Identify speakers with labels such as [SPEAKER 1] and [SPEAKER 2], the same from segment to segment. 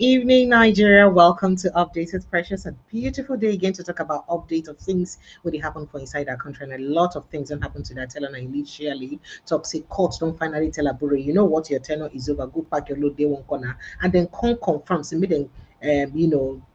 [SPEAKER 1] evening, Nigeria. Welcome to Updated Precious. A beautiful day again to talk about update of things when they happen for inside our country. And a lot of things don't happen to that teller and initially talk say courts don't finally tell Abure, you know what, your tenure is over, go pack your load day one corner, and then come confirm, so make them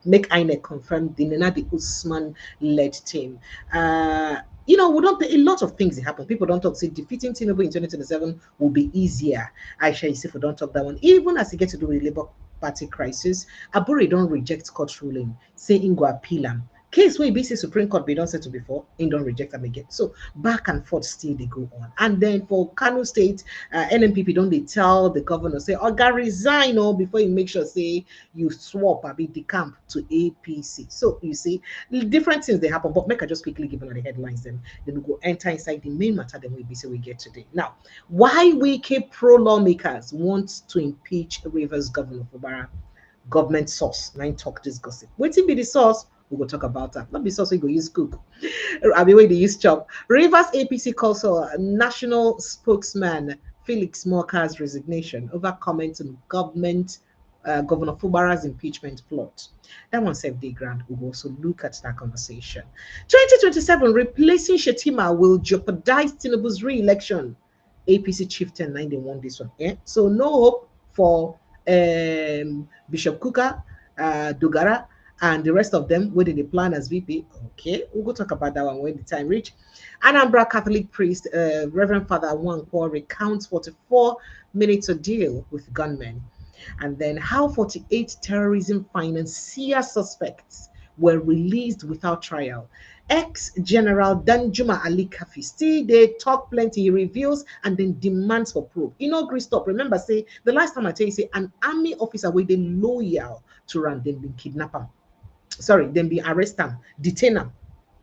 [SPEAKER 1] make INEC confirm the Usman led team. We don't a lot of things that happen. People don't talk. Say defeating Tinubu in 2027 will be easier. Aisha Isifo don't talk that one. Even as it gets to do with Labour Party crisis, Aburi don't reject court ruling, say Ingo appeal am. Case where BC Supreme Court be don't settle before, in don't reject them again. So back and forth still they go on. And then for Kano State, NMPP don't they tell the governor say, "Oh, God resign or before you make sure say you swap a bit the camp to APC." So you see, different things they happen. But make I just quickly give you the headlines. Then we go enter inside the main matter. Then we be say we get today. Now, why we keep pro lawmakers want to impeach Rivers Governor Fubara? Government source. Nine talk this gossip. Waiting be the source. We will talk about that. Not be source we go use cook. I mean, where they use chop. Rivers APC calls for national spokesman Felix Morka's resignation over comments on Governor Fubara's impeachment plot. That one saved the ground. We will also look at that conversation. 2027, replacing Chetam will jeopardize Tinubu's re-election. APC chieftain 9 they won this one. Yeah? So no hope for Bishop Kuka, Dogara, and the rest of them. Where did they plan as VP? Okay, we'll go talk about that one when the time reach. Anambra Catholic priest, Reverend Father Wankwo, recounts 44 minutes ordeal with gunmen. And then how 48 terrorism financier suspects were released without trial. Ex-General Danjuma Ali Kafi still they talk plenty. He reveals and then demands for probe. You know, Chris, stop. Remember, say the last time I tell you, say an army officer with a loyal to run, then be kidnap him. Sorry, then be arrest him, detain him.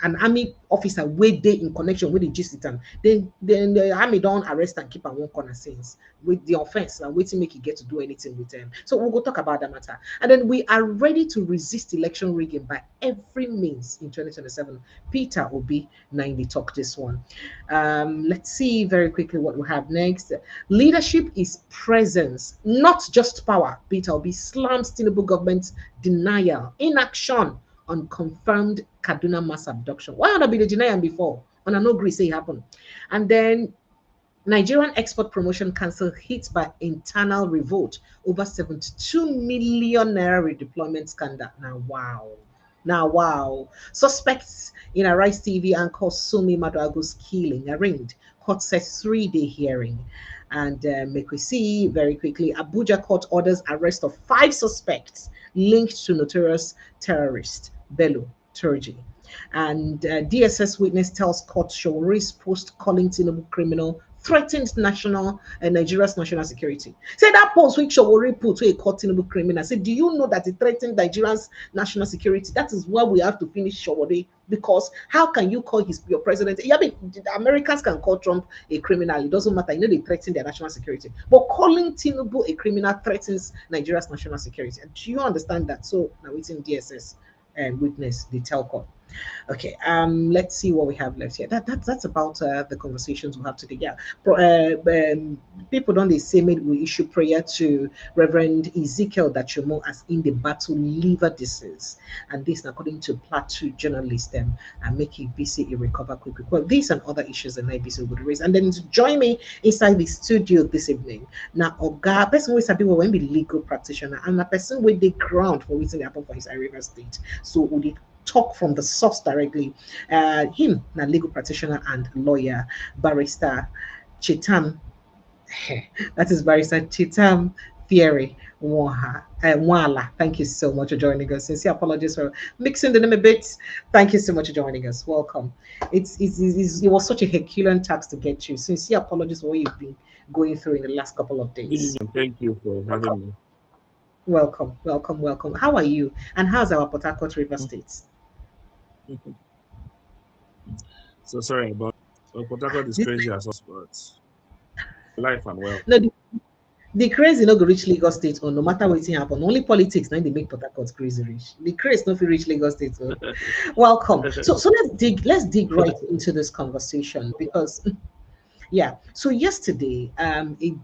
[SPEAKER 1] An army officer where they in connection with the gist then the army don't arrest and keep on one corner since with the offense and waiting make it get to do anything with them. So we'll go talk about that matter. And then we are ready to resist election rigging by every means in 2027. Peter Obi 90 talk this one. Let's see very quickly what we have next. Leadership is presence, not just power. Peter Obi slams Tinubu government's denial, inaction on confirmed Kaduna mass abduction. Why not be the denial before? On an agree say it happened. And then Nigerian Export Promotion Council hit by internal revolt over 72 million naira redeployment scandal. Now, wow. Suspects in a Rice TV anchor Sumi Maduago's killing arraigned. Court says 3-day hearing. And make we see very quickly, Abuja court orders arrest of 5 suspects linked to notorious terrorist Bello Turji. And DSS witness tells court Showori's post calling Tinubu criminal threatened Nigeria's national security. Say that post which Showori put to a court Tinubu criminal. Say, do you know that it threatened Nigeria's national security? That is why we have to finish Showori, because how can you call your president? Yeah, I mean, the Americans can call Trump a criminal. It doesn't matter. You know they threaten their national security. But calling Tinubu a criminal threatens Nigeria's national security. And do you understand that? So now it's in DSS and witness the telco. Okay, let's see what we have left here. That's about the conversations we have today. Yeah, people don't they say maybe we issue prayer to Reverend Ezekiel Dachomo as in the battle liver disease, and this according to Plateau journalist them and make it BC recover quickly. Well, these and other issues that IBC would raise, and then to join me inside the studio this evening. Now, Oga person with sabi when be legal practitioner and a person with the ground for what happened for his River State. So would it talk from the source directly. Him, a legal practitioner and lawyer, barrister Chetam. That is barrister Chetam Thiery Nwala. Thank you so much for joining us. Sincere apologies for mixing the name a bit. Thank you so much for joining us. Welcome. It was such a Herculean task to get you. Sincere apologies for what you've been going through in the last couple of days.
[SPEAKER 2] Thank you for having me.
[SPEAKER 1] Welcome. How are you? And how's our Port Harcourt River State?
[SPEAKER 2] So sorry about Port Harcourt is crazy as us, but life and well.
[SPEAKER 1] No, the crazy no go reach Lagos State or no matter what happen. Only politics now they make Port Harcourt crazy rich. The craze no fit reach Lagos State. So. Welcome. So let's dig right into this conversation because yeah. So yesterday, a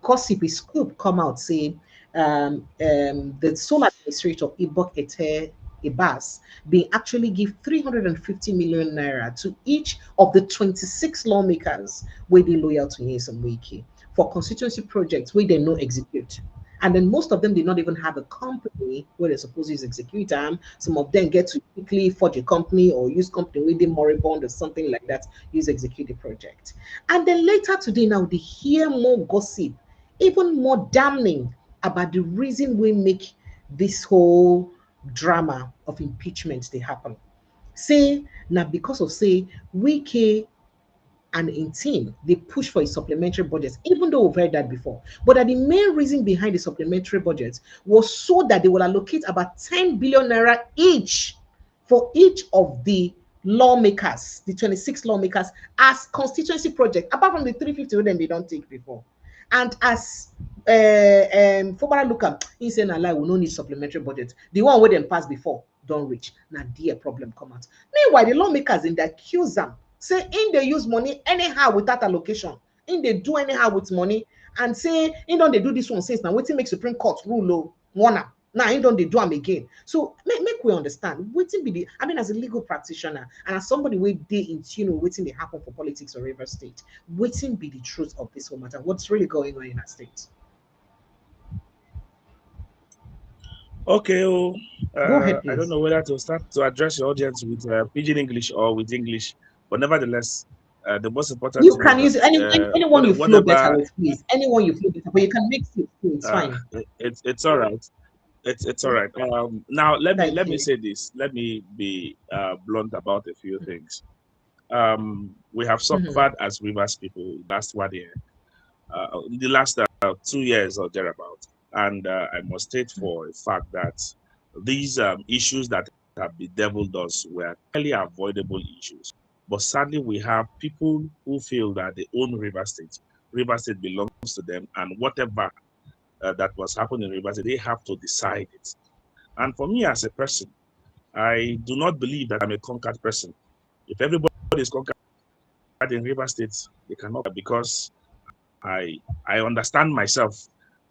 [SPEAKER 1] gossipy scoop come out saying the sole administrator, Ibok Ete Ibas, they actually give 350 million naira to each of the 26 lawmakers where they loyal to Nyesom Wiki for constituency projects where they no execute. And then most of them did not even have a company where they're supposed to use execute them. Some of them get to quickly forge a company or use company where they moribund or something like that, use execute the project. And then later today, now they hear more gossip, even more damning about the reason we make this whole drama of impeachment they happen. Say now because of say Wike and in team, they push for a supplementary budget, even though we've heard that before. But that the main reason behind the supplementary budget was so that they will allocate about 10 billion naira each for each of the lawmakers, the 26 lawmakers, as constituency project, apart from the 350 then they don't take before. And as Fubara look at, he said, "Nah, we no need supplementary budget. The one where them pass before don't reach. Now, dear problem come out." Meanwhile, the lawmakers in the accuse them say in they use money anyhow without allocation, in they do anyhow with money, and say in don't they do this one since now waiting make Supreme Court rule low one now in don't they do them again. So make we understand waiting be the, I mean, as a legal practitioner and as somebody where they in tune with waiting they happen for politics or River State, waiting be the truth of this whole matter, what's really going on in our state.
[SPEAKER 2] Okay,
[SPEAKER 1] Go ahead,
[SPEAKER 2] I don't
[SPEAKER 1] please.
[SPEAKER 2] know whether to start to address your audience with pidgin English or with English, but nevertheless, the most important
[SPEAKER 1] You
[SPEAKER 2] thing is
[SPEAKER 1] can
[SPEAKER 2] that
[SPEAKER 1] use anyone you flow better
[SPEAKER 2] whatever
[SPEAKER 1] with, please. Anyone you flow better, but you can mix it too. It's fine.
[SPEAKER 2] it's all right. It's all right. Now
[SPEAKER 1] Thank
[SPEAKER 2] let me
[SPEAKER 1] you.
[SPEAKER 2] say this. Let me be blunt about a few things. We have
[SPEAKER 1] Mhm.
[SPEAKER 2] suffered as Rivers people last 1 year, the last 2 years or thereabout, and I must state for a fact that these issues that have bedeviled us were clearly avoidable issues. But sadly, we have people who feel that they own River State belongs to them, and whatever that was happening in River State, they have to decide it. And for me as a person, I do not believe that I'm a conquered person. If everybody is conquered in River State, they cannot, because I I understand myself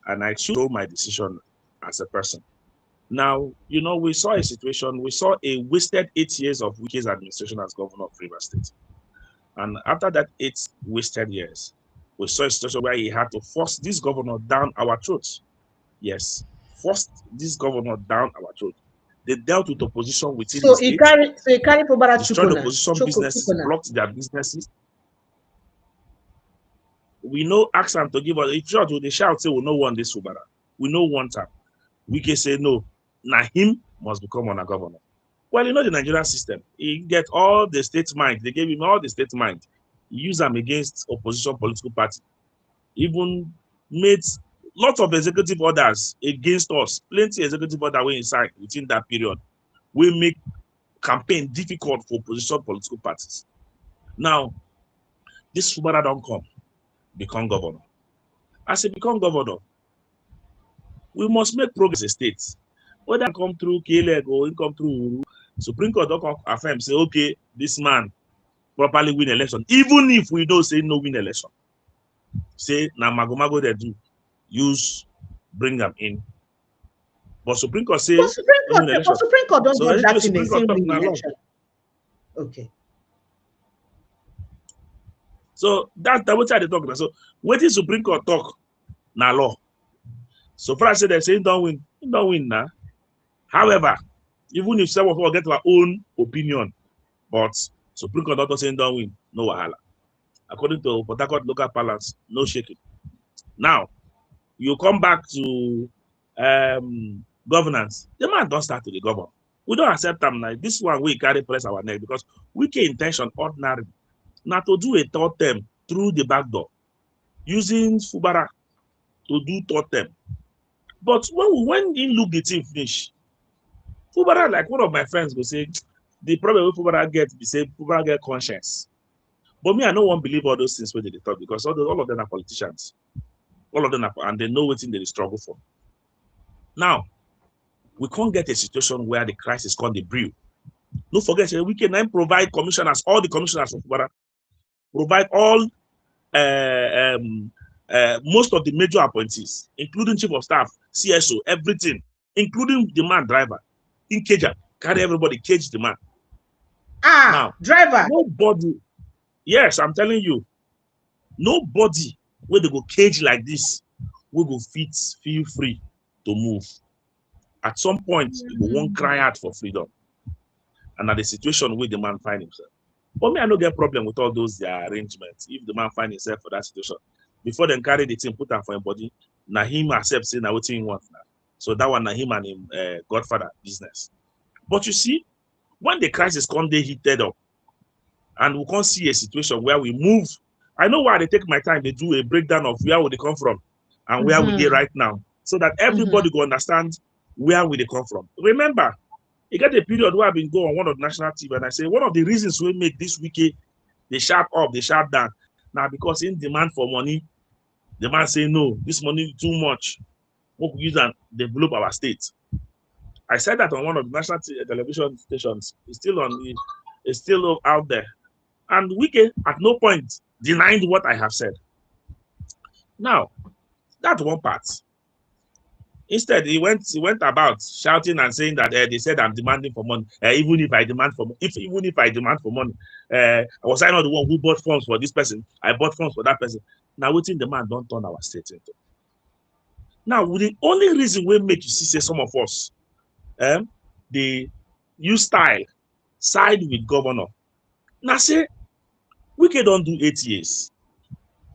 [SPEAKER 2] and I choose my decision as a person. Now, we saw a situation, we saw a wasted 8 years of Wike's administration as governor of River State. And after that 8 wasted years, we saw a situation where he had to force this governor down our throats. Yes, forced this governor down our throat. They dealt with opposition within the state,
[SPEAKER 1] So you carry Fubara
[SPEAKER 2] destroyed
[SPEAKER 1] Chukuna.
[SPEAKER 2] opposition businesses,
[SPEAKER 1] Chukuna.
[SPEAKER 2] blocked their businesses. We know ask them to give us a shot, they shout, say we no want this Fubara. We no want him. We can say no. Now him must become on a governor. Well, the Nigerian system. He get all the state mind. They gave him all the state mind. He used them against opposition political party. Even made lots of executive orders against us. Plenty executive order were inside within that period. We make campaign difficult for opposition political parties. Now, this Fubara don't come, become governor. As he become governor, we must make progress as a state. Whether come through KLEG or come through Uru, Supreme Court don't come affirm, say, okay, this man properly win election. Even if we don't say no win election. Say, na mago they do, use, bring them in. But Supreme Court say, no win election.
[SPEAKER 1] Supreme Court don't
[SPEAKER 2] So
[SPEAKER 1] judge
[SPEAKER 2] anything
[SPEAKER 1] that in the
[SPEAKER 2] Supreme Court
[SPEAKER 1] same
[SPEAKER 2] talk
[SPEAKER 1] win
[SPEAKER 2] na law.
[SPEAKER 1] election. Okay.
[SPEAKER 2] So that's what they talk about. So what is Supreme Court talk na law? So far as they say don't win now. However, even if some of us get our own opinion, but Supreme Court not saying don't win, no wahala. According to Port Harcourt local balance, no shaking. Now, you come back to governance. The man don't start to the govern. We don't accept them like this one. We carry press our neck because we can intention ordinary. Now to do a third term through the back door, using Fubara to do third term. But when he look the team finish, Fubara, like one of my friends will say, the problem with Fubara get be say Fubara get conscience. But me, I don't want to believe all those things when they talk because all of them are politicians. All of them are, and they know what they struggle for. Now, we can't get a situation where the crisis can't be brew. Don't forget, we can provide commissioners, all the commissioners of Fubara, provide all most of the major appointees, including chief of staff, CSO, everything, including the man driver, in cage, carry everybody, cage the man. Now,
[SPEAKER 1] Driver.
[SPEAKER 2] nobody, yes, I'm telling you, nobody where they go cage like this will go feel free to move. At some point, you won't cry out for freedom. And at the situation where the man find himself. But me, I don't get problem with all those arrangements. If the man find himself for that situation, before they carry the thing, put him for him body, now him accept say now what he wants now. So that one now him and him Godfather business. But you see, when the crisis come, they heated up, and we can't see a situation where we move. I know why they take my time. They do a breakdown of where would they come from and where we are right now, so that everybody will understand where we they come from. Remember, you get a period where I've been going on one of the national TV, and I say one of the reasons we make this wiki, they sharp up, they sharp down. Now because in demand for money, the man say no, this money is too much. We could use and develop our state. I said that on one of the national television stations. It's still on the, it's still out there. And Wike at no point denied what I have said. Now, that's one part. Instead, he went about shouting and saying that they said I'm demanding for money. Even if I demand for money, was I not the one who bought funds for this person? I bought funds for that person. Now, waiting the man don't turn our state into. Now, the only reason we make you see say some of us, they use style, side with governor. Now say, Wike don't do 8 years.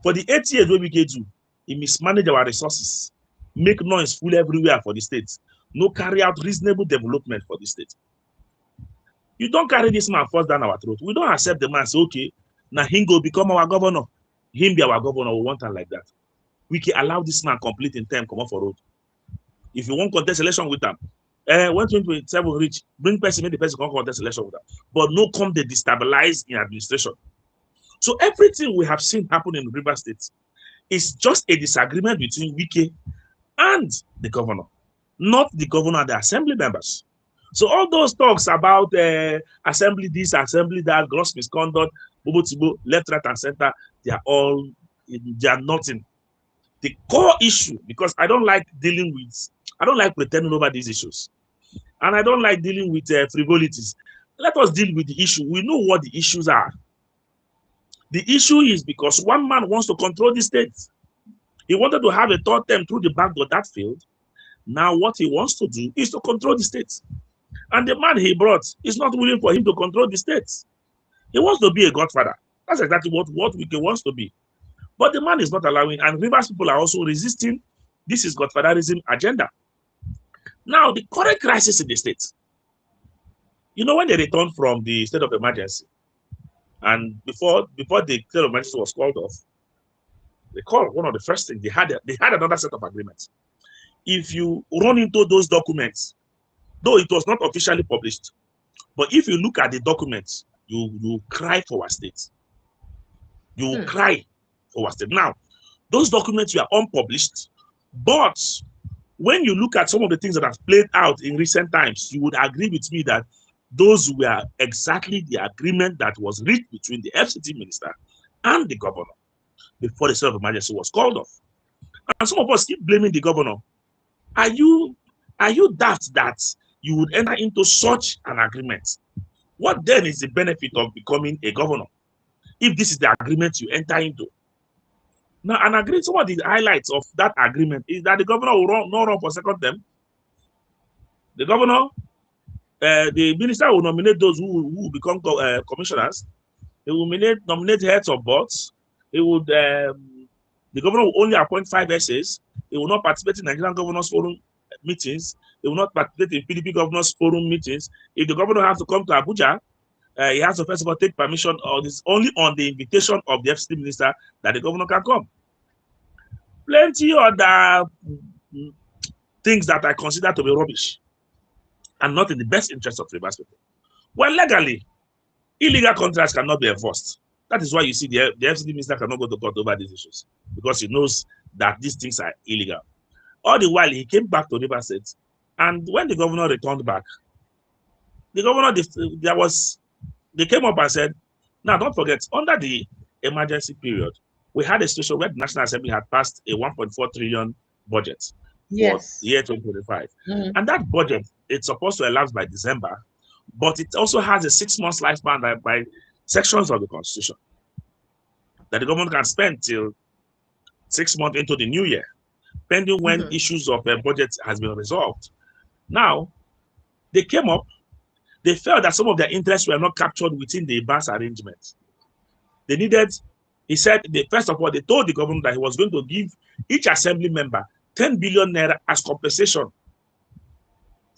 [SPEAKER 2] For the 8 years we can do, he mismanage our resources, make noise full everywhere for the state, no carry out reasonable development for the state. You don't carry this man first down our throat. We don't accept the man say, okay, now he go become our governor. Him be our governor, we want him like that. We can allow this man complete in time, come off for road. If you want contest election with them, when 2027 reach, bring person, make the person come contest election with them. But no come they destabilize in administration. So everything we have seen happen in River State is just a disagreement between Wike and the governor, not the governor and the assembly members. So all those talks about assembly this, assembly that, gross misconduct, left, right, and center, they are nothing. The core issue, because I don't like pretending over these issues. And I don't like dealing with frivolities. Let us deal with the issue. We know what the issues are. The issue is because one man wants to control the state. He wanted to have a third term through the back door, that failed. Now what he wants to do is to control the state. And the man he brought is not willing for him to control the state. He wants to be a godfather. That's exactly what Wike wants to be. But the man is not allowing, and Rivers people are also resisting this is godfatherism agenda. Now, the current crisis in the state, you know, when they returned from the state of emergency, and before the state of emergency was called off, they called one of the first things, they had another set of agreements. If you run into those documents, though it was not officially published, but if you look at the documents, you cry for our state. You cry for our state. Now, those documents were unpublished, but when you look at some of the things that have played out in recent times, you would agree with me that those were exactly the agreement that was reached between the FCT minister and the governor before the state of emergency was called off. And some of us keep blaming the governor. Are you daft that you would enter into such an agreement? What then is the benefit of becoming a governor if this is the agreement you enter into? Now, an agreement, some of the highlights of that agreement is that the governor will not run for second term. The governor, the minister will nominate those who will become commissioners. He will nominate heads of boards. He would, the governor will only appoint 5 essays. He will not participate in Nigerian Governors Forum meetings. He will not participate in PDP Governors Forum meetings. If the governor has to come to Abuja, he has to first of all take permission, or it's only on the invitation of the FCT minister that the governor can come. Plenty other things that I consider to be rubbish and not in the best interest of Rivers people. Well, legally, illegal contracts cannot be enforced. That is why you see the FCT minister cannot go to court over these issues, because he knows that these things are illegal. All the while, he came back to Rivers State, and when the governor returned back, the governor, they came up and said, now don't forget, under the emergency period, we had a situation where the National Assembly had passed a 1.4 trillion budget for
[SPEAKER 1] Yes.
[SPEAKER 2] the year 2025.
[SPEAKER 1] Mm.
[SPEAKER 2] And that budget, it's supposed to elapse by December, but it also has a 6-month lifespan by sections of the Constitution that the government can spend till 6 months into the new year, pending when issues of the budget has been resolved. Now, they came up, they felt that some of their interests were not captured within the BAS arrangement. They needed, he said, first of all, they told the government that he was going to give each assembly member 10 billion naira as compensation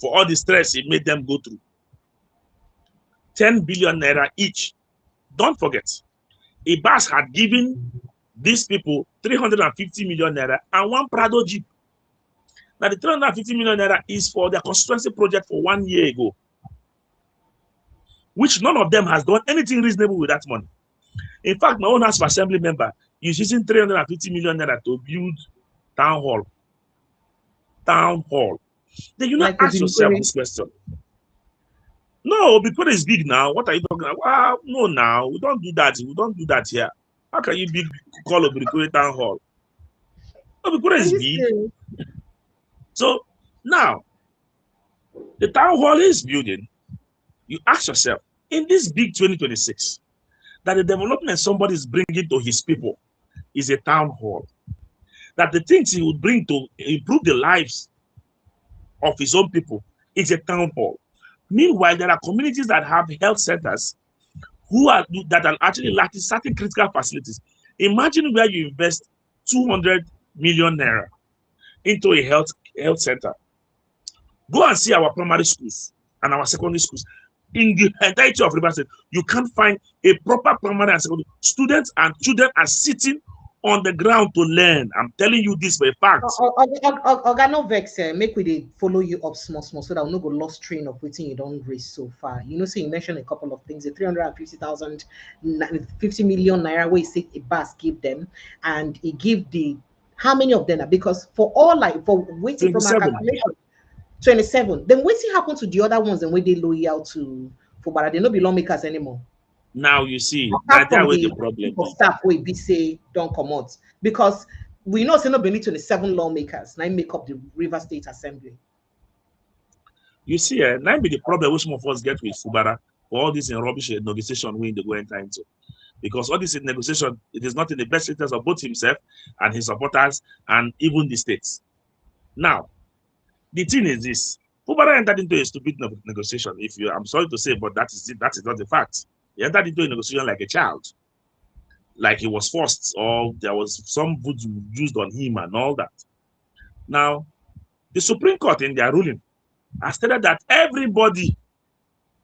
[SPEAKER 2] for all the stress it made them go through. 10 billion naira each. Don't forget, Ibas had given these people 350 million naira and one Prado Jeep. Now, the 350 million naira is for their constituency project for 1 year ago, which none of them has done anything reasonable with that money. In fact, my own House of Assembly member is using 350 million naira to build town hall. Town hall. Then you not ask yourself this question. No, because it's big now. What are you talking about? Well, no, now we don't do that. We don't do that here. How can you big call Obirikuri town hall? No, because it's big. So now the town hall is building. You ask yourself, in this big 2026, that the development somebody is bringing to his people is a town hall. That the things he would bring to improve the lives of his own people is a town hall. Meanwhile, there are communities that have health centers that are actually lacking certain critical facilities. Imagine where you invest 200 million naira into a health center. Go and see our primary schools and our secondary schools. In the entirety of Rivers State, you can't find a proper primary and secondary. Students and children are sitting on the ground to learn. I'm telling you this for a fact.
[SPEAKER 1] Oga, no vex, make we follow you up small so that we no go lost train of waiting you don't raise so far. You know, so you mentioned a couple of things, the 350,000, 50 million naira where you say a bus give them, and he give the how many of them are, because for all like for waiting from our calculation 27, then waiting happen to the other ones and where they loyal to Fubara, they no be lawmakers anymore.
[SPEAKER 2] Now you see that way the problem
[SPEAKER 1] staff will be say don't come out, because we know say no be 27 lawmakers now make up the River State Assembly.
[SPEAKER 2] You see, now be the problem which some of us get with Fubara for all this in rubbish negotiation we go enter into. Because all this in negotiation, it is not in the best interest of both himself and his supporters and even the states. Now, the thing is this: Fubara entered into a stupid negotiation. I'm sorry to say, but that is not the fact. He entered into a negotiation like a child, like he was forced, or there was some voodoo used on him and all that. Now, the Supreme Court in their ruling has stated that everybody,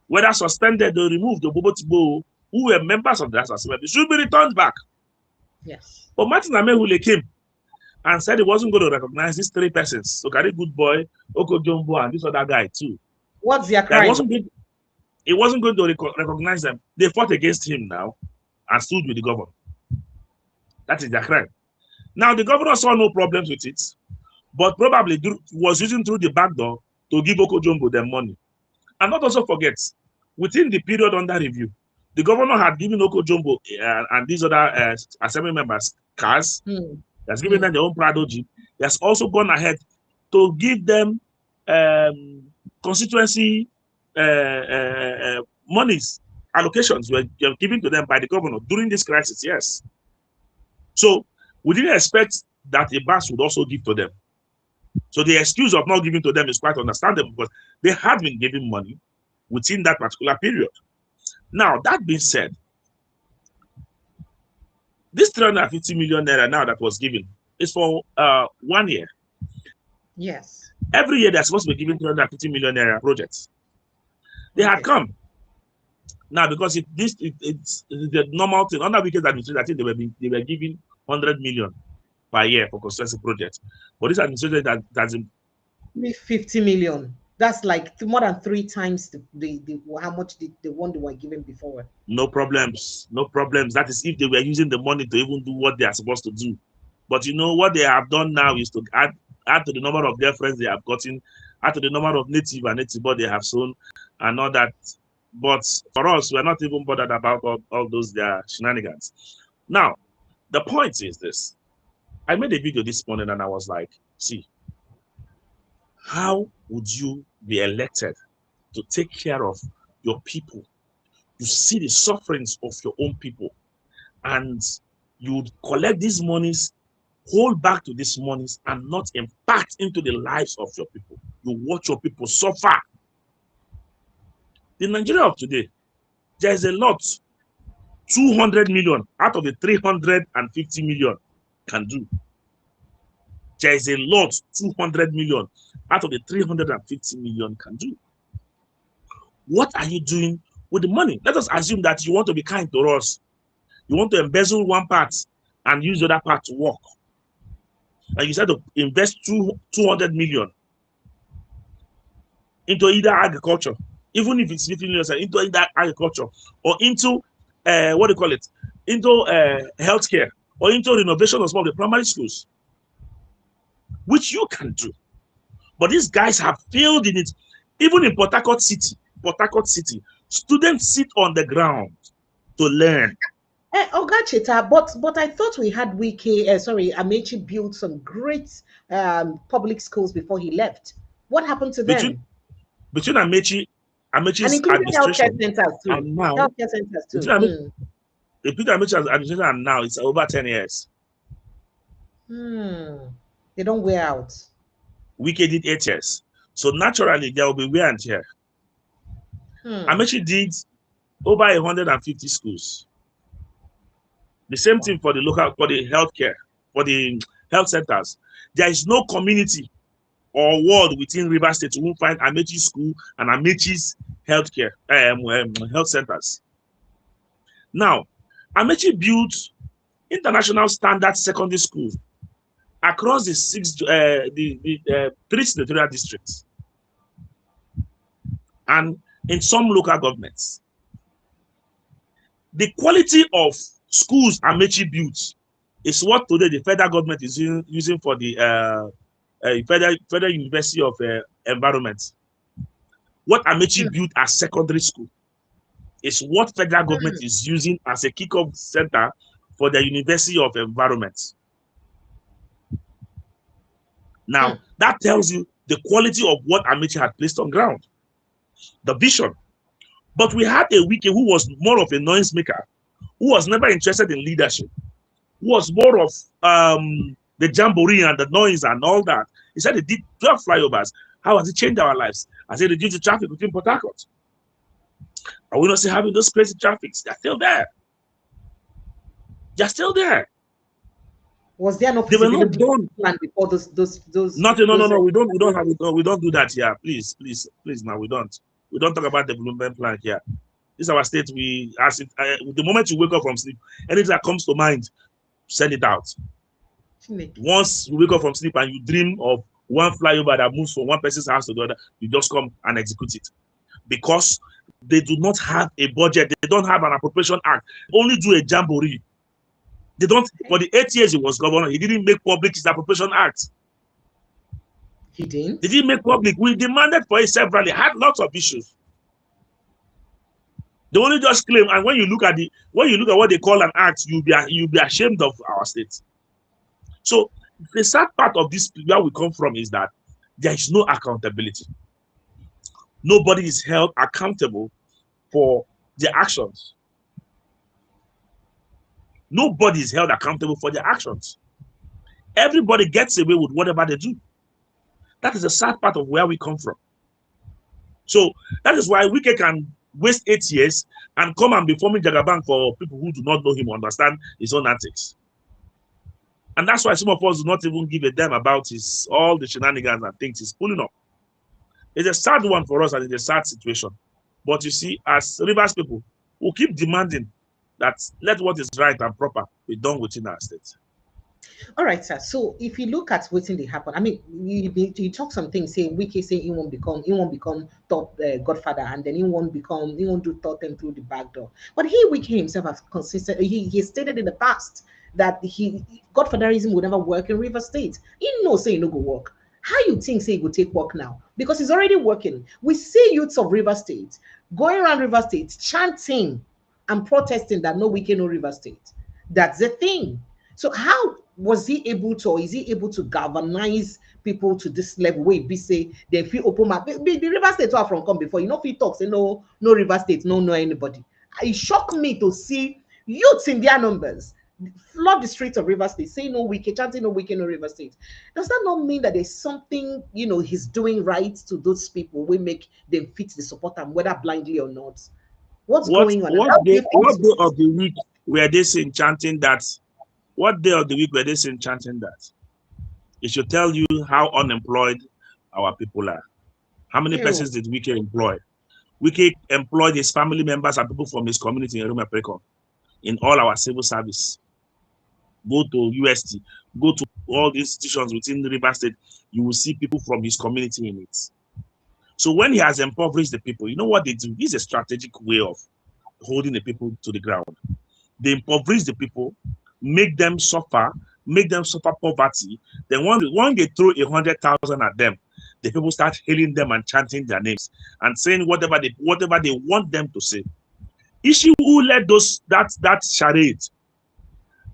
[SPEAKER 2] whether suspended or removed, who were members of the assembly, should be returned back.
[SPEAKER 1] Yes.
[SPEAKER 2] But Martin Amehule came and said he wasn't going to recognize these 3 persons. So Gary Good Boy, Oko Jumbo, and this other guy too.
[SPEAKER 1] What's their crime?
[SPEAKER 2] He wasn't going to recognize them. They fought against him now and stood with the governor. That is their crime. Now the governor saw no problems with it, but probably was using through the back door to give Oko Jumbo their money. And not also forget, within the period under review, the governor had given Oko Jumbo and these other assembly members cars. He has given them their own Prado Jeep. He has also gone ahead to give them constituency monies, allocations were given to them by the governor during this crisis, yes. So we didn't expect that a BAS would also give to them. So the excuse of not giving to them is quite understandable, because they had been giving money within that particular period. Now, that being said, this 350 million naira now that was given is for 1 year.
[SPEAKER 1] Yes.
[SPEAKER 2] Every year they're supposed to be giving 350 million naira projects. They had come. Now, because it's the normal thing, under wicked administration, I think they were giving 100 million per year for constituency projects. But this administration that's
[SPEAKER 1] 50 million. That's like more than 3 times the how much the one they were given before.
[SPEAKER 2] No problems. That is if they were using the money to even do what they are supposed to do. But you know what they have done now is to add to the number of their friends they have gotten, add to the number of native but they have sown, and all that. But for us, we're not even bothered about all those their shenanigans. Now, The point is this. I made a video this morning and I was like, see, how would you be elected to take care of your people? You see the sufferings of your own people, and you would collect these monies, hold back to these monies, and not impact into the lives of your people. You watch your people suffer. The Nigeria of today, there is a lot 200 million out of the 350 million can do. There is a lot 200 million out of the 350 million can do. What are you doing with the money? Let us assume that you want to be kind to us. You want to embezzle one part and use the other part to work. And you said to invest 200 million into either agriculture, even if it's 15 million, into either agriculture or into what do you call it? Into healthcare or into renovation of some of the primary schools, which you can do. But these guys have failed in it. Even in Port Harcourt City, students sit on the ground to learn.
[SPEAKER 1] Oga Cheta, but I thought we had Amechi built some great public schools before he left. What happened to them?
[SPEAKER 2] Between Amechi's
[SPEAKER 1] And including
[SPEAKER 2] administration
[SPEAKER 1] healthcare centers too.
[SPEAKER 2] and now,
[SPEAKER 1] Healthcare centers too.
[SPEAKER 2] The Peter Amechi's administration and now, it's over 10 years.
[SPEAKER 1] They don't wear out.
[SPEAKER 2] Wike did 8 years. So naturally, there will be wear and tear. Amechi did over 150 schools. The same thing for the healthcare, for the health centers. There is no community or ward within Rivers State who will find Amechi's school and Amechi's healthcare health centers. Now, Amechi built international standard secondary schools across the 3 senatorial districts and in some local governments. The quality of schools Amechi built is what today the federal government is using for the Federal University of Environment. What Amechi built as secondary school is what federal government is using as a kickoff center for the University of Environment. Now, that tells you the quality of what Amechi had placed on ground, the vision. But we had a Wike who was more of a noise maker, who was never interested in leadership, who was more of the jamboree and the noise and all that. He said he did 12 flyovers. How has it changed our lives? Has it reduced the traffic within Port Harcourt? Are we not still having those crazy traffics? They're still there. They're still there.
[SPEAKER 1] Was there no
[SPEAKER 2] feasibility
[SPEAKER 1] plan before those?
[SPEAKER 2] Nothing. No. We don't have it. No, we don't do that here. Please. Now we don't. We don't talk about development plan here. This is our state. We ask it the moment you wake up from sleep, anything that comes to mind, send it out. Once you wake up from sleep and you dream of one flyover that moves from one person's house to the other, you just come and execute it. Because they do not have a budget. They don't have an appropriation act. Only do a jamboree. They don't. For the 8 years he was governor, he didn't make public his appropriation act.
[SPEAKER 1] He didn't?
[SPEAKER 2] They didn't make public. We demanded for it severally. Had lots of issues. They only just claim, and when you look at what they call an act, you'll be ashamed of our state. So the sad part of this, where we come from, is that there is no accountability. Nobody is held accountable for their actions. Nobody is held accountable for their actions. Everybody gets away with whatever they do. That is the sad part of where we come from. So that is why Wike can waste 8 years and come and be forming Jagaban for people who do not know him or understand his own antics. And that's why some of us do not even give a damn about all the shenanigans and things he's pulling up. It's a sad one for us and it's a sad situation. But you see, as Rivers people, we'll keep demanding that let what is right and proper be done within our state.
[SPEAKER 1] All right, sir. So if you look at what's they happen, I mean, you talk some things, say Wike say he won't become top godfather, and then he won't do third thing through the back door. But Wike himself has consistent. He stated in the past that godfatherism would never work in River State. He knows say no go work. How you think say he will take work now? Because he's already working. We see youths of River State going around River State chanting and protesting that no Wike, no River State. That's the thing. So how was he able to, or is he able to galvanize people to this level where be say they feel open mouth? The River State are from come before, you know, if he talks, say no River State, no anybody. It shocked me to see youths in their numbers flood the streets of River State, say no Wike, chanting no Wike, no River State. Does that not mean that there's something, you know, he's doing right to those people? We make them fit the support them, whether blindly or not. What's
[SPEAKER 2] What
[SPEAKER 1] going on? And
[SPEAKER 2] what
[SPEAKER 1] how do
[SPEAKER 2] day
[SPEAKER 1] you feel
[SPEAKER 2] what
[SPEAKER 1] to
[SPEAKER 2] day of the week were they saying chanting that? What day of the week were they saying chanting that? It should tell you how unemployed our people are. How many
[SPEAKER 1] ew,
[SPEAKER 2] persons did Wike employ? Wike employed his family members and people from his community in Rome in all our civil service. Go to UST, go to all the institutions within the River State, you will see people from his community in it. So when he has impoverished the people, you know what they do? This is a strategic way of holding the people to the ground. They impoverish the people, make them suffer poverty. Then when they throw 100,000 at them, the people start hailing them and chanting their names and saying whatever they want them to say. Ishi, who led that charade,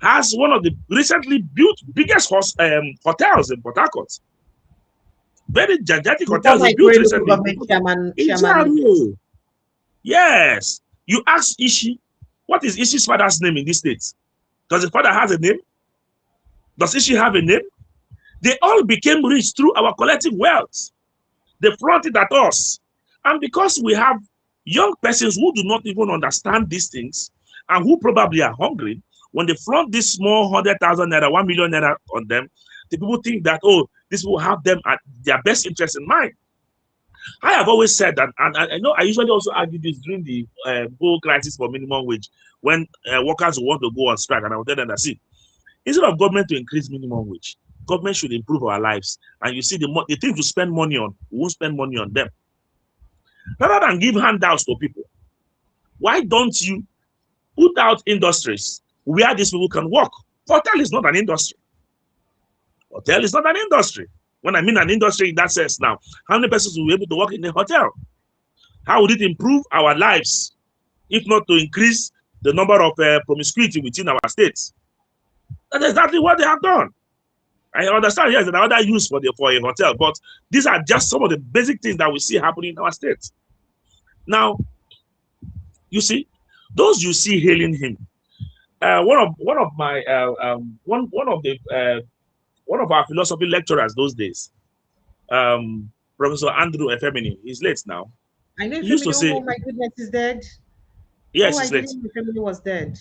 [SPEAKER 2] has one of the recently built biggest hotels in Port Harcourt. Very gigantic
[SPEAKER 1] before
[SPEAKER 2] hotels were built
[SPEAKER 1] Nigerian local
[SPEAKER 2] recently.
[SPEAKER 1] government chairman,
[SPEAKER 2] Exactly. Yes. You ask Ishi, what is Ishi's father's name in this state? Does his father have a name? Does Ishi have a name? They all became rich through our collective wealth. They flaunted at us. And because we have young persons who do not even understand these things and who probably are hungry, when they flaunt this small 100,000 naira, 1 million naira on them, the people think that, oh, this will have them at their best interest in mind. I have always said that, and I know I usually also argue this during the whole crisis for minimum wage, when workers want to go on strike, and I will tell them that, see, instead of government to increase minimum wage, government should improve our lives. And you see, the things to spend money on, we won't spend money on them. Rather than give handouts to people, why don't you put out industries where these people can work? Hotel is not an industry. Hotel is not an industry. When I mean an industry in that sense now, how many persons will be able to work in a hotel? How would it improve our lives, if not to increase the number of promiscuity within our states? That's exactly what they have done. I understand, yes, there are other use for a hotel, but these are just some of the basic things that we see happening in our states. Now, you see, those you see hailing him, one of our philosophy lecturers those days, Professor Andrew Efemini, he's late now.
[SPEAKER 1] I know
[SPEAKER 2] He used to
[SPEAKER 1] Femini,
[SPEAKER 2] say,
[SPEAKER 1] oh my goodness, is dead. Oh,
[SPEAKER 2] yes,
[SPEAKER 1] I
[SPEAKER 2] he's late.
[SPEAKER 1] didn't know Femini was dead.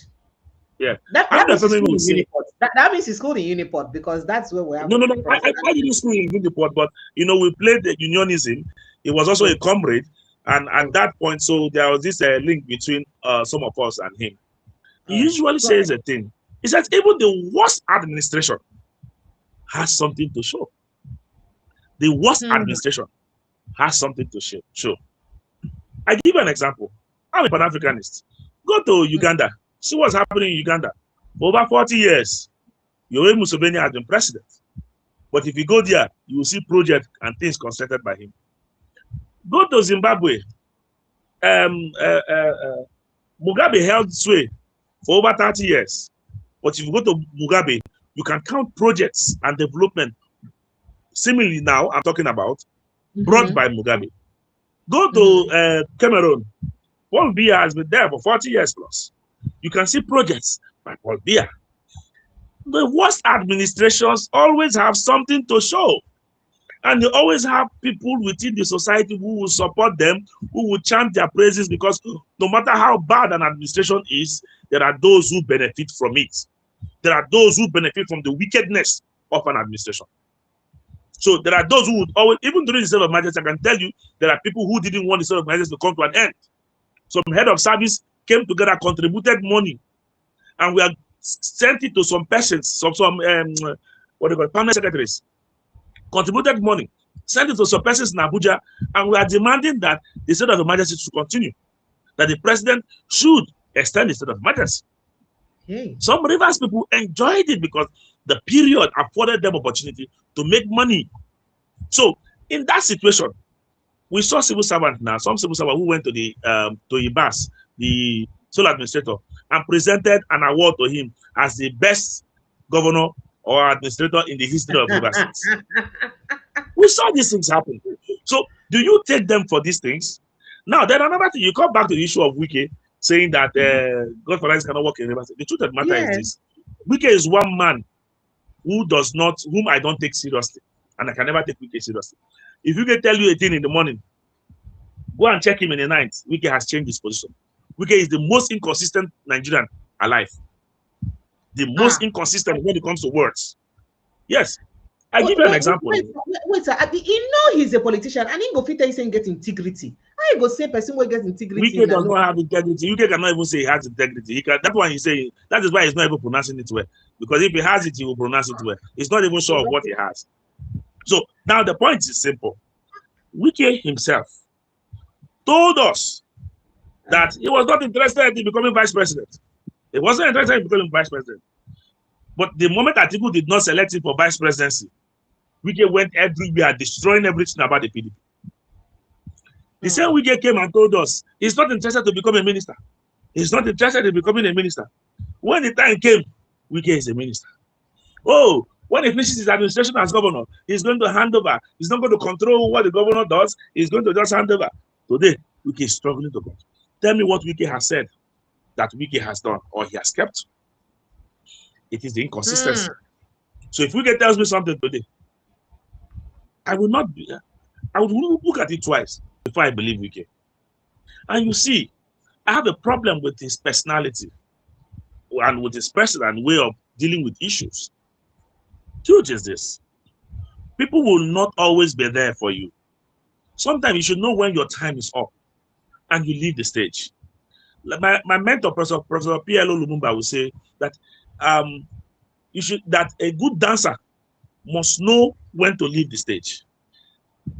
[SPEAKER 2] Yeah.
[SPEAKER 1] That
[SPEAKER 2] Andrew
[SPEAKER 1] means he's
[SPEAKER 2] Efemini
[SPEAKER 1] school
[SPEAKER 2] would
[SPEAKER 1] in
[SPEAKER 2] say,
[SPEAKER 1] Uniport. That means he's school in Uniport, because that's where we have
[SPEAKER 2] no,
[SPEAKER 1] Professor
[SPEAKER 2] I didn't school in Uniport, but we played the unionism. He was also a
[SPEAKER 1] Okay.
[SPEAKER 2] comrade, and at
[SPEAKER 1] Okay.
[SPEAKER 2] that point, so there was this link between some of us and him. He
[SPEAKER 1] All right.
[SPEAKER 2] usually
[SPEAKER 1] Go ahead.
[SPEAKER 2] says a thing. He says even the worst administration has something to show. The worst administration has something to show. I give you an example. I'm a Pan-Africanist. Go to Uganda. See what's happening in Uganda. For over 40 years, Yoweri Museveni has been president. But if you go there, you will see projects and things constructed by him. Go to Zimbabwe. Mugabe held sway for over 30 years. But if you go to Mugabe, you can count projects and development. Similarly now, I'm talking about, brought by Mugabe. Go to Cameroon. Paul Biya has been there for 40 years plus. You can see projects by Paul Biya. The worst administrations always have something to show. And they always have people within the society who will support them, who will chant their praises, because no matter how bad an administration is, there are those who benefit from it. There are those who benefit from the wickedness of an administration. So there are those who would always, even during the state of emergency, I can tell you, there are people who didn't want the state of emergency to come to an end. Some head of service came together, contributed money, and we have sent it to some persons, some what they call permanent secretaries, contributed money, sent it to some persons in Abuja, and we are demanding that the state of emergency should continue, that the president should extend the state of emergency.
[SPEAKER 1] Hey.
[SPEAKER 2] Some Rivers people enjoyed it because the period afforded them opportunity to make money. So in that situation, we saw civil servants now, some civil servants who went to the to the sole administrator, and presented an award to him as the best governor or administrator in the history of Rivers State. We saw these things happen. So do you take them for these things? Now, then another thing, you come back to the issue of Wike saying that God for cannot work in Rivers State. The truth of the matter is this. Wike is one man whom I don't take seriously. And I can never take Wike seriously. If Wike tell you a thing in the morning, go and check him in the night. Wike has changed his position. Wike is the most inconsistent Nigerian alive. The most inconsistent when it comes to words. Yes. I give you an example.
[SPEAKER 1] Wait, sir. You know he's a politician, and he go fit saying get integrity. I go say person will get integrity.
[SPEAKER 2] Wike does not have integrity. Wike cannot even say he has integrity. He can, that's why he's saying that is why he's not even pronouncing it well. Because if he has it, he will pronounce it well. He's not even sure of what he has. So now the point is simple. Wike himself told us that he was not interested in becoming vice president. He wasn't interested in becoming vice president. But the moment Atiku did not select him for vice presidency, Wike went everywhere, destroying everything about the PDP. The same Wike came and told us he's not interested to become a minister. He's not interested in becoming a minister. When the time came, Wike is a minister. Oh, when he finishes his administration as governor, he's going to hand over. He's not going to control what the governor does. He's going to just hand over. Today, Wike is struggling to go. Tell me what Wike has said that Wike has done or he has kept. It is the inconsistency. So if Wike tells me something today, I would look at it twice before I believe Wike. And you see, I have a problem with his personality and with his person and way of dealing with issues. Truth is this. People will not always be there for you. Sometimes you should know when your time is up and you leave the stage. Like my mentor, Professor P.L.O. Lumumba, will say that that a good dancer must know when to leave the stage.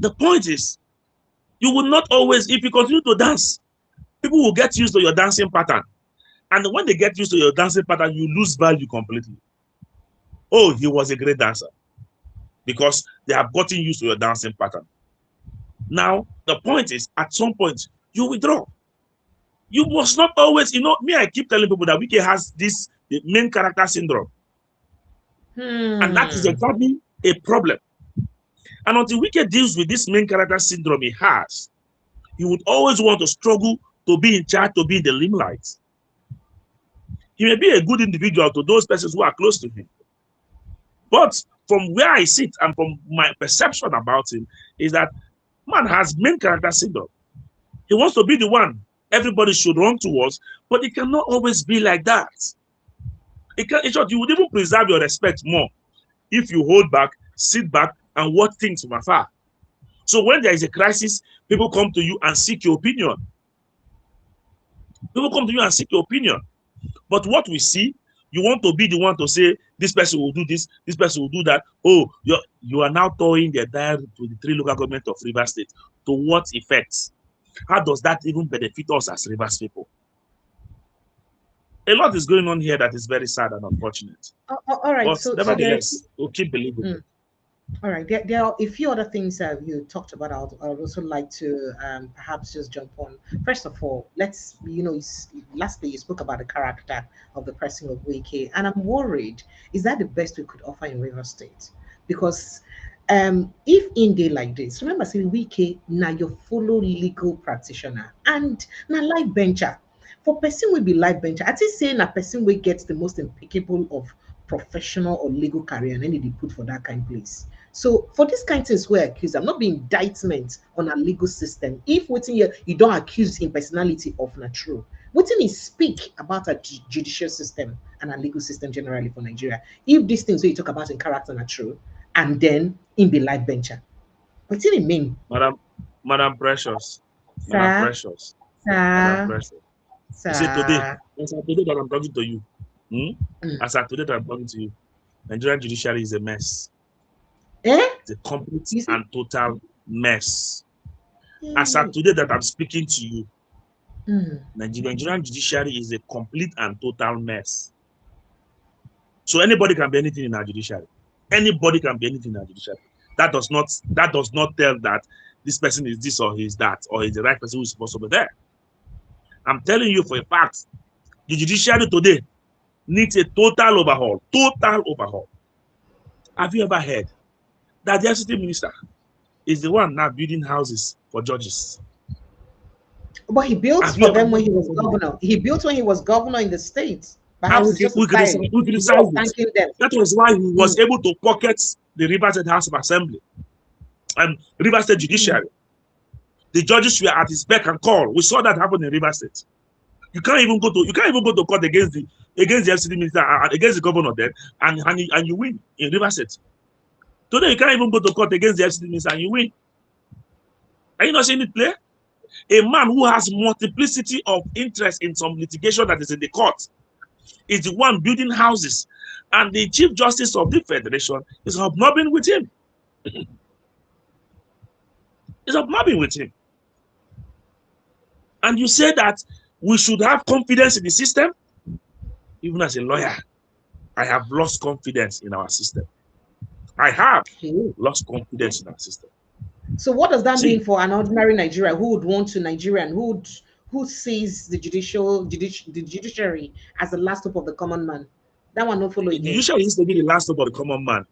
[SPEAKER 2] The point is, you will not always, if you continue to dance, people will get used to your dancing pattern. And when they get used to your dancing pattern, you lose value completely. Oh, he was a great dancer. Because they have gotten used to your dancing pattern. Now, the point is, at some point, you withdraw. You must not always, I keep telling people that Wike has the main character syndrome. And that is exactly a problem. And until Wike deals with this main character syndrome he has, he would always want to struggle to be in charge, to be in the limelight. He may be a good individual to those persons who are close to him. But from where I sit and from my perception about him is that man has main character syndrome. He wants to be the one everybody should run towards, but it cannot always be like that. In short, you would even preserve your respect more if you hold back, sit back, and watch things from afar. So when there is a crisis, people come to you and seek your opinion. People come to you and seek your opinion. But what we see, you want to be the one to say, this person will do this person will do that. Oh, you are now towing the entire to the 3 local government of Rivers State. To what effects? How does that even benefit us as Rivers people? A lot is going on here that is very sad and unfortunate.
[SPEAKER 1] All right.
[SPEAKER 2] But nevertheless, we'll keep believing.
[SPEAKER 1] All right. There are a few other things that you talked about. I would also like to perhaps just jump on. First of all, lastly, you spoke about the character of the person of Wike, and I'm worried, is that the best we could offer in Rivers State? Because if in day like this, remember saying Wike, now you follow legal practitioner and now life bencher. For person will be life bencher, I think saying a person will get the most impeccable of professional or legal career and then they put for that kind of place. So for this kind of things we're accused, I'm not being indictment on a legal system. If within you don't accuse in personality of not true, within he speak about a judicial system and a legal system generally for Nigeria. If these things we talk about in character are true, and then in be life bencher. What's it mean?
[SPEAKER 2] Madam Precious.
[SPEAKER 1] Sir?
[SPEAKER 2] Madam Precious.
[SPEAKER 1] Sir?
[SPEAKER 2] Madam Precious.
[SPEAKER 1] Sir?
[SPEAKER 2] You say today, as of today that I'm talking to you, as of today that I'm talking to you, Nigerian judiciary is a mess. It's a complete and total mess. As of today that I'm speaking to you, Nigerian judiciary is a complete and total mess. So anybody can be anything in our judiciary. Anybody can be anything in our judiciary. That does not tell that this person is this or he is that or he's the right person who is supposed to be there. I'm telling you for a fact, the judiciary today needs a total overhaul. Total overhaul. Have you ever heard that the FCT minister is the one now building houses for judges?
[SPEAKER 1] But he built
[SPEAKER 2] Have you
[SPEAKER 1] for
[SPEAKER 2] ever
[SPEAKER 1] them when
[SPEAKER 2] heard
[SPEAKER 1] he was
[SPEAKER 2] that?
[SPEAKER 1] governor. He built when he was governor in the state.
[SPEAKER 2] And
[SPEAKER 1] Perhaps it's just a
[SPEAKER 2] we
[SPEAKER 1] style. His way
[SPEAKER 2] criticized
[SPEAKER 1] of
[SPEAKER 2] it.
[SPEAKER 1] thanking them.
[SPEAKER 2] That was why he was
[SPEAKER 1] Mm.
[SPEAKER 2] able to pocket the River State House of Assembly and River State
[SPEAKER 1] Mm.
[SPEAKER 2] Judiciary. The judges were at his beck and call. We saw that happen in River State. You can't even go to court against the FCT minister and against the governor then, and you win in River State. Today you can't even go to court against the FCT minister and you win. Are you not seeing it play? A man who has multiplicity of interest in some litigation that is in the court is the one building houses, and the Chief Justice of the Federation is hobnobbing with him. Is hobnobbing with him. And you say that we should have confidence in the system? Even as a lawyer, I have lost confidence in our system. I have lost confidence in our system.
[SPEAKER 1] So what does that mean for an ordinary Nigerian who would want to Nigerian who sees the judiciary as the last hope of the common man? That one not follow
[SPEAKER 2] The
[SPEAKER 1] again.
[SPEAKER 2] judiciary is to be the last hope of the common man,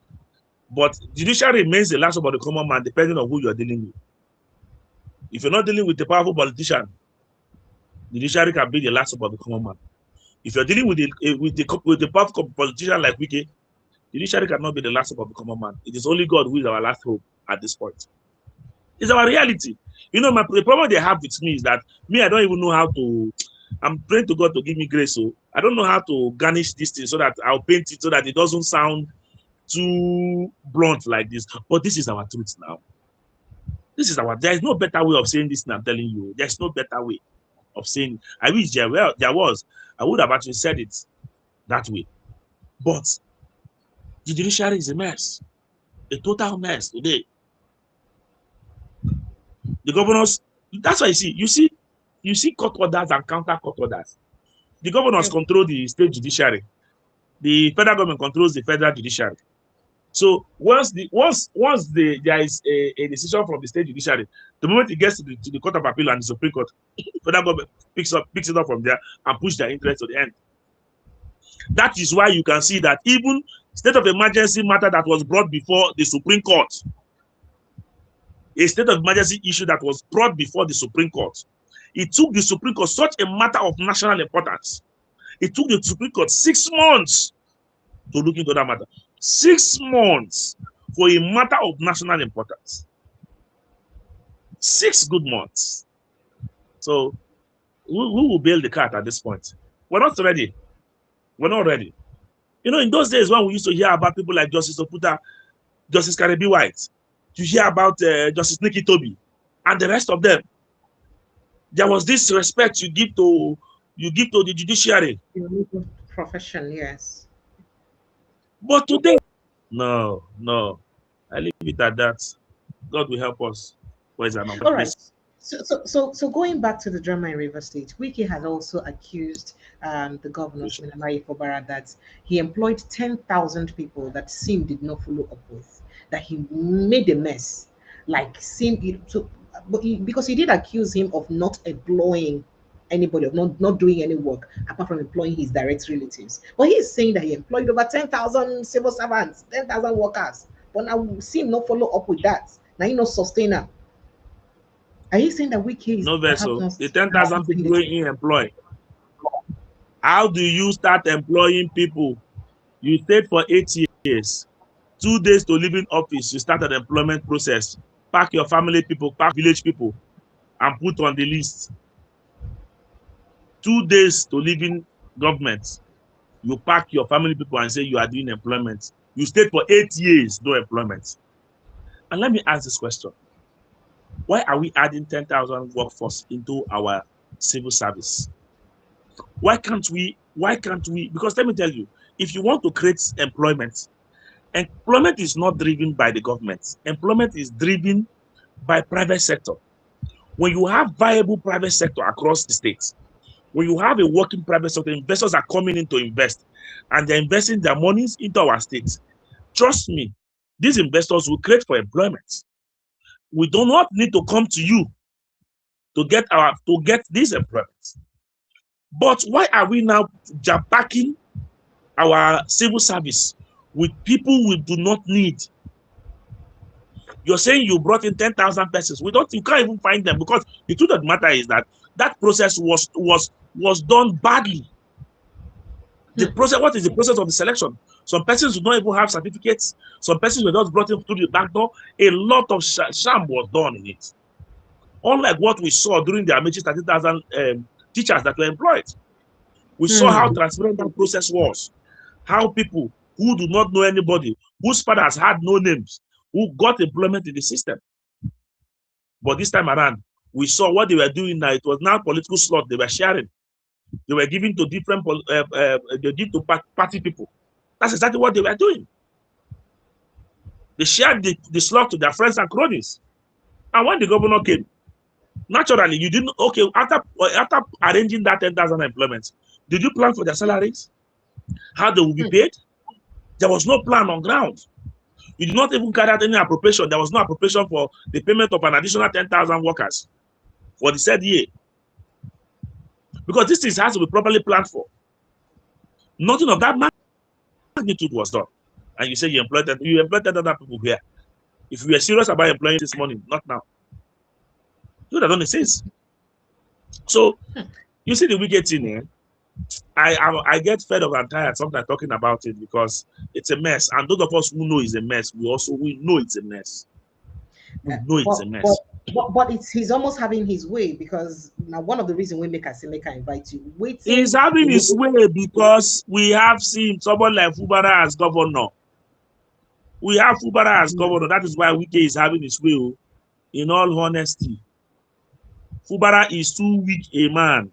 [SPEAKER 2] but judiciary remains the last hope of the common man depending on who you are dealing with. If you're not dealing with a powerful politician, the judiciary can be the last hope of the common man. If you're dealing with the powerful politician like Wike, the judiciary cannot be the last hope of the common man. It is only God who is our last hope at this point. It's our reality. You know, the problem they have with me is that I don't even know how to. I'm praying to God to give me grace, so I don't know how to garnish this thing so that I'll paint it so that it doesn't sound too blunt like this. But this is our truth now. There is no better way of saying this, and I'm telling you. There's no better way of saying it. I wish there was. I would have actually said it that way. But the judiciary is a mess. A total mess today. The governors, that's why you see court orders and counter court orders. The governors control the state judiciary. The federal government controls the federal judiciary. So once there is a decision from the state judiciary, the moment it gets to the Court of Appeal and the Supreme Court, the federal government picks it up from there and push their interest to the end. That is why you can see that even state of emergency matter that was brought before the Supreme Court, a state of emergency issue that was brought before the Supreme Court, it took the Supreme Court such a matter of national importance. It took the Supreme Court 6 months to look into that matter. 6 months for a matter of national importance. 6 good months. So who will bail the cat at this point? We're not ready. We're not ready. You know, in those days when we used to hear about people like Justice Oputa, Justice Karebi White, to hear about Justice Nikki Toby, and the rest of them, there was this respect you give to the judiciary.
[SPEAKER 1] Profession, yes.
[SPEAKER 2] But today, no. I leave it at that. God will help us.
[SPEAKER 1] All right. So going back to the drama in River State, Wike has also accused the governor, Fubara, that he employed 10,000 people that SIM did not follow up with, that he made a mess. Like SIM, because he did accuse him of not employing anybody, of not doing any work apart from employing his direct relatives. But he is saying that he employed over 10,000 civil servants, 10,000 workers. But now SIM not follow up with that. Now he not sustain them. Are you saying that Wike is
[SPEAKER 2] no vessel? The 10,000 people going in employ. How do you start employing people? You stayed for 8 years, 2 days to leave in office. You start an employment process. Pack your family people, pack village people, and put on the list. 2 days to leave in government. You pack your family people and say you are doing employment. You stayed for 8 years, no employment. And let me ask this question. Why are we adding 10,000 workforce into our civil service? Why can't we? Because let me tell you, if you want to create employment is not driven by the government. Employment is driven by private sector. When you have viable private sector across the states, when you have a working private sector, investors are coming in to invest, and they're investing their monies into our states. Trust me, these investors will create for employment. We do not need to come to you to get this employment. But why are we now backing our civil service with people we do not need. You're saying you brought in 10,000 persons. You can't even find them, because the truth of the matter is that that process was done badly. The process, what is the process of the selection? Some persons do not even have certificates. Some persons were just brought in through the back door. A lot of sham was done in it. Unlike what we saw during the Amechi 30,000 teachers that were employed. We saw how transparent that process was. How people who do not know anybody, whose fathers had no names, who got employment in the system. But this time around, we saw what they were doing now. It was now political slot they were sharing. They were giving to different, they give to party people. That's exactly what they were doing. They shared the slot to their friends and cronies. And when the governor came, naturally, you didn't, okay, after arranging that 10,000 employments, did you plan for their salaries? How they will be paid? There was no plan on ground. You did not even carry out any appropriation. There was no appropriation for the payment of an additional 10,000 workers for the said year. Because this thing has to be properly planned for. Nothing of that magnitude was done. And you say you employed other people here. If you were serious about employing this money, not now. You would have done the sense. So you see the wicked thing here. I get fed up and tired sometimes talking about it, because it's a mess. And those of us who know it's a mess, we know it's a mess. We know it's a mess.
[SPEAKER 1] But he's almost having his way, because now one of the reasons we make invite you.
[SPEAKER 2] He's having his way because we have seen someone like Fubara as governor. We have Fubara as governor. That is why Wike is having his way. In all honesty, Fubara is too weak a man.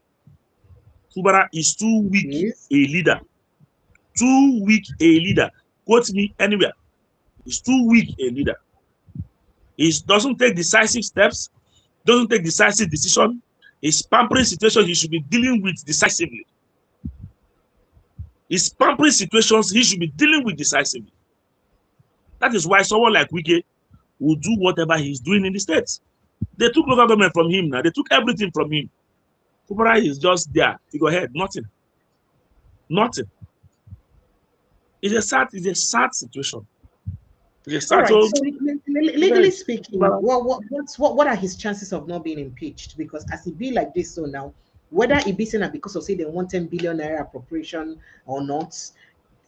[SPEAKER 2] Fubara is too weak a leader. Too weak a leader. Quote me anywhere. He's too weak a leader. He doesn't take decisive steps, doesn't take decisive decision. His pampering situations he should be dealing with decisively. His pampering situations he should be dealing with decisively. That is why someone like Wike will do whatever he's doing in the States. They took local government from him now. They took everything from him. Fubara is just there. Figurehead, nothing. Nothing. It's a sad situation.
[SPEAKER 1] All right. So legally speaking, what are his chances of not being impeached? Because as it be like this, so now, whether it be saying because of say they want 10 billion naira appropriation or not,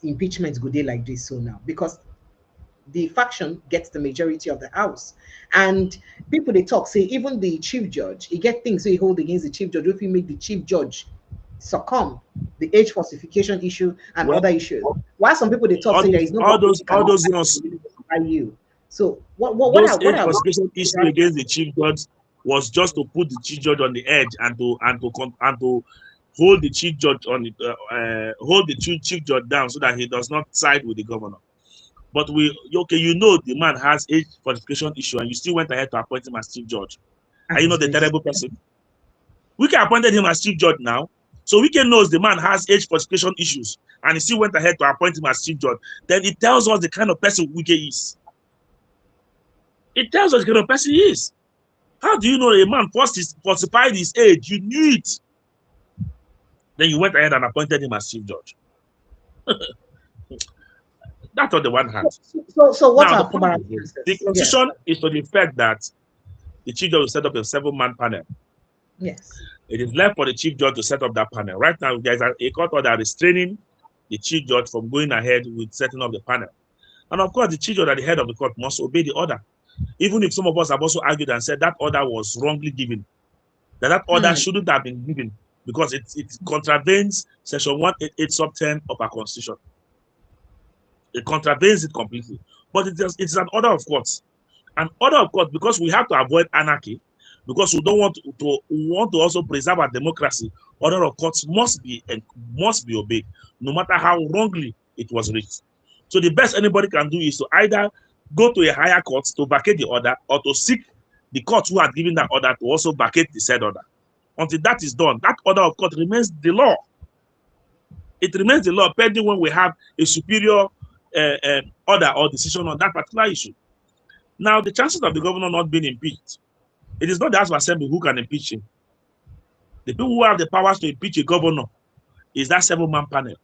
[SPEAKER 1] impeachment go day like this, so now, because the faction gets the majority of the house, and people they talk say even the chief judge he get things so he hold against the chief judge if he make the chief judge succumb, the age falsification issue and other issues. Why some people they talk say there is no
[SPEAKER 2] all those
[SPEAKER 1] by you. So what
[SPEAKER 2] age falsification issue against the chief judge was just to put the chief judge on the edge and to hold the chief judge on the chief judge down so that he does not side with the governor. But you know the man has age falsification issue, and you still went ahead to appoint him as chief judge. Are you not the terrible person? Wike appointed him as chief judge now, so Wike knows the man has age falsification issues, and he still went ahead to appoint him as chief judge. Then it tells us the kind of person Wike is. It tells us the kind of person he is. How do you know a man falsified his age? You knew it. Then you went ahead and appointed him as chief judge. That's on the one hand.
[SPEAKER 1] So what
[SPEAKER 2] now, the constitution is to the effect that the chief judge will set up a 7-man panel.
[SPEAKER 1] Yes.
[SPEAKER 2] It is left for the chief judge to set up that panel. Right now, there is a court order restraining the chief judge from going ahead with setting up the panel. And of course, the chief judge at the head of the court must obey the order. Even if some of us have also argued and said that order was wrongly given, that order shouldn't have been given because it contravenes section 188 sub 10 of our constitution. It contravenes it completely. But it's an order of court. An order of court, because we have to avoid anarchy, because we don't want to also preserve our democracy. Order of courts must be obeyed, no matter how wrongly it was reached. So the best anybody can do is to either go to a higher court to vacate the order, or to seek the court who had given that order to also vacate the said order. Until that is done, that order of court remains the law. It remains the law pending when we have a superior order or decision on that particular issue. Now, the chances of the governor not being impeached, it is not the House of Assembly who can impeach him. The people who have the powers to impeach a governor is that 7-man panel.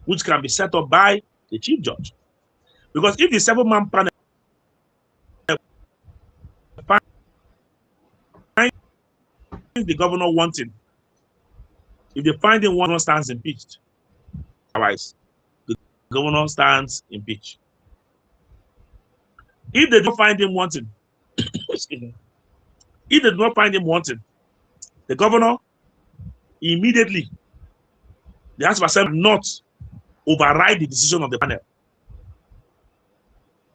[SPEAKER 2] which can be set up by the chief judge. Because if the 7-man panel finds the governor wanting, if they find him one stands impeached, otherwise the governor stands impeached. If they don't find him wanting, if they do not find him wanting, the governor immediately, the House of Assembly not override the decision of the panel.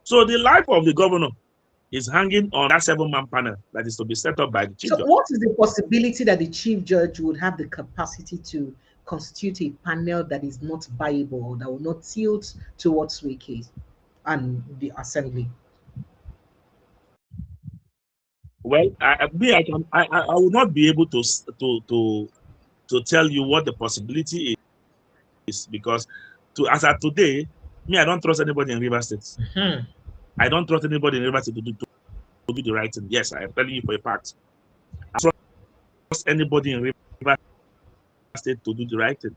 [SPEAKER 2] So the life of the governor is hanging on that 7-man panel that is to be set up by the chief judge.
[SPEAKER 1] So what is the possibility that the chief judge would have the capacity to constitute a panel that is not viable, that will not tilt towards Wike and the assembly?
[SPEAKER 2] Well, I will not be able to tell you what the possibility is, because as of today, me, I don't trust anybody in Rivers State. I don't trust anybody in Rivers State to do the right thing. Yes, I am telling you for a fact. I don't trust anybody in Rivers State to do the right thing.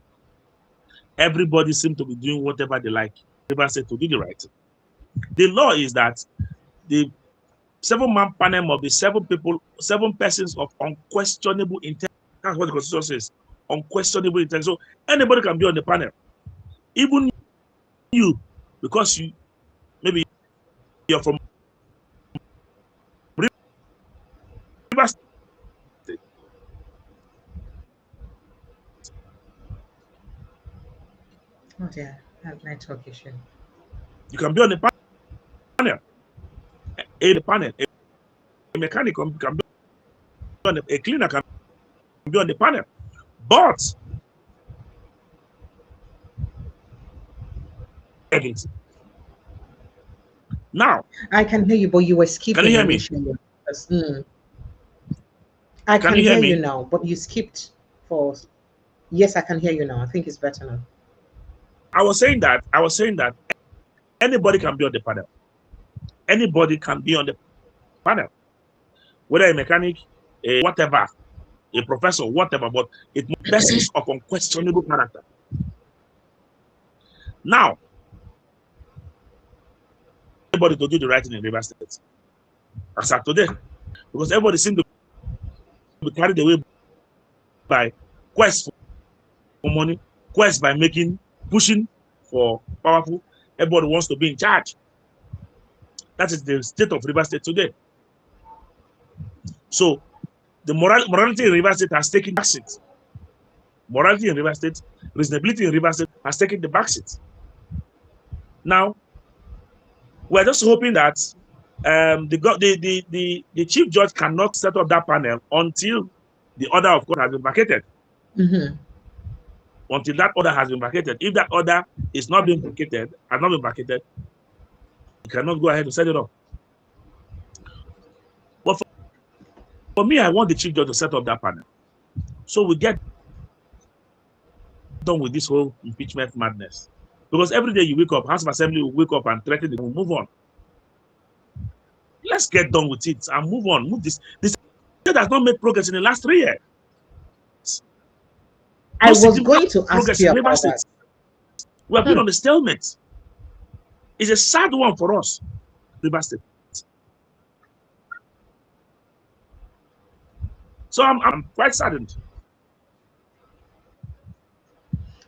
[SPEAKER 2] Everybody seems to be doing whatever they like. Rivers State to do the right thing. The law is that the 7-man panel must be 7 persons of unquestionable intent. That's what the Constitution says. Unquestionable intent. So anybody can be on the panel. Even you, because maybe you're from Rivers State.
[SPEAKER 1] Oh dear, network issue.
[SPEAKER 2] You can be on the panel. A mechanic can be on a cleaner can be on the panel. But now
[SPEAKER 1] I can hear you, but you were skipping.
[SPEAKER 2] Can you hear me?
[SPEAKER 1] I can hear you now, but you skipped for. Yes, I can hear you now. I think it's better now.
[SPEAKER 2] I was saying that anybody can be on the panel. Anybody can be on the panel, whether a mechanic, whatever, a professor, whatever, but it's persons of unquestionable character. Now, everybody to do the right thing in Rivers State, as of today, because everybody seems to be carried away by quest for money, quest by pushing for powerful. Everybody wants to be in charge. That is the state of Rivers State today. So the morality in Rivers State has taken back seat. Morality in Rivers State, reasonability in Rivers State has taken the back seat. Now, we're just hoping that the chief judge cannot set up that panel until the order of court has been vacated. Until that order has been vacated. If that order is not being vacated, you cannot go ahead to set it up. But for me, I want the chief judge to set up that panel. So we get done with this whole impeachment madness. Because every day you wake up, House of Assembly will wake up and threaten it. We'll move on. Let's get done with it and move on. Move this. This state has not made progress in the last 3 years.
[SPEAKER 1] I was going to ask you about that.
[SPEAKER 2] We have been on the stalemate. It's a sad one for us, Rivers State. So I'm quite saddened.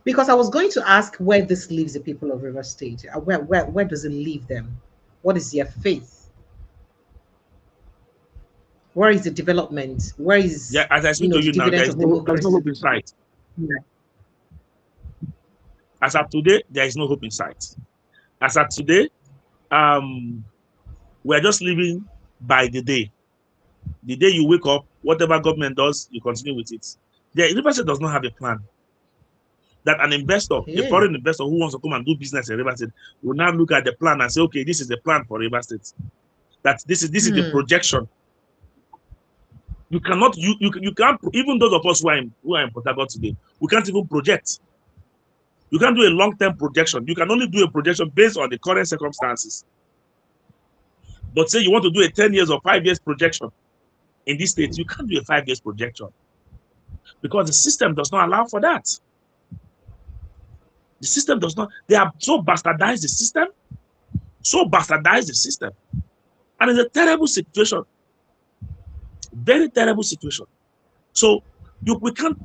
[SPEAKER 1] Because I was going to ask where this leaves the people of Rivers State. Where does it leave them? What is their faith? Where is the development? Where is
[SPEAKER 2] as I speak to you now, there's no hope in sight. Yeah. As of today, there is no hope in sight. As of today, we're just living by the day. The day you wake up, whatever government does, you continue with it. The Rivers State does not have a plan. That an investor, a foreign investor who wants to come and do business in Rivers State, will now look at the plan and say, okay, this is the plan for Rivers State. That this is the projection. You cannot, you can't, even those of us who are in Port Harcourt today, we can't even project. You can't do a long-term projection. You can only do a projection based on the current circumstances. But say you want to do a 10 years or 5 years projection in this state, you can't do a 5 years projection because the system does not allow for that. The system does not. They have so bastardized the system, and it's a terrible situation, very terrible situation. So we can't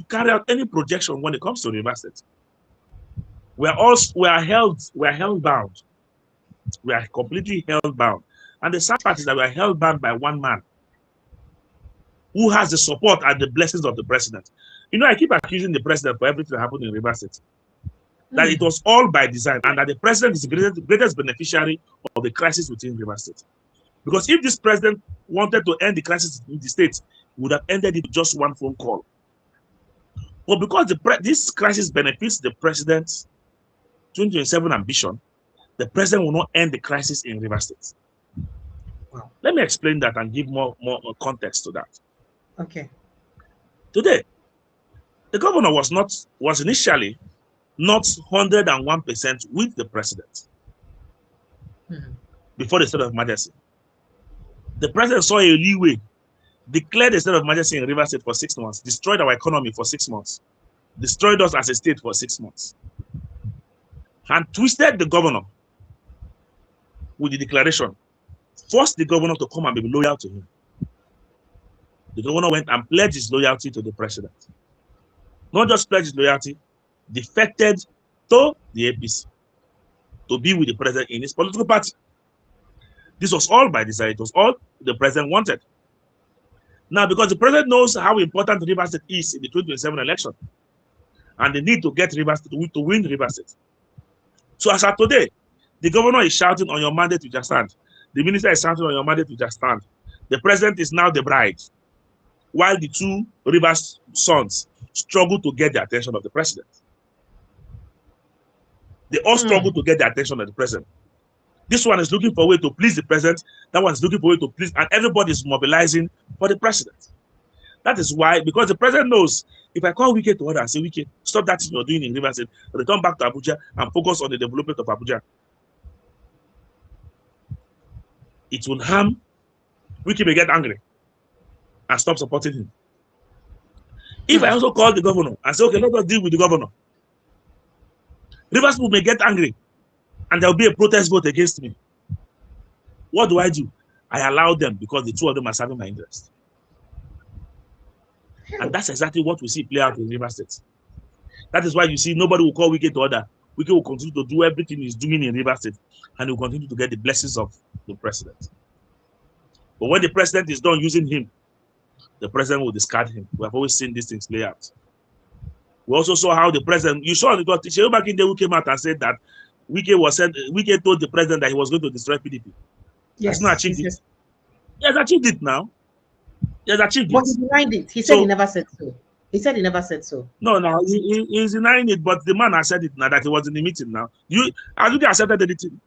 [SPEAKER 2] carry out any projection when it comes to Rivers State. We are held bound. We are completely held bound. And the sad part is that we are held bound by one man who has the support and the blessings of the president. You know, I keep accusing the president for everything that happened in Rivers State. That it was all by design, and that the president is the greatest beneficiary of the crisis within Rivers State. Because if this president wanted to end the crisis in the state, he would have ended it with just one phone call. But because this crisis benefits the president's 2027 ambition, the president will not end the crisis in Rivers State.
[SPEAKER 1] Wow.
[SPEAKER 2] Let me explain that and give more context to that.
[SPEAKER 1] Okay.
[SPEAKER 2] Today, the governor was initially not 101% with the president before the state of emergency. The president saw a leeway, declared a state of emergency in Rivers State for 6 months, destroyed our economy for 6 months, destroyed us as a state for 6 months, and twisted the governor with the declaration, forced the governor to come and be loyal to him. The governor went and pledged his loyalty to the president. Not just pledged his loyalty, defected to the APC to be with the president in his political party. This was all by design. It was all the president wanted. Now, because the president knows how important Rivers State is in the 2027 election, and the need to get Rivers State to win Rivers State. So as of today, the governor is shouting on your mandate to just stand. The minister is shouting on your mandate to just stand. The president is now the bride, while the two Rivers sons struggle to get the attention of the president. They all struggle to get the attention of the president. This one is looking for a way to please the president. That one is looking for a way to please, and everybody is mobilizing for the president. That is why, because the president knows, if I call Wike to order and say, Wike, stop that thing you're doing in Rivers State, return back to Abuja and focus on the development of Abuja, it will harm. Wike may get angry and stop supporting him. If I also call the governor and say, okay, let us deal with the governor, Rivers people may get angry and there will be a protest vote against me. What do? I allow them because the two of them are serving my interest. And that's exactly what we see play out in Rivers State. That is why you see nobody will call Wike to order. Wike will continue to do everything he's doing in Rivers State, and he will continue to get the blessings of the president. But when the president is done using him, the president will discard him. We have always seen these things play out. We also saw how the president, you saw the back in the who came out and said that Wike told the president that he was going to destroy PDP. Yes, that's not achieved it. He has achieved it now. He has achieved it.
[SPEAKER 1] But he denied it. He said he never said so. He said he never said so.
[SPEAKER 2] No, he's denying it, but the man has said it now that he was in the meeting now. Has Wike accepted anything?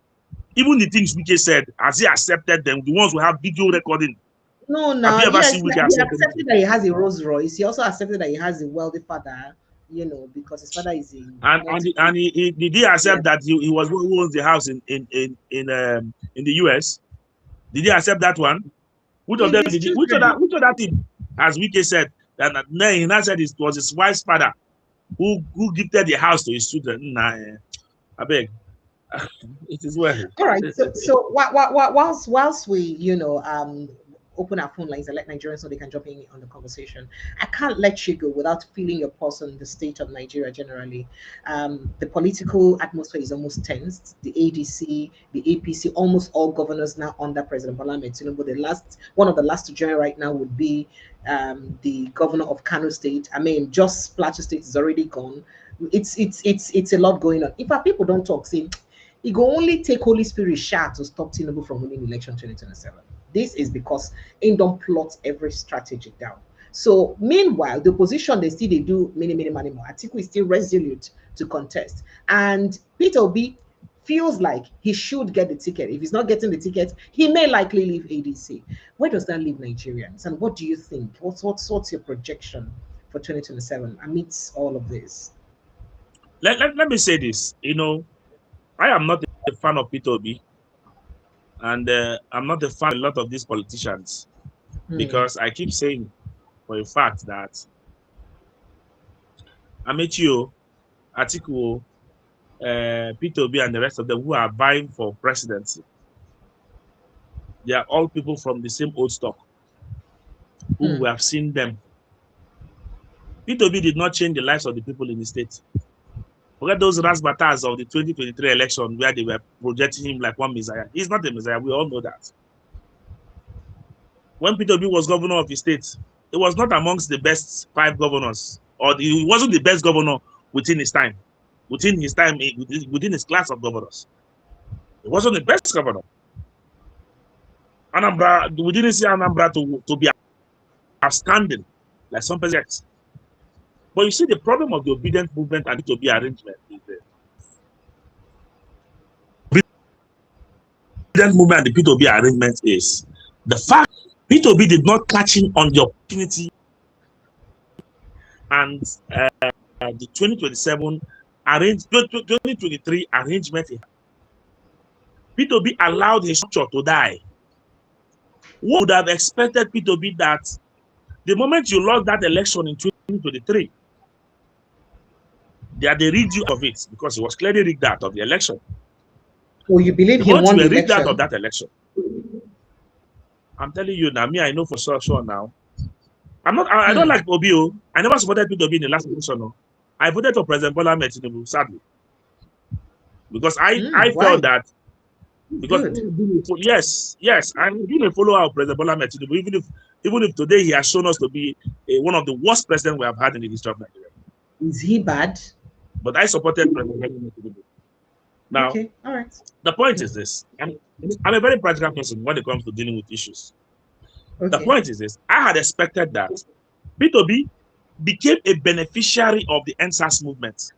[SPEAKER 2] Even the things Wike said, has he accepted them? The ones who have video recording.
[SPEAKER 1] No, no. He accepted that he has a Rolls Royce. He also accepted that he has a wealthy father, you know, because his father is a.
[SPEAKER 2] And he did accept that he was who owns the house in the US. Did he accept that one? Which of them did he? Which other thing, as Wike said, that he now said it was his wife's father who gifted the house to his children. Nah, I beg. It is well.
[SPEAKER 1] All right. So whilst we, you know, open our phone lines and let Nigerians know they can jump in on the conversation, I can't let you go without feeling your pulse on the state of Nigeria generally. The political atmosphere is almost tensed. The ADC, the APC, almost all governors now under President Bola Ahmed Tinubu. One of the last to join right now would be the governor of Kano State. I mean, just Plateau State is already gone. It's a lot going on. If our people don't talk, see, it will only take Holy Spirit shot to stop Tinubu from winning election 2027. This is because they don't plot every strategy down. So meanwhile, the opposition, they do many more. Atiku is still resolute to contest. And Peter Obi feels like he should get the ticket. If he's not getting the ticket, he may likely leave ADC. Where does that leave Nigerians? And what do you think? What's your projection for 2027 amidst all of this?
[SPEAKER 2] Let me say this. You know, I am not a fan of Peter Obi. And I'm not a fan of a lot of these politicians because I keep saying for a fact that Amechi, Atiku, Peter Obi and the rest of them who are vying for presidency, they are all people from the same old stock who we have seen them. Peter Obi did not change the lives of the people in the state. Forget those rasbatas of the 2023 election where they were projecting him like one messiah. He's not a messiah. We all know that. When Peter Obi was governor of the state, it was not amongst the best 5 governors, or he wasn't the best governor within his time, within his class of governors. It wasn't the best governor. Anambra, we didn't see Anambra to be outstanding like some presidents. But you see, the problem of the obedient movement and the P2B arrangement is the obedient movement and the P2B arrangement is the fact P2B did not catch him on the opportunity, and the 2023 arrangement, P2B allowed his structure to die. One would have expected P2B that the moment you lost that election in 2023, they rigged you out of it because it was clearly rigged out of the election.
[SPEAKER 1] Oh, you believe he won the
[SPEAKER 2] rigged
[SPEAKER 1] election?
[SPEAKER 2] Out of that election. I'm telling you now, me, I know for sure now. I don't like Obi. I never supported P2B in the last election. No. I voted for President Bola Tinubu, sadly. Because I felt that, because yes, I'm being a follower of President Bola Tinubu, even if today he has shown us to be one of the worst presidents we have had in the history of Nigeria.
[SPEAKER 1] Is he bad?
[SPEAKER 2] But I supported President Bola Tinubu. Now,
[SPEAKER 1] okay, all right.
[SPEAKER 2] The point is this. I'm a very practical person when it comes to dealing with issues.
[SPEAKER 1] Okay.
[SPEAKER 2] The point is this. I had expected that P2B became a beneficiary of the NSAS movement.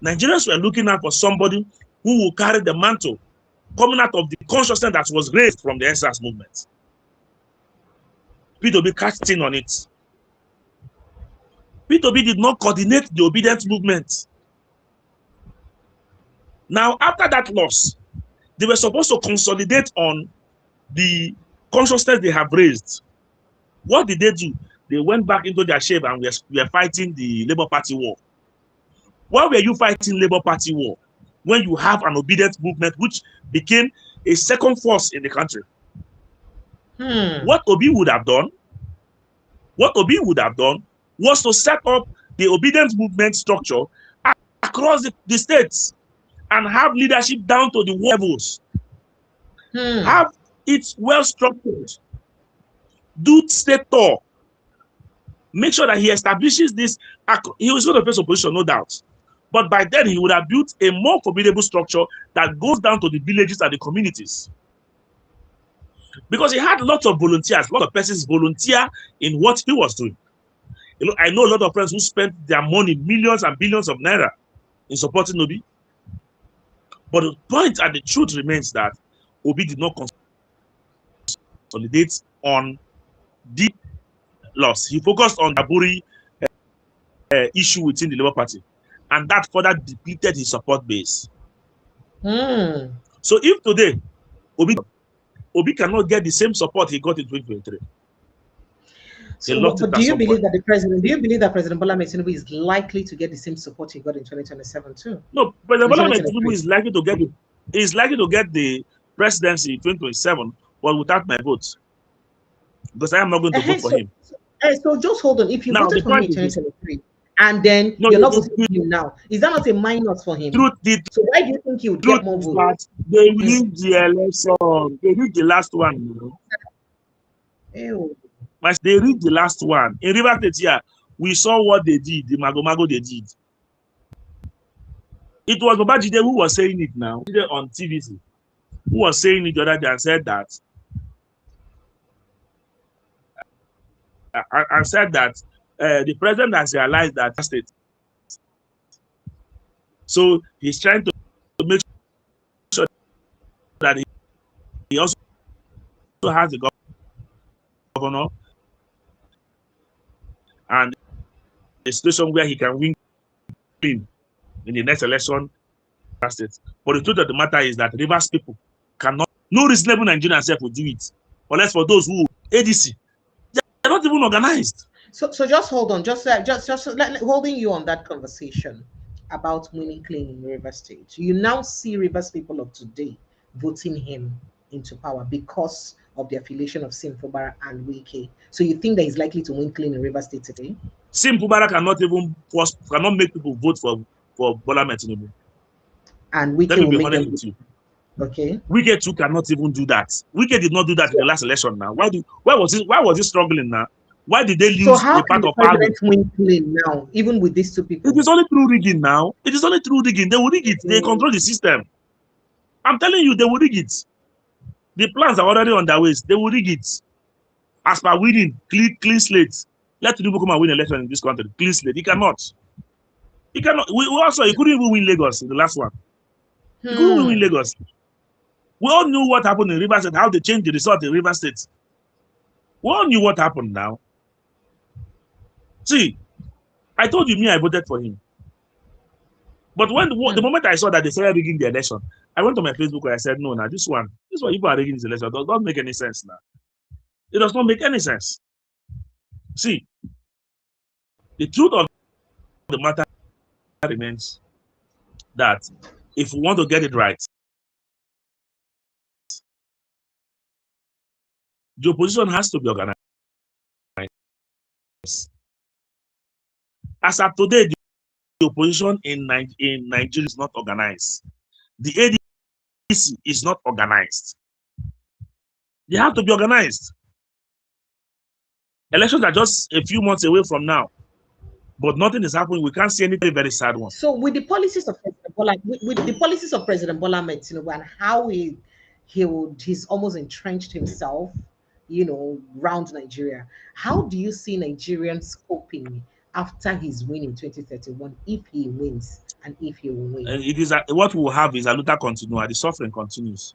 [SPEAKER 2] Nigerians were looking out for somebody who will carry the mantle coming out of the consciousness that was raised from the NSAS movement. P2B cashed in on it. P2B did not coordinate the obedient movement. Now, after that loss, they were supposed to consolidate on the consciousness they have raised. What did they do? They went back into their shape and we are fighting the Labour Party war. Why were you fighting Labour Party war when you have an obedient movement which became a second force in the country? What Obi would have done was to set up the obedient movement structure across the states and have leadership down to the levels. Have it well structured. Do state tour. Make sure that he establishes this. He was going to face opposition, no doubt. But by then, he would have built a more formidable structure that goes down to the villages and the communities. Because he had lots of volunteers, a lot of persons volunteer in what he was doing. You know, I know a lot of friends who spent their money, millions and billions of naira, in supporting Obi. But the point and the truth remains that Obi did not consolidate on the loss. He focused on the Aburi issue within the Labour Party, and that further depleted his support base. So if today Obi cannot get the same support he got in 2023,
[SPEAKER 1] so, but do you believe that President Bola Tinubu is likely to get the same support he got in 2027 too?
[SPEAKER 2] No, President Bola Tinubu is likely to get the presidency in 2027, but without my vote, because I am not going to vote for him.
[SPEAKER 1] So just hold on. If you voted for him in 2023, and then you're not voting for him now, is that not a minus for him? So why do you think he would get more votes?
[SPEAKER 2] They rigged the election. They rigged the last one. You know? They rigged the last one. In River State here, we saw what they did, the Mago they did. It was Babajide who was saying it now on TVC, who was saying it the other day and said that the president has realized that state. So he's trying to make sure that he also has the governor and a situation where he can win in the next election. But the truth of the matter is that Rivers people cannot, no reasonable Nigerian self will do it, unless for those who ADC, they're not even organized.
[SPEAKER 1] So just hold on, just holding you on that conversation. about winning clean in Rivers State. You now see Rivers people of today voting him into power because of the affiliation of Sim Fubara and Wike. So you think that he's likely to win clean in Rivers State today?
[SPEAKER 2] Sim Fubara cannot make people vote for Bola Tinubu.
[SPEAKER 1] And Wike
[SPEAKER 2] Let me
[SPEAKER 1] will
[SPEAKER 2] be
[SPEAKER 1] make
[SPEAKER 2] honest
[SPEAKER 1] them.
[SPEAKER 2] with you.
[SPEAKER 1] Okay.
[SPEAKER 2] Wike too cannot even do that. Wike did not do that in the last election now. Why was he struggling now? Why did they
[SPEAKER 1] So
[SPEAKER 2] lose
[SPEAKER 1] how
[SPEAKER 2] a
[SPEAKER 1] can
[SPEAKER 2] part
[SPEAKER 1] the
[SPEAKER 2] of power?
[SPEAKER 1] president win clean now, even with these two
[SPEAKER 2] It
[SPEAKER 1] people?
[SPEAKER 2] is only through rigging now. It is only through rigging. They will rig it. They control the system. I'm telling you, they will rig it. The plans are already on their ways. They will rig it. As per winning, clean slate. Let Tinubu come and win election in this country. Clean slate. He cannot. He cannot. He couldn't even win Lagos in the last one. He couldn't even win Lagos. We all knew what happened in Rivers State, how they changed the result in Rivers State. We all knew what happened now. See, I told you, I voted for him. But the moment I saw that they started rigging the election, I went to my Facebook and I said, no, now this one, people are rigging this election. It does not make any sense now. It does not make any sense. See, the truth of the matter remains that if we want to get it right, the opposition has to be organized. As of today, the opposition in Nigeria is not organized. The ADC is not organized. They have to be organized. Elections are just a few months away from now, but nothing is happening. We can't see anything. Very sad one.
[SPEAKER 1] So with the policies of President Bola, with the policies of President Bola Tinubu and how he's almost entrenched himself, around Nigeria. How do you see Nigerians coping after his win in 2031, if he wins and if he will win?
[SPEAKER 2] It is what we will have is a luta continua. The suffering continues.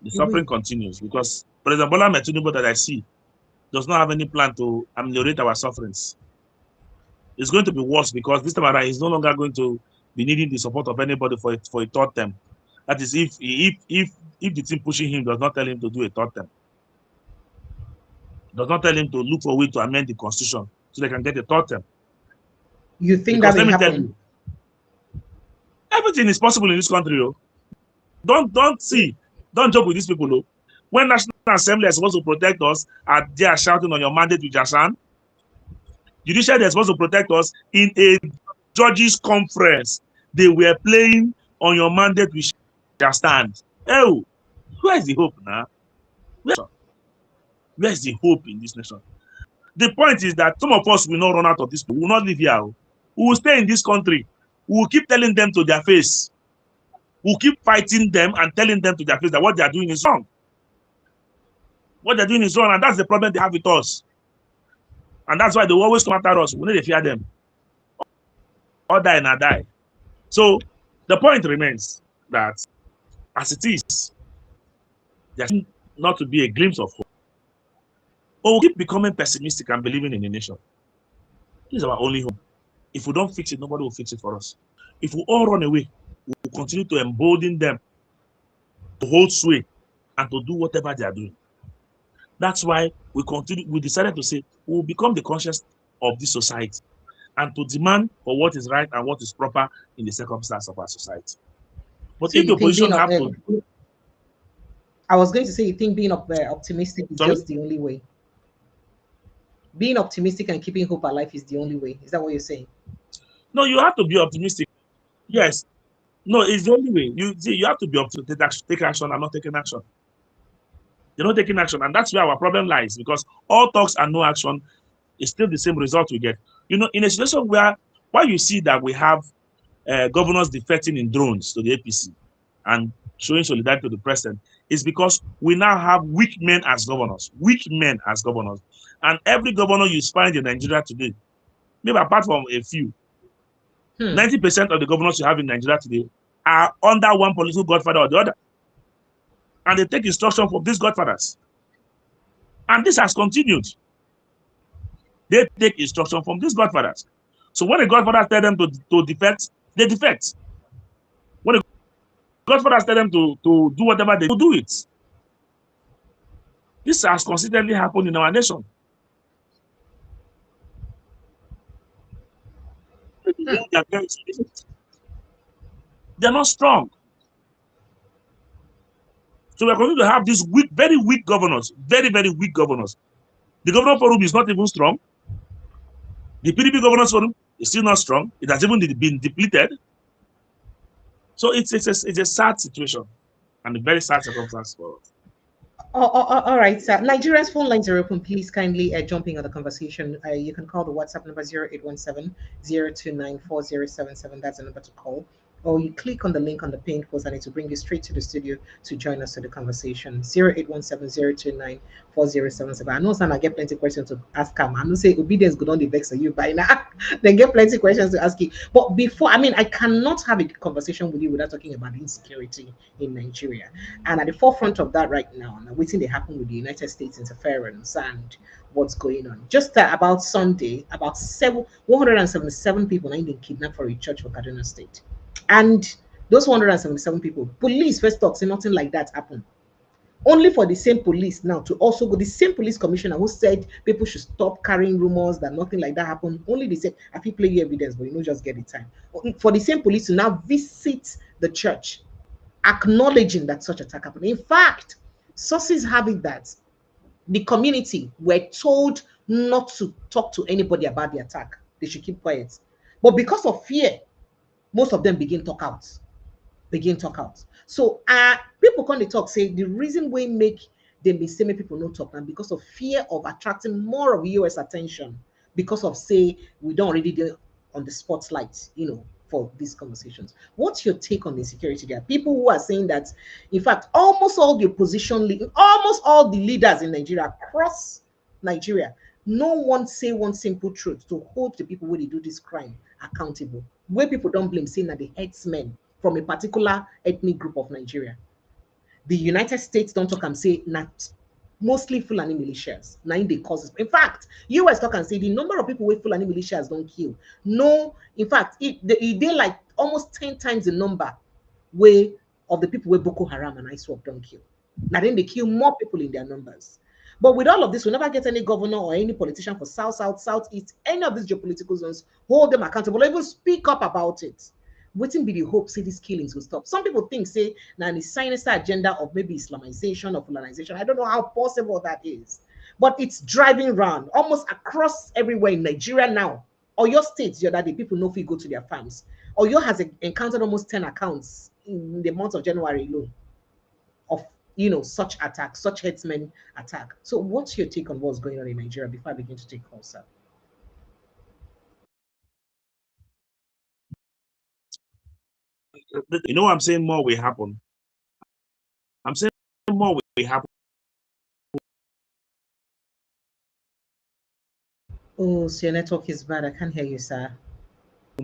[SPEAKER 2] The suffering continues because President Bola Tinubu that I see does not have any plan to ameliorate our sufferings. It's going to be worse because this time around he's no longer going to be needing the support of anybody for a third term. That is if the team pushing him does not tell him to do a third term. Does not tell him to look for a way to amend the constitution so they can get a third term.
[SPEAKER 1] You think
[SPEAKER 2] because
[SPEAKER 1] that
[SPEAKER 2] let
[SPEAKER 1] may
[SPEAKER 2] me
[SPEAKER 1] happen?
[SPEAKER 2] tell you, everything is possible in this country. Don't joke with these people. When National Assembly is supposed to protect us, and they are shouting on your mandate with Jashan, judiciary is supposed to protect us in a judges conference. They were playing on your mandate with Jashan. Oh, where is the hope now? Where is the hope in this nation? The point is that some of us will not run out of this. We will not live here. We will stay in this country. We will keep telling them to their face. We will keep fighting them and telling them to their face that what they are doing is wrong. What they're doing is wrong, and that's the problem they have with us. And that's why they always come after us. We need to fear them. Or die and die. So the point remains that as it is, there's not to be a glimpse of hope. But we'll keep becoming pessimistic and believing in the nation. This is our only hope. If we don't fix it, nobody will fix it for us. If we all run away, we'll continue to embolden them to hold sway and to do whatever they are doing. That's why we decided to say we'll become the conscience of this society and to demand for what is right and what is proper in the circumstance of our society. But
[SPEAKER 1] So
[SPEAKER 2] if the
[SPEAKER 1] you think
[SPEAKER 2] opposition have to...
[SPEAKER 1] I was going to say, you think being optimistic is just the only way? Being optimistic and keeping hope alive is the only way. Is that what you're saying?
[SPEAKER 2] No, you have to be optimistic. Yes. No, it's the only way. You have to be optimistic, take action and not taking action. You're not taking action. And that's where our problem lies, because all talks and no action is still the same result we get. In a situation why you see that we have governors defecting in drones to the APC and showing solidarity to the president, is because we now have weak men as governors. Weak men as governors. And every governor you find in Nigeria today, maybe apart from a few, 90% of the governors you have in Nigeria today are under one political godfather or the other. And they take instruction from these godfathers. And this has continued. They take instruction from these godfathers. So when the godfathers tell them to defect, they defect. When the godfathers tell them to do whatever they do it. This has consistently happened in our nation. They're not strong. So we're going to have these weak, very weak governors, very, very weak governors. The governor forum is not even strong. The PDP governors forum is still not strong. It has even been depleted. So it's a sad situation and a very sad circumstance for us.
[SPEAKER 1] All right, sir. Nigeria's phone lines are open. Please kindly jump in on the conversation. You can call the WhatsApp number 0817-029-4077. That's the number to call. Or you click on the link on the pinned post and it will bring you straight to the studio to join us to the conversation. 0817-029-4077. I know some I get plenty of questions to ask him. I'm not saying obedience good on the vex of you by now. Then get plenty of questions to ask you. But before, I cannot have a conversation with you without talking about insecurity in Nigeria. And at the forefront of that right now, waiting they happen with the United States interference and what's going on. Just about Sunday, about 177 people have been kidnapped for a church for Kaduna State. And those 177 people, police first talk say nothing like that happened. Only for the same police now to also go, the same police commissioner who said people should stop carrying rumors that nothing like that happened. Only they said, I feel play you evidence, but just get the time. For the same police to now visit the church, acknowledging that such attack happened. In fact, sources have it that the community were told not to talk to anybody about the attack. They should keep quiet. But because of fear, most of them begin talk out. So people come to talk, say the reason we make them be saying people no talk and because of fear of attracting more of US attention, because of say we don't already do on the spotlight, for these conversations. What's your take on insecurity? There are people who are saying that, in fact, almost all the leaders in Nigeria, across Nigeria, no one say one simple truth to hold the people where they do this crime accountable. Where people don't blame saying that the headsmen from a particular ethnic group of Nigeria. The United States don't talk and say not mostly Fulani militias. Nine they causes. In fact, US talk and say the number of people with Fulani militias don't kill. No, in fact, they like almost 10 times the number way of the people with Boko Haram and ISWAP don't kill. Now then they kill more people in their numbers. But with all of this, we never get any governor or any politician for South, Southeast, any of these geopolitical zones, hold them accountable, or even speak up about it. Waiting be the hope, say these killings will stop. Some people think, say, now the sinister agenda of maybe Islamization or colonization. I don't know how possible that is. But it's driving around almost across everywhere in Nigeria now. Or your states, the other day, people know if you go to their farms. Or your has encountered almost 10 accounts in the month of January alone of such attack, such headsman attack. So what's your take on what's going on in Nigeria before I begin to take calls, sir?
[SPEAKER 2] I'm saying more will happen. I'm saying more will happen.
[SPEAKER 1] Oh, so your network is bad. I can't hear you, sir.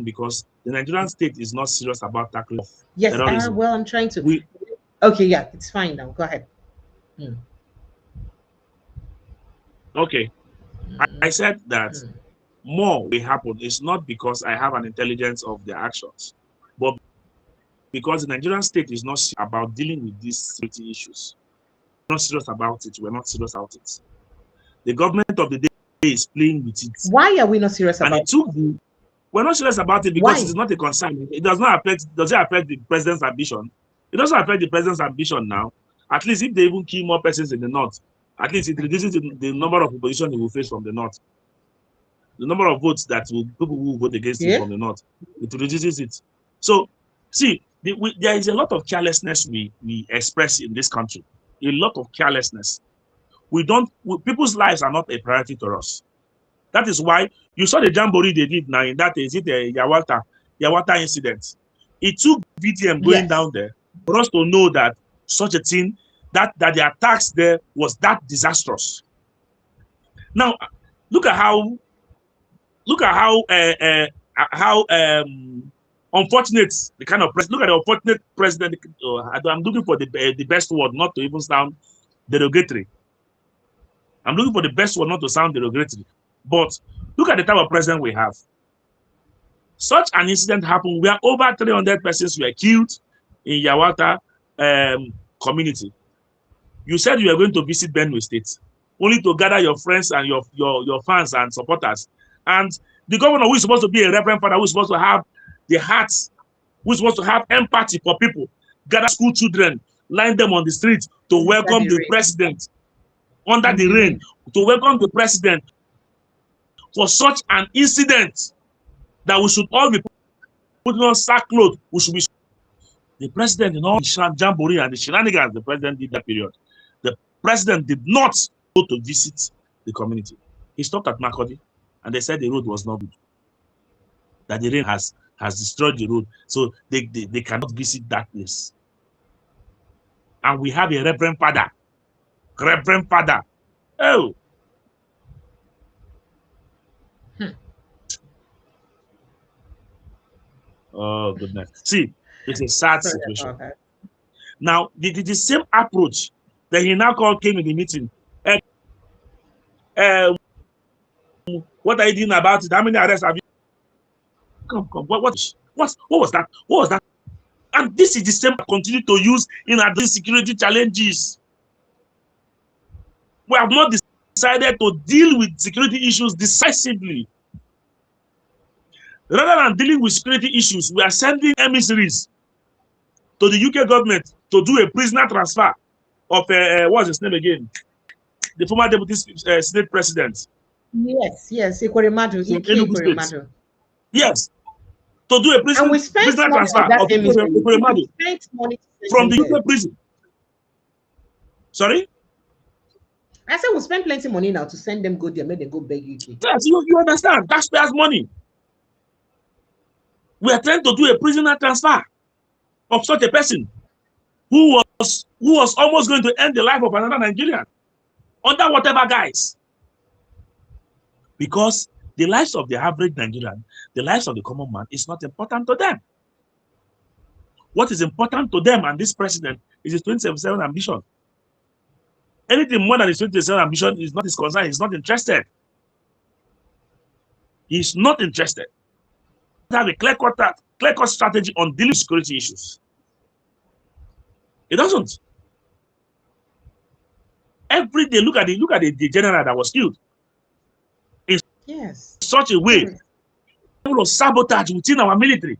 [SPEAKER 2] Because the Nigerian state is not serious about tackling
[SPEAKER 1] terrorism. Well, I'm trying to. Okay, yeah, it's fine now. Go ahead.
[SPEAKER 2] Okay. I said that more will happen. It's not because I have an intelligence of their actions, but because the Nigerian state is not about dealing with these security issues. We're not serious about it. We're not serious about it. The government of the day is playing with it.
[SPEAKER 1] Why are we not serious about it?
[SPEAKER 2] We're not serious about it because it's not a concern. It does not affect, does it affect the president's ambition? It doesn't affect the president's ambition now. At least if they even kill more persons in the north, at least it reduces the number of opposition he will face from the north. The number of votes that people will vote against him from the north, it reduces it. So, see, there is a lot of carelessness we express in this country. A lot of carelessness. People's lives are not a priority to us. That is why you saw the jamboree they did now in that is it a Yawata incident. It took VDM going down there for us to know that such a thing, that the attacks there was that disastrous. Now, look at how unfortunate the kind of president. Look at the unfortunate president. I'm looking for the best word, not to even sound derogatory. I'm looking for the best word, not to sound derogatory. But look at the type of president we have. Such an incident happened where over 300 persons were killed in Yawata community. You said you were going to visit Benue State, only to gather your friends and your fans and supporters. And The governor who is supposed to be a reverend father, who is supposed to have the hearts, who is supposed to have empathy for people, gather school children, line them on the street to welcome the president under the rain, to welcome the president for such an incident that we should all be putting on sackcloth. We should be the president in all the jamboree and the shenanigans the president did that period. The president did not go to visit the community. He stopped at Makodi, and they said the road was not good. That the rain has destroyed the road, so they cannot visit that place. And we have a reverend father. Reverend father. Oh. Oh, goodness. See, it's a sad situation. Now, the same approach that he now came in the meeting. What are you doing about it? How many arrests have you? Come. What was that? What was that? And this is the same continue to use in our security challenges. We have not decided to deal with security issues decisively. Rather than dealing with security issues, we are sending emissaries to the UK government to do a prisoner transfer of what's his name again? The former deputy state president.
[SPEAKER 1] Yes, Ikweremadu.
[SPEAKER 2] Yes, to do a prisoner transfer of Ikweremadu from the UK prison. Sorry?
[SPEAKER 1] I said we spend plenty of money now to send them go there, make them go beg UK.
[SPEAKER 2] Yes, you understand. Taxpayers' money. We are trying to do a prisoner transfer of such a person who was almost going to end the life of another Nigerian under whatever guise. Because the lives of the average Nigerian, the lives of the common man is not important to them. What is important to them and this president is his 2077 ambition. Anything more than his 2077 ambition is not his concern. He's not interested. He's not interested. He have a clear-cut strategy on dealing with security issues. It doesn't. Every day, look at the general that was killed. In such a way, of sabotage within our military.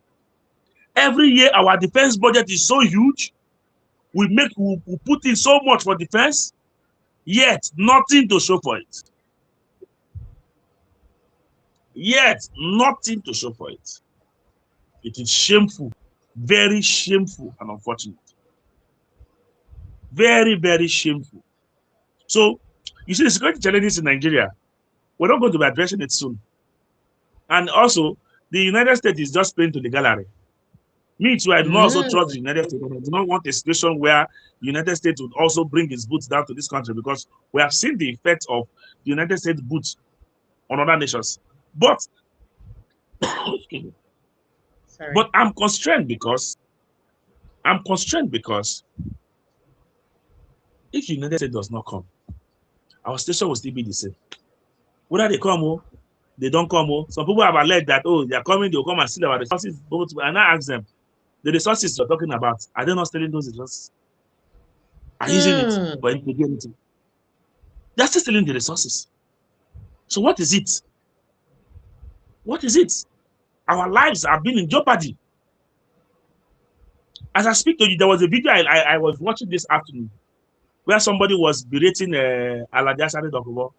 [SPEAKER 2] Every year, our defense budget is so huge. We put in so much for defense, yet nothing to show for it. Yet nothing to show for it. It is shameful, very shameful and unfortunate. Very, very shameful. So, you see the security challenges in Nigeria, we're not going to be addressing it soon. And also, the United States is just playing to the gallery. Me too, I do not also trust the United States. I do not want a situation where the United States would also bring its boots down to this country, because we have seen the effects of the United States boots on other nations. But, but I'm constrained because if the United States does not come, our station will still be the same. Whether they come, they don't come. Some people have alleged that, they are coming, they'll come and steal our resources. And I ask them, the resources you're talking about, are they not stealing those resources? Are using it for integrity? They're still stealing the resources. So what is it? What is it? Our lives have been in jeopardy. As I speak to you, there was a video I was watching this afternoon where somebody was berating Alhaji Asare Dokubo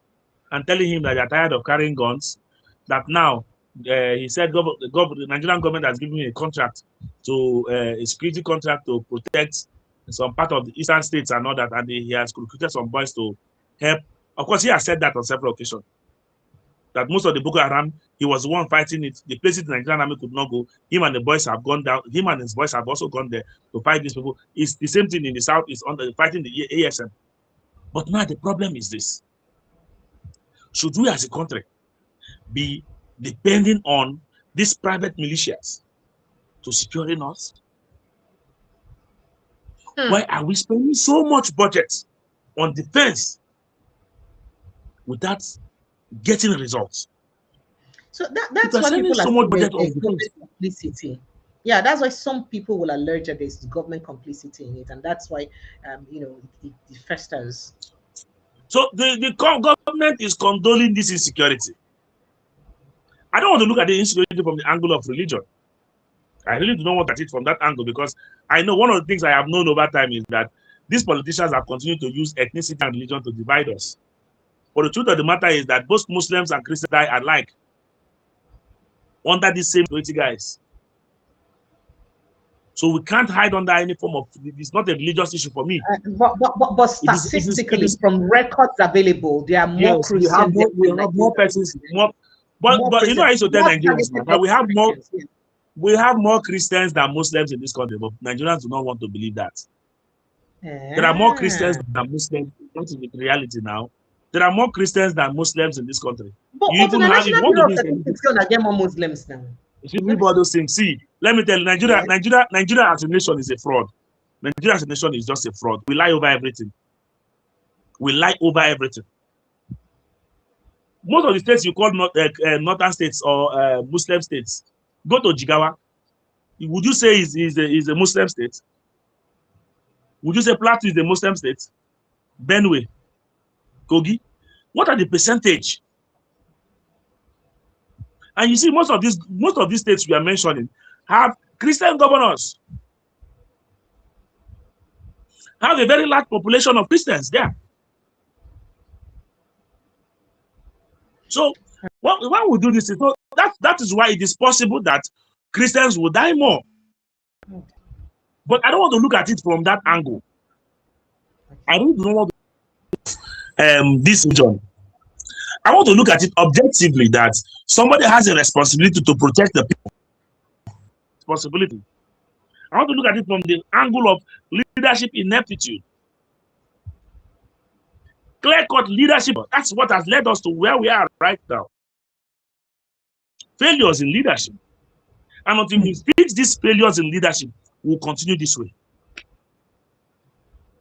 [SPEAKER 2] and telling him that they're tired of carrying guns, that now he said the Nigerian government has given him a contract a security contract to protect some part of the eastern states and all that, and he has recruited some boys to help. Of course, he has said that on several occasions, that most of the Boko Haram, he was the one fighting it. The places the Nigerian army could not go, him and the boys have gone down. Him and his boys have also gone there to fight these people. It's the same thing in the south, is fighting the ASM. But now the problem is this. Should we as a country be depending on these private militias to securing us? Why are we spending so much budget on defense without getting results?
[SPEAKER 1] So that's why people are so much budget on government complicity. Yeah, that's why some people will allege that there's government complicity in it, and that's why it festers.
[SPEAKER 2] So the government is condoling this insecurity. I don't want to look at the insecurity from the angle of religion. I really do not want to see it from that angle, because I know one of the things I have known over time is that these politicians have continued to use ethnicity and religion to divide us. But the truth of the matter is that both Muslims and Christians die alike under the same security guys. So we can't hide under any form of, it's not a religious issue for me.
[SPEAKER 1] But statistically, from records available, there are more Christians.
[SPEAKER 2] We have more persons, but you know, I used to tell Nigerians that we have more Christians than Muslims in this country, but Nigerians do not want to believe that. There are more Christians than Muslims. That is the reality now. There are more Christians than Muslims in this country.
[SPEAKER 1] But the National Bureau of Statistics gonna get more Muslims now.
[SPEAKER 2] Those things. See, let me tell you, Nigeria as a nation is a fraud. Nigeria as a nation is just a fraud. We lie over everything. We lie over everything. Most of the states you call northern states or Muslim states, go to Jigawa. Would you say is a Muslim state? Would you say Plateau is a Muslim state? Benue, Kogi? What are the percentage? And you see, most of these states we are mentioning have Christian governors, have a very large population of Christians there. So why we do this? So that is why it is possible that Christians will die more. But I don't want to look at it from that angle. I really don't want to this vision. I want to look at it objectively, that somebody has a responsibility to protect the people. Responsibility. I want to look at it from the angle of leadership ineptitude. Clear-cut leadership. That's what has led us to where we are right now. Failures in leadership. And until we fix these failures in leadership, we'll continue this way.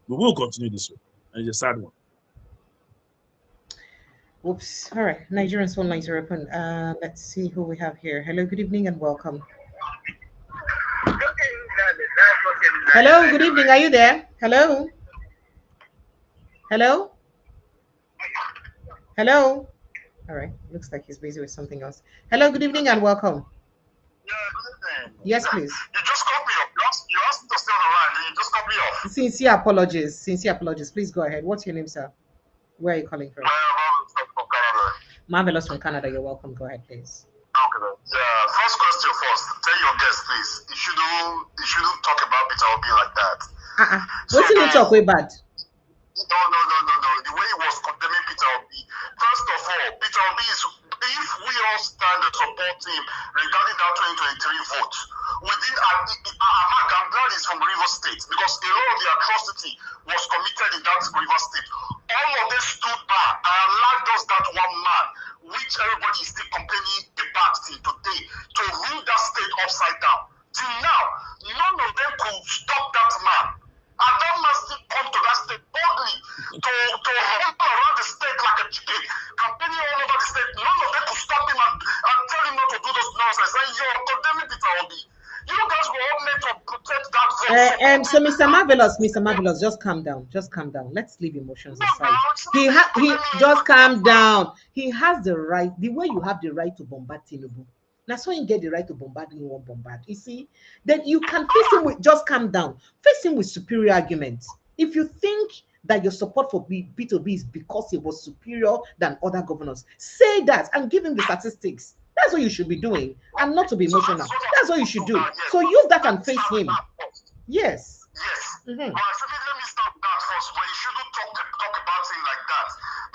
[SPEAKER 2] We will continue this way. And it's a sad one.
[SPEAKER 1] Oops. All right. Nigerians phone lines are open. Let's see who we have here. Hello, good evening and welcome. Hello, good evening. Are you there? Hello? Hello? Hello? All right. Looks like he's busy with something else. Hello, good evening and welcome.
[SPEAKER 3] Yeah, good evening.
[SPEAKER 1] Yes, please.
[SPEAKER 3] You just cut me off. You asked me to stay on the line, then you just cut me off.
[SPEAKER 1] Sincere apologies. Sincere apologies. Please go ahead. What's your name, sir? Where are you calling from?
[SPEAKER 3] From Canada.
[SPEAKER 1] Marvelous from Canada. You're welcome. Go ahead, please.
[SPEAKER 3] Okay. Yeah. First question first. Tell your guest, please. You shouldn't talk about Peter Obi like that.
[SPEAKER 1] What's in you talk way bad?
[SPEAKER 3] No. The way he was condemning Peter Obi. First of all, Peter Obi is. If we all stand and support him regarding that 2023 vote, within I'm glad he's from Rivers State, because a lot of the atrocity was committed in that Rivers State. All of them stood back and allowed us that one man, which everybody is still complaining about till today, to rule that state upside down. Till now, none of them could stop that man. And that man still come to that state boldly to run around the state like a chicken, campaigning all over the state. None of them could stop him and tell him not to do those nonsense. And you're condemning Peter Obi. You guys were all made to protect that vote.
[SPEAKER 1] So Mr. Marvelous, just calm down. Just calm down. Let's leave emotions aside. He just calm down. He has the right, the way you have the right to bombard Tinubu. That's why you get the right to bombard him, won't bombard. You see, then you can face him with, just calm down. Face him with superior arguments. If you think that your support for Peter Obi is because he was superior than other governors, say that and give him the statistics. That's what you should be doing, and not to be emotional. That's what you should do. So use that and face him. Yes.
[SPEAKER 3] But let me start with that first. But you shouldn't talk about him like that.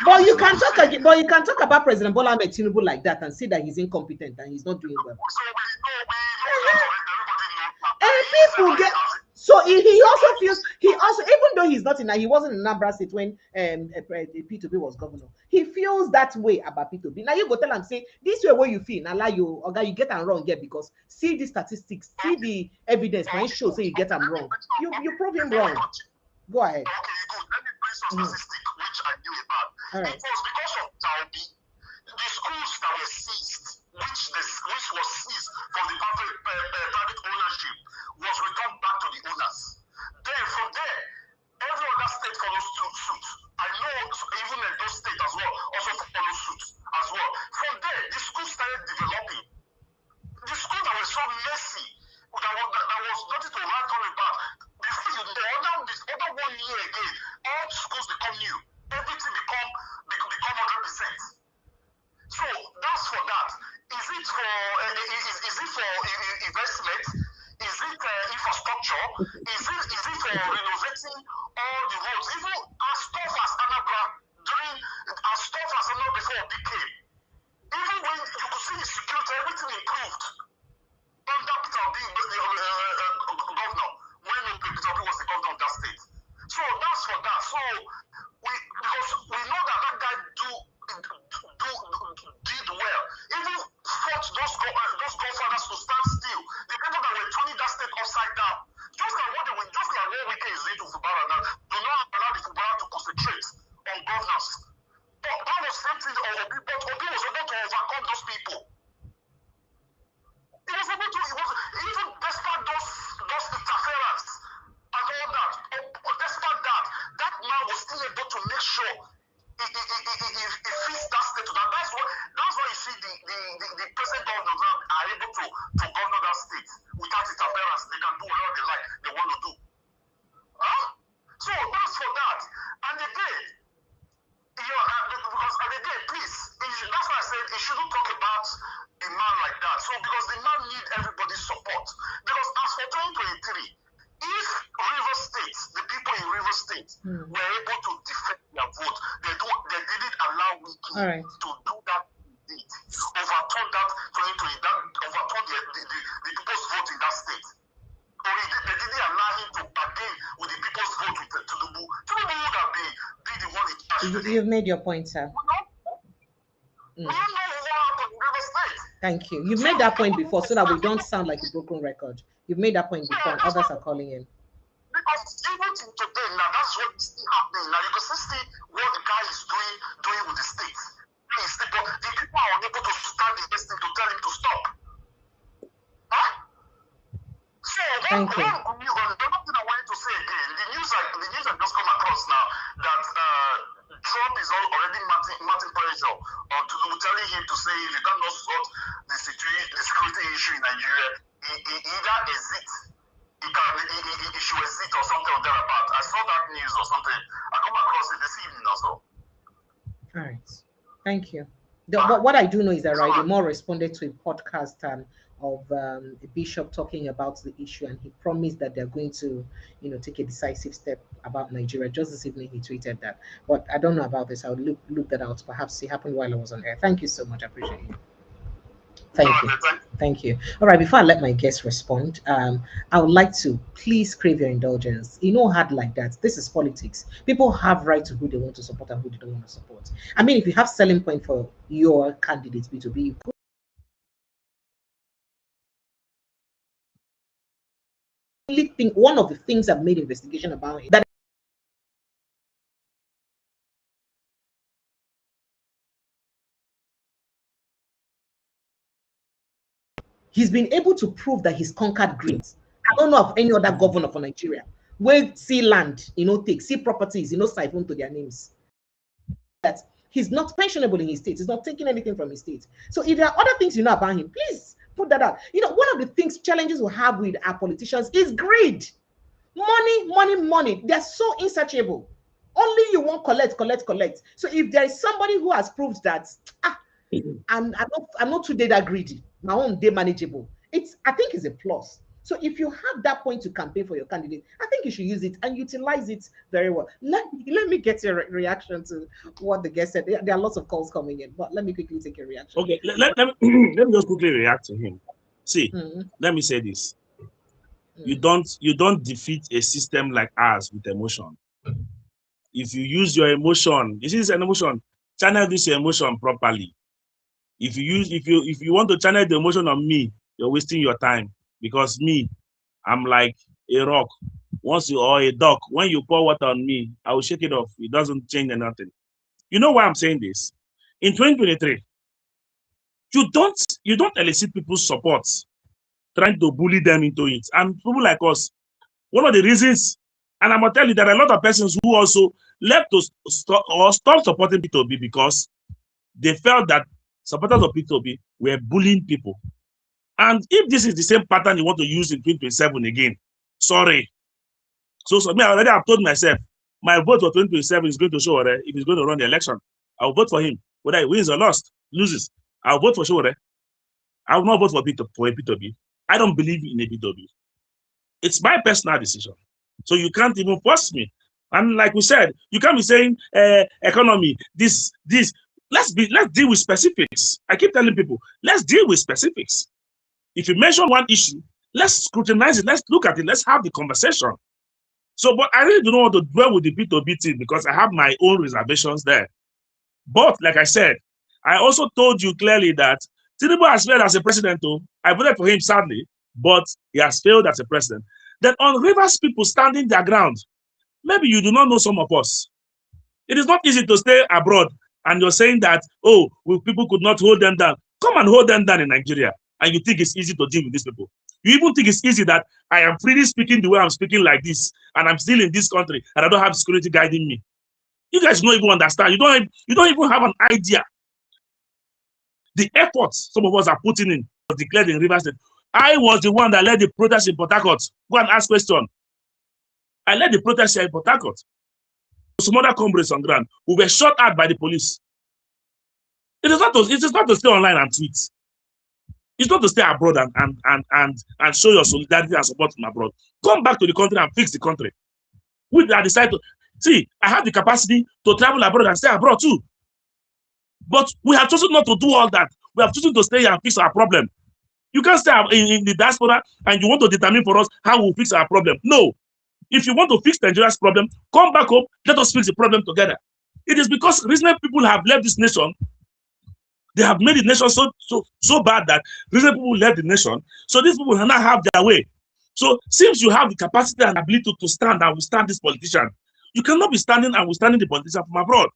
[SPEAKER 1] But you can talk about President Bola Ahmed Tinubu like that and say that he's incompetent and he's not doing well.
[SPEAKER 3] So we know that.
[SPEAKER 1] And people get. So he also feels, even though he's not he wasn't in Anambra State when Peter Obi was governor, he feels that way about Peter Obi. Now you go tell him, say, this way where you feel, now lie you, or you get them wrong here, because see the statistics, see the evidence, when it shows, say you get them wrong. You prove him wrong. Go ahead.
[SPEAKER 3] Okay, good. Let me bring some statistics which I knew about.
[SPEAKER 1] All right.
[SPEAKER 3] It was because of Saudi, the schools that were seized, which was seized from the private ownership, was returned back to the owners. Then from there, every other state follows suit. I know even in those states as well also follow suit as well. From there, the school started developing. all schools become new. Everything become 100%. So that's for that. Is it for investment? Is it infrastructure? Is it for renovating all the roads? Even as tough as Anambra before became, even when you could see the security, everything improved under Peter Obi, governor, when Peter Obi was the governor of that state. So that's for that. So because we know that guy did well. Even fought those godfathers to stand still. The people that were turning that state upside down. Just like what Wike is doing to Fubara now, do not allow the Fubara to concentrate on governance. But that was something Obi, but Obi was able to overcome those people. He was able to, even despite those interference and all that, despite that man was still able to make sure he fits that state to that. That's why you see the present governors are able to govern that state without interference. They can do whatever they want to do. Huh? So that's for that. And again, because please, that's why I said you shouldn't talk about a man like that. So because the man needs everybody's support. Because as for 2023, if River State, the people in River State were able to defend their vote, they didn't allow Wike to do that. Overturn that 2020, overturn the people's vote in that state. Or they didn't allow him to bargain with the people's vote with Tinubu. Tinubu would have been the one in charge.
[SPEAKER 1] You've made your point, sir.
[SPEAKER 3] We don't know what happened in River State.
[SPEAKER 1] Thank you. You've made that point before so that we don't sound like a broken record. You've made that point before. Others are calling in.
[SPEAKER 3] Because even today, now that's what's still happening. Now you can still see what the guy is doing with the state. But the people are unable to stand the thing to tell him to stop. Huh? So
[SPEAKER 1] Thank you.
[SPEAKER 3] Another thing I wanted to say again, the news has just come across now that Trump is already mounting pressure on Tinubu, telling him to say if you cannot sort the security issue in Nigeria, he either exit, he should exit or something or thereabout. I saw that news or something. I come across it this evening also.
[SPEAKER 1] All right. Thank you. What I do know is that More responded to a podcast of a bishop talking about the issue, and he promised that they're going to, take a decisive step about Nigeria. Just this evening, he tweeted that. But I don't know about this. I'll look that out. Perhaps it happened while I was on air. Thank you so much. I appreciate you. Thank you. All right, before I let my guests respond, I would like to please crave your indulgence. Hard like that. This is politics. People have right to who they want to support and who they don't want to support. I mean, if you have selling point for your candidate B2B, you could. One of the things I've made investigation about it, that he's been able to prove that he's conquered greed. I don't know of any other governor for Nigeria where see land, take see properties, siphon to their names. That he's not pensionable in his state. He's not taking anything from his state. So if there are other things about him, please put that out. One of the challenges we have with our politicians is greed. Money. They're so insatiable. Only you want collect. So if there is somebody who has proved that, and I'm not today that greedy, my own day manageable, I think it's a plus. So if you have that point to campaign for your candidate, I think you should use it and utilize it very well. Let me get your reaction to what the guest said. There are lots of calls coming in, but let me quickly take a reaction.
[SPEAKER 2] Okay, let me just quickly react to him. See, let me say this. You don't defeat a system like ours with emotion. If you use your emotion, this is an emotion, channel this emotion properly. If you want to channel the emotion on me, you're wasting your time, because me, I'm like a rock. Or a duck, when you pour water on me, I will shake it off. It doesn't change nothing. You know why I'm saying this? In 2023, you don't elicit people's support, trying to bully them into it. And people like us, one of the reasons, and I'm gonna tell you, there are a lot of persons who also left to stop supporting Peter Obi because they felt that supporters of Peter Obi were bullying people. And if this is the same pattern you want to use in 2027 again, sorry. So me, already I've told myself, my vote for 2027 is going to show if he's going to run the election. I'll vote for him. Whether he wins or loses, I'll vote for Showore. I will not vote for Peter Obi. I don't believe in a Peter Obi. It's my personal decision. So you can't even force me. And like we said, you can't be saying economy, this. Let's deal with specifics. I keep telling people, let's deal with specifics. If you mention one issue, let's scrutinize it. Let's look at it. Let's have the conversation. So, but I really don't want to dwell with the Peter Obi thing because I have my own reservations there. But like I said, I also told you clearly that Tinubu has failed as a president too. I voted for him sadly, but he has failed as a president. Then on Rivers, people standing their ground, maybe you do not know some of us. It is not easy to stay abroad and you're saying that, oh, well, people could not hold them down. Come and hold them down in Nigeria. And you think it's easy to deal with these people. You even think it's easy that I am freely speaking the way I'm speaking like this, and I'm still in this country, and I don't have security guiding me. You guys don't even understand. You don't even have an idea. The efforts some of us are putting in was declared in Rivers State. I was the one that led the protest in Port Harcourt. Go and ask question. I led the protest here in Port Harcourt. Some other comrades on ground who were shot at by the police. It is not to stay online and tweet. It's not to stay abroad and show your solidarity and support from abroad. Come back to the country and fix the country. We decide to see. I have the capacity to travel abroad and stay abroad too. But we have chosen not to do all that. We have chosen to stay here and fix our problem. You can't stay in the diaspora and you want to determine for us how we'll fix our problem. No. If you want to fix Nigeria's problem, come back home. Let us fix the problem together. It is because reasonable people have left this nation. They have made the nation so bad that reasonable people left the nation. So these people cannot have their way. So since you have the capacity and ability to stand and withstand this politician, you cannot be standing and withstanding the politician from abroad.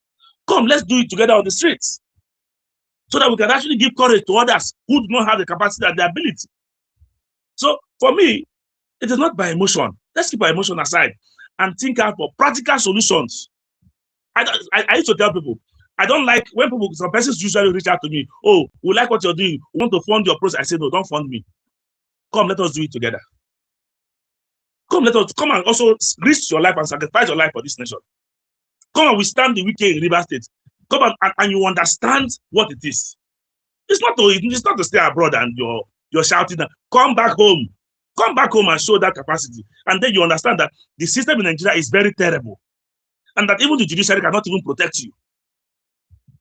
[SPEAKER 2] Come, let's do it together on the streets. So that we can actually give courage to others who do not have the capacity and the ability. So for me, it is not by emotion. Let's keep our emotion aside and think out for practical solutions. I used to tell people, I don't like when some persons usually reach out to me, oh, we like what you're doing, we want to fund your process. I say, no, don't fund me. Come, let us do it together. Come and also risk your life and sacrifice your life for this nation. Come and withstand the wicked in Rivers State. Come and you understand what it is. It's not to stay abroad and you're shouting. Come back home. Come back home and show that capacity. And then you understand that the system in Nigeria is very terrible. And that even the judiciary cannot even protect you.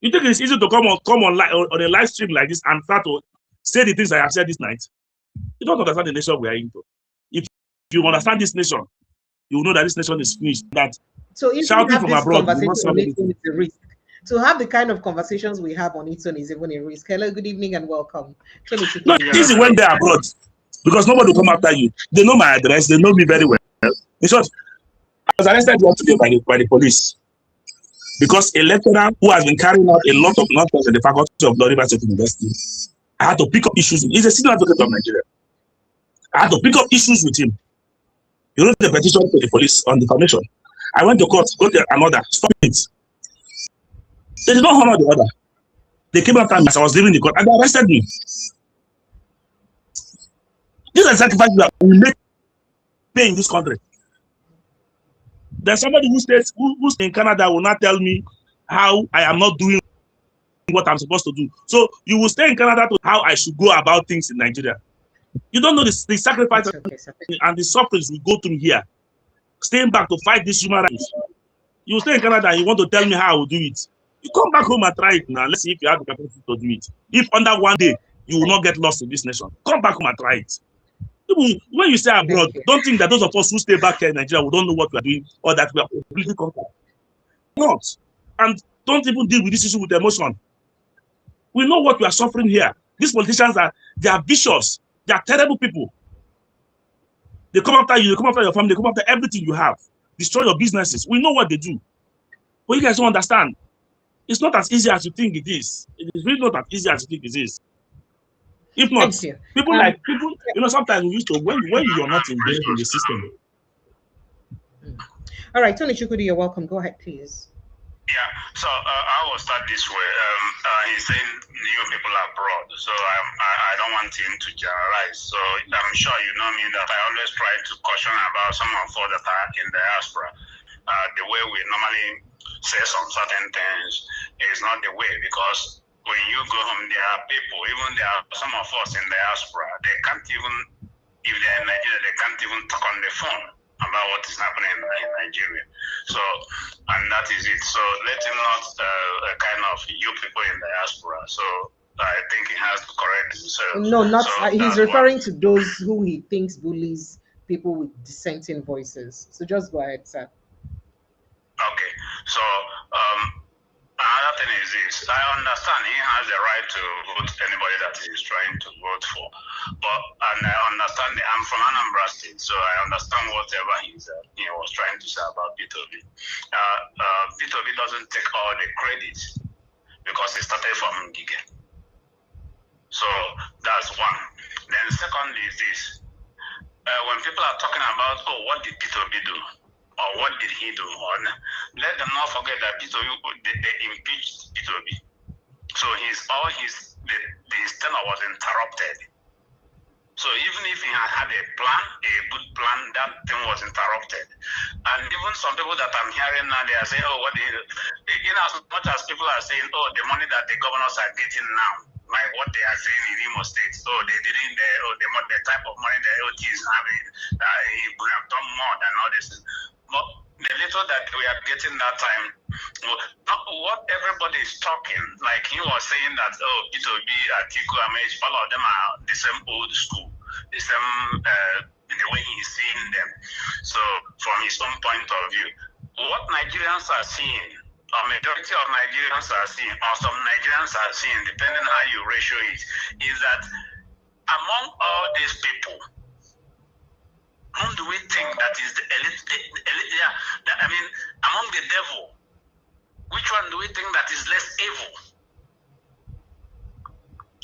[SPEAKER 2] You think it's easy to come on a live stream like this and start to say the things I have said this night? You don't understand the nation we are into. If you understand this nation, you will know that this nation is finished. That
[SPEAKER 1] so if
[SPEAKER 2] shouting from abroad
[SPEAKER 1] is a risk. To have the kind of conversations we have on its own is even a risk. Hello, good evening and welcome.
[SPEAKER 2] No, it's easy when they're abroad because nobody will come after you. They know my address. They know me very well. In short, I was arrested yesterday by the police because a lecturer who has been carrying out a lot of nonsense in the faculty of Law Rivers State University, I had to pick up issues. He's a senior advocate of Nigeria. I had to pick up issues with him. He wrote the petition to the police on defamation. I went to court, got an order, stop it. They did not honor the order. They came after me as I was leaving the court and they arrested me. These are sacrifices that we make pay in this country. There's somebody who's in Canada will not tell me how I am not doing what I'm supposed to do. So you will stay in Canada to how I should go about things in Nigeria. You don't know the sacrifices and the sufferings we go through here. Staying back to fight these human rights. You stay in Canada and you want to tell me how I will do it. You come back home and try it now. Let's see if you have the capacity to do it. If under one day you will not get lost in this nation, come back home and try it. When you stay abroad, don't think that those of us who stay back here in Nigeria, we don't know what we are doing or that we are completely conquered. Not. And don't even deal with this issue with emotion. We know what we are suffering here. These politicians they are vicious. They are terrible people. They come after you, they come after your family, they come after everything you have. Destroy your businesses. We know what they do. But you guys don't understand. It's not as easy as you think it is. It is really not as easy as you think it is. If not, people, sometimes we used to, when you're not engaged in the system.
[SPEAKER 1] All right, Tony Chukwudi, you're welcome. Go ahead, please.
[SPEAKER 3] Yeah, so I will start this way. He's saying new people abroad, so I don't want him to generalize. So I'm sure you know me that I always try to caution about some of the attack in the diaspora. the way we normally say some certain things is not the way, because when you go home, there are people, even there are some of us in the diaspora, they can't even, if they're in Nigeria, they can't even talk on the phone about what is happening in Nigeria. So, and that is it. So let him not kind of you people in the diaspora. So I think he has to correct himself.
[SPEAKER 1] No, not
[SPEAKER 3] so
[SPEAKER 1] he's referring to those who he thinks bullies people with dissenting voices. So just go ahead, sir.
[SPEAKER 3] Okay. So another thing is this. I understand he has the right to vote anybody that he is trying to vote for. But, and I understand, I'm from Anambra State, so I understand whatever he was trying to say about Peter Obi. Peter Obi doesn't take all the credit because he started from Ngige. So that's one. Then secondly is this. When people are talking about, oh, what did Peter Obi do? Or what did he do? Let them not forget that Peter Obi, they impeached Peter Obi. So his tenure was interrupted. So even if he had a plan, a good plan, that thing was interrupted. And even some people that I'm hearing now, they are saying, oh, what did as much as people are saying, oh, the money that the governors are getting now, like what they are saying in Imo State, so they didn't, the type of money the LT is having, he could have done more than all this. But the little that we are getting that time, what everybody is talking, like he was saying that, oh, Peter Obi, Atiku, Amaechi, all of them are the same old school, the same, the way he's seeing them. So from his own point of view, what Nigerians are seeing, a majority of Nigerians are seeing, or some Nigerians are seeing, depending on how you ratio it, is that among all these people, whom do we think that is the elite, among the devil, which one do we think that is less evil?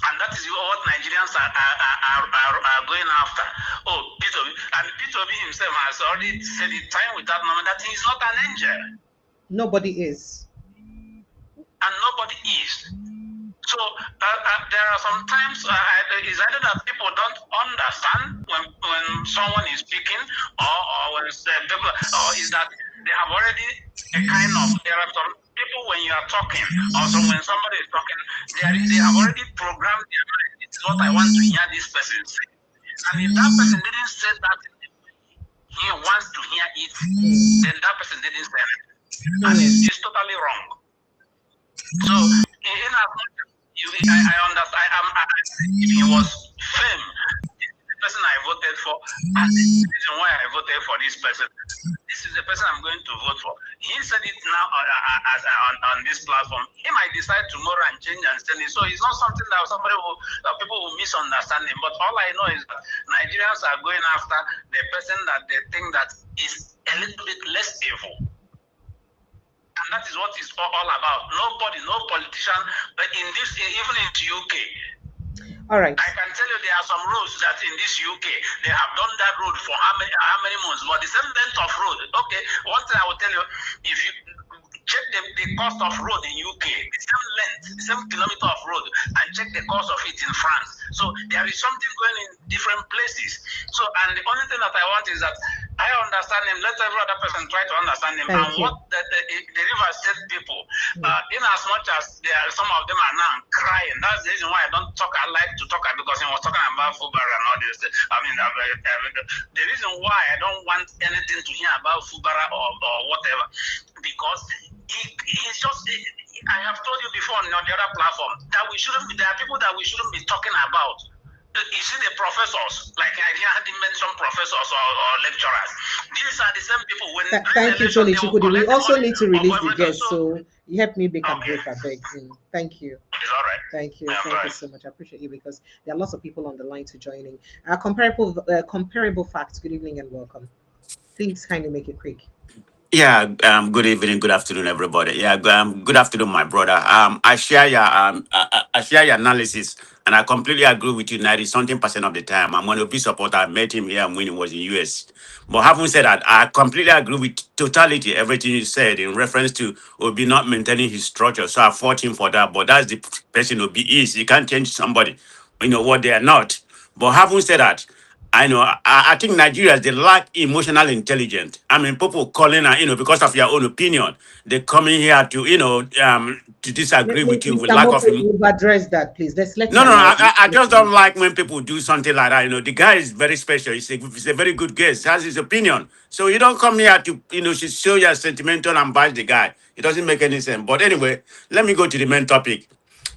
[SPEAKER 3] And that is what Nigerians are going after. Oh, Peter Obi, and Peter Obi himself has already said it time without number that he is not an angel.
[SPEAKER 1] Nobody is.
[SPEAKER 3] And nobody is. So there are some times it's either that people don't understand when someone is speaking, or when people, or is that they have already a kind of, there are some people when you are talking, or when somebody is talking, they have already programmed their mind. It's what I want to hear this person say. And if that person didn't say that he wants to hear it, then that person didn't say it. And it's totally wrong. So in as much I understand. If he was fame, the person I voted for, and the reason why I voted for this person, this is the person I'm going to vote for. He said it now on this platform. He might decide tomorrow and change and send it. So it's not something that people will misunderstand him. But all I know is that Nigerians are going after the person that they think that is a little bit less evil. And that is what it's all about. Nobody, no politician, but in this, even in the UK.
[SPEAKER 1] All right.
[SPEAKER 3] I can tell you there are some roads that in this UK, they have done that road for how many months, but the same length of road. Okay, one thing I will tell you, if you check the cost of road in UK, the same length, the same kilometer of road, and check the cost of it in France. So there is something going in different places. So, and the only thing that I want is that I understand him. Let every other person try to understand him.
[SPEAKER 1] Thank
[SPEAKER 3] and
[SPEAKER 1] you.
[SPEAKER 3] what the River State people, in as much as some of them are now crying, that's the reason why I like to talk, because he was talking about Fubara and all this. I mean, the reason why I don't want anything to hear about Fubara or whatever, because he's just, I have told you before on the other platform that there are people that we shouldn't be talking about. You see the professors, like I didn't mention professors or lecturers. These are the same people when
[SPEAKER 1] thank you, Tony Chukudi. We also need to release the guest, so you help me make a break, I beg. Thank you.
[SPEAKER 3] It's all right.
[SPEAKER 1] Thank you. Thank you so much. I appreciate you, because there are lots of people on the line to joining. Comparable facts. Good evening and welcome. Please kindly make it quick.
[SPEAKER 4] Yeah, good evening, good afternoon, everybody. Yeah, good afternoon, my brother. I share your analysis, and I completely agree with you 90-something% of the time. I'm an Obi supporter. I met him here when he was in US. But having said that, I completely agree with totality everything you said in reference to Obi not maintaining his structure. So I fought him for that. But that's the person Obi is. You can't change somebody, what they are not. But having said that, I know. I think Nigerians, they lack emotional intelligence. I mean, people calling, because of your own opinion, they coming here to, to disagree with you with
[SPEAKER 1] Mr.
[SPEAKER 4] lack
[SPEAKER 1] Mopo,
[SPEAKER 4] of.
[SPEAKER 1] we've addressed that, please. Let
[SPEAKER 4] No,
[SPEAKER 1] him
[SPEAKER 4] no,
[SPEAKER 1] allow.
[SPEAKER 4] I just don't like when people do something like that. The guy is very special. He's a very good guest. He has his opinion. So you don't come here to, show you're sentimental and bash the guy. It doesn't make any sense. But anyway, let me go to the main topic.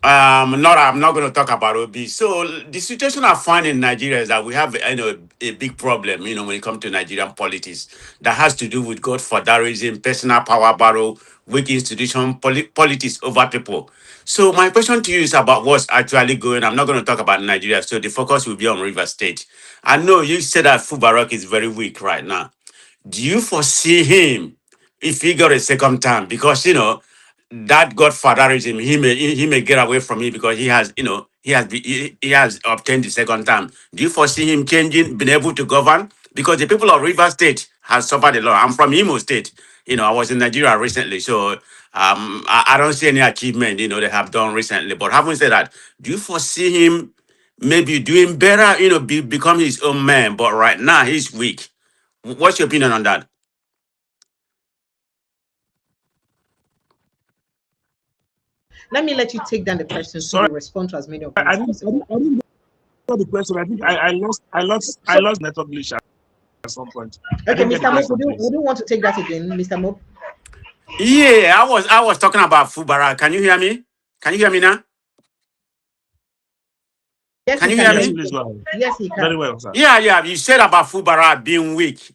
[SPEAKER 4] I'm not going to talk about Obi. So the situation I find in Nigeria is that we have, a big problem, when it comes to Nigerian politics that has to do with godfatherism, personal power battle, weak institution, politics over people. So my question to you is about what's actually going. I'm not going to talk about Nigeria, so the focus will be on River State. I know you said that Fubara is very weak right now. Do you foresee him if he got a second term? Because that godfatherism, he may get away from it because he has he has obtained the second term. Do you foresee him changing, being able to govern? Because the people of River State has suffered a lot. I'm from Imo State. I was in Nigeria recently, so I don't see any achievement they have done recently. But having said that, do you foresee him maybe doing better? Become his own man. But right now he's weak. What's your opinion on that?
[SPEAKER 1] Let me let you take down the question so
[SPEAKER 2] Sorry,
[SPEAKER 1] we respond to as many of them
[SPEAKER 2] I
[SPEAKER 1] as
[SPEAKER 2] didn't, I
[SPEAKER 1] possible.
[SPEAKER 2] didn't, I didn't get the question. I think I lost network glitch at some point. I
[SPEAKER 1] Okay,
[SPEAKER 2] didn't get the
[SPEAKER 1] Mr. Mope,
[SPEAKER 2] question, please.
[SPEAKER 1] would you want to take that again, Mr. Mope?
[SPEAKER 4] Yeah, I was talking about Fubara. Can you hear me? Can you hear me now?
[SPEAKER 1] Yes,
[SPEAKER 4] Can
[SPEAKER 1] he
[SPEAKER 4] you
[SPEAKER 1] can
[SPEAKER 4] hear
[SPEAKER 1] hear
[SPEAKER 2] Yes,
[SPEAKER 4] me?
[SPEAKER 2] please
[SPEAKER 1] you.
[SPEAKER 2] go ahead.
[SPEAKER 1] Yes, he
[SPEAKER 2] Very
[SPEAKER 1] can.
[SPEAKER 2] well, sir.
[SPEAKER 4] Yeah. You said about Fubara being weak,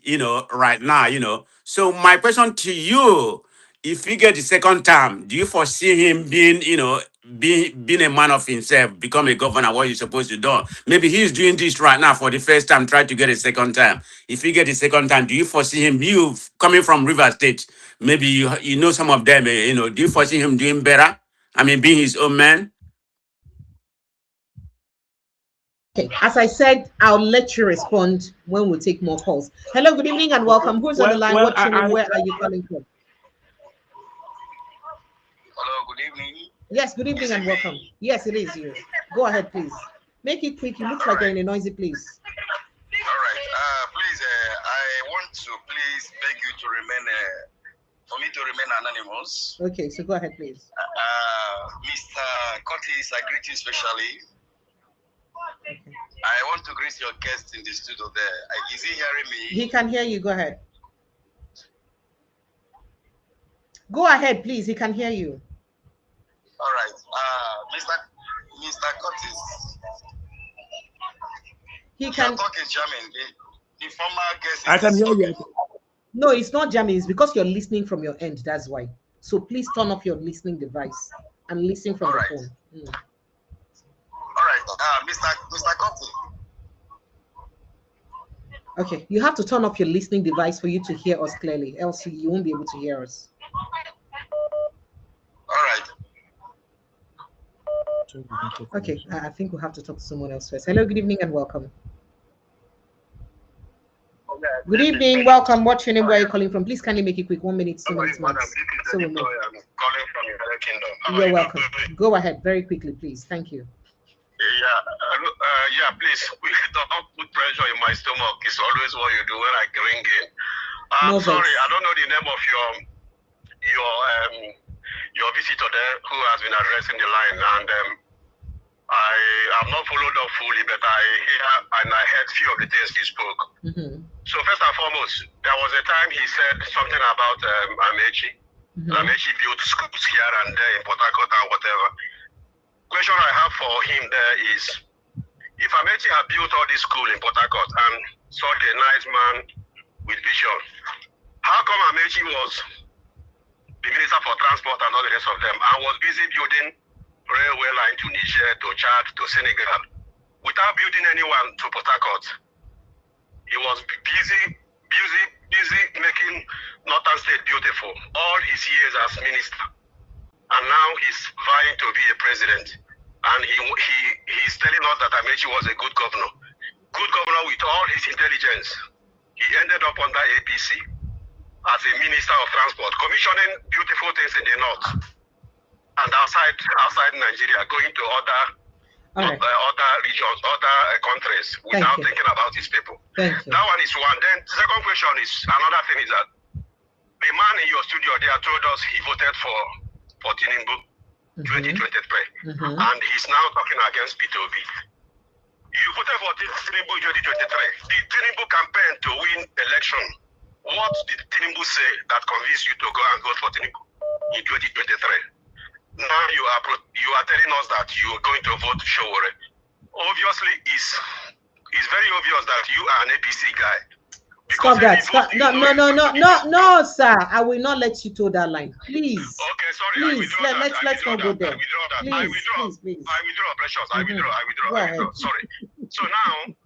[SPEAKER 4] right now, So my question to you, if he get the second term, do you foresee him being, being a man of himself, become a governor, what he's supposed to do? Maybe he's doing this right now for the first time, try to get a second time. If he get the second time, do you foresee him, you coming from River State, maybe you know some of them, do you foresee him doing better? I mean, being his own man?
[SPEAKER 1] Okay, as I said, I'll let you respond when we take more calls. Hello, good evening and welcome. Who's on the line?
[SPEAKER 2] Well,
[SPEAKER 1] What's your name? Where are you calling from?
[SPEAKER 3] Hello, good evening.
[SPEAKER 1] Yes, good evening and welcome. Yes, it is you. Go ahead, please. Make it quick. You look like you're in a noisy place.
[SPEAKER 3] All right. Please, I want to please beg you to remain, for me to remain anonymous.
[SPEAKER 1] Okay, so go ahead, please.
[SPEAKER 3] Mr. Curtis, I greet you specially.
[SPEAKER 1] Okay.
[SPEAKER 3] I want to greet your guest in the studio there. Is he hearing me?
[SPEAKER 1] He can hear you. Go ahead. Go ahead, please. He can hear you.
[SPEAKER 3] All right. Mr. Curtis.
[SPEAKER 1] He can.
[SPEAKER 3] Your talk is jamming. The former guest is
[SPEAKER 2] I can hear you.
[SPEAKER 1] No, it's not jamming. It's because you're listening from your end. That's why. So please turn off your listening device and listen from the phone.
[SPEAKER 3] All right. Mr. Curtis.
[SPEAKER 1] Okay, you have to turn off your listening device for you to hear us clearly, else you won't be able to hear us.
[SPEAKER 3] All right.
[SPEAKER 1] Okay, I think we'll have to talk to someone else first. Hello, good evening and welcome. Good evening, welcome. What's your name? Where are you calling from? Please kindly make it quick. 1 minute, 2 minutes max. So we know.
[SPEAKER 3] I'm calling from United Kingdom.
[SPEAKER 1] You're welcome. Go ahead very quickly, please. Thank you.
[SPEAKER 3] Yeah, please. Don't put pressure in my stomach. It's always what you do when I ring in. I'm sorry, I don't know the name of your visitor there who has been addressing the line, and I have not followed up fully, but I hear and I heard few of the things he spoke. So first and foremost, there was a time he said something about Amechi. Amechi built schools here and there in Port Harcourt and whatever. Question I have for him there is, if Amechi had built all this school in Port Harcourt and such a nice man with vision, how come Amechi was the Minister for Transport and all the rest of them and was busy building railway line to Niger, to Chad, to Senegal, without building anyone to Port Harcourt? He was busy making Northern State beautiful all his years as minister. And now he's vying to be a president. And he's telling us that Amechi was a good governor. Good governor with all his intelligence. He ended up under APC as a minister of transport, commissioning beautiful things in the north and outside Nigeria, going to other
[SPEAKER 1] All right.
[SPEAKER 3] other regions, other countries, without thinking about his people.
[SPEAKER 1] Thank you.
[SPEAKER 3] That one is one. Then the second question is, another thing is that the man in your studio there told us he voted for Tinubu 2023, and he's now talking against Peter Obi. You voted for Tinubu 2023. The Tinubu campaign to win election. What did Tinubu say that convinced you to go and vote for Tinubu in 2023? Now you are telling us that you are going to vote Showore. Obviously, it's very obvious that you are an APC guy.
[SPEAKER 1] Stop that. Stop. No, sir. I will not let you toe that line. Please.
[SPEAKER 3] Okay, sorry.
[SPEAKER 1] Please, let's not go there.
[SPEAKER 3] I withdraw.
[SPEAKER 1] Please.
[SPEAKER 3] I withdraw, Precious. I withdraw. Sorry. So now,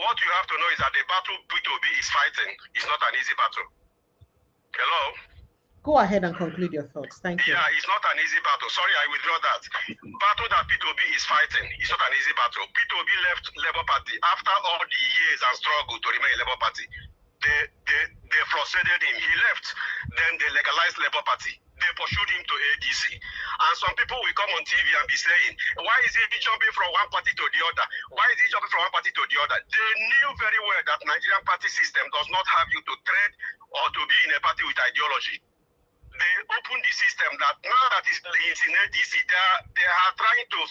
[SPEAKER 3] what you have to know is that the battle Peter Obi is fighting is not an easy battle. Hello?
[SPEAKER 1] Go ahead and conclude your thoughts. Thank you.
[SPEAKER 3] Yeah, it's not an easy battle. Sorry, I withdraw that. Battle that Peter Obi is fighting is not an easy battle. Peter Obi left Labour Party after all the years and struggle to remain in Labour Party. They frustrated him. He left. Then they legalized Labour Party. They pursued him to ADC. And some people will come on TV and be saying, why is he jumping from one party to the other? Why is he jumping from one party to the other? They knew very well that Nigerian party system does not have you to trade or to be in a party with ideology. They opened the system that now that is in ADC, they are trying to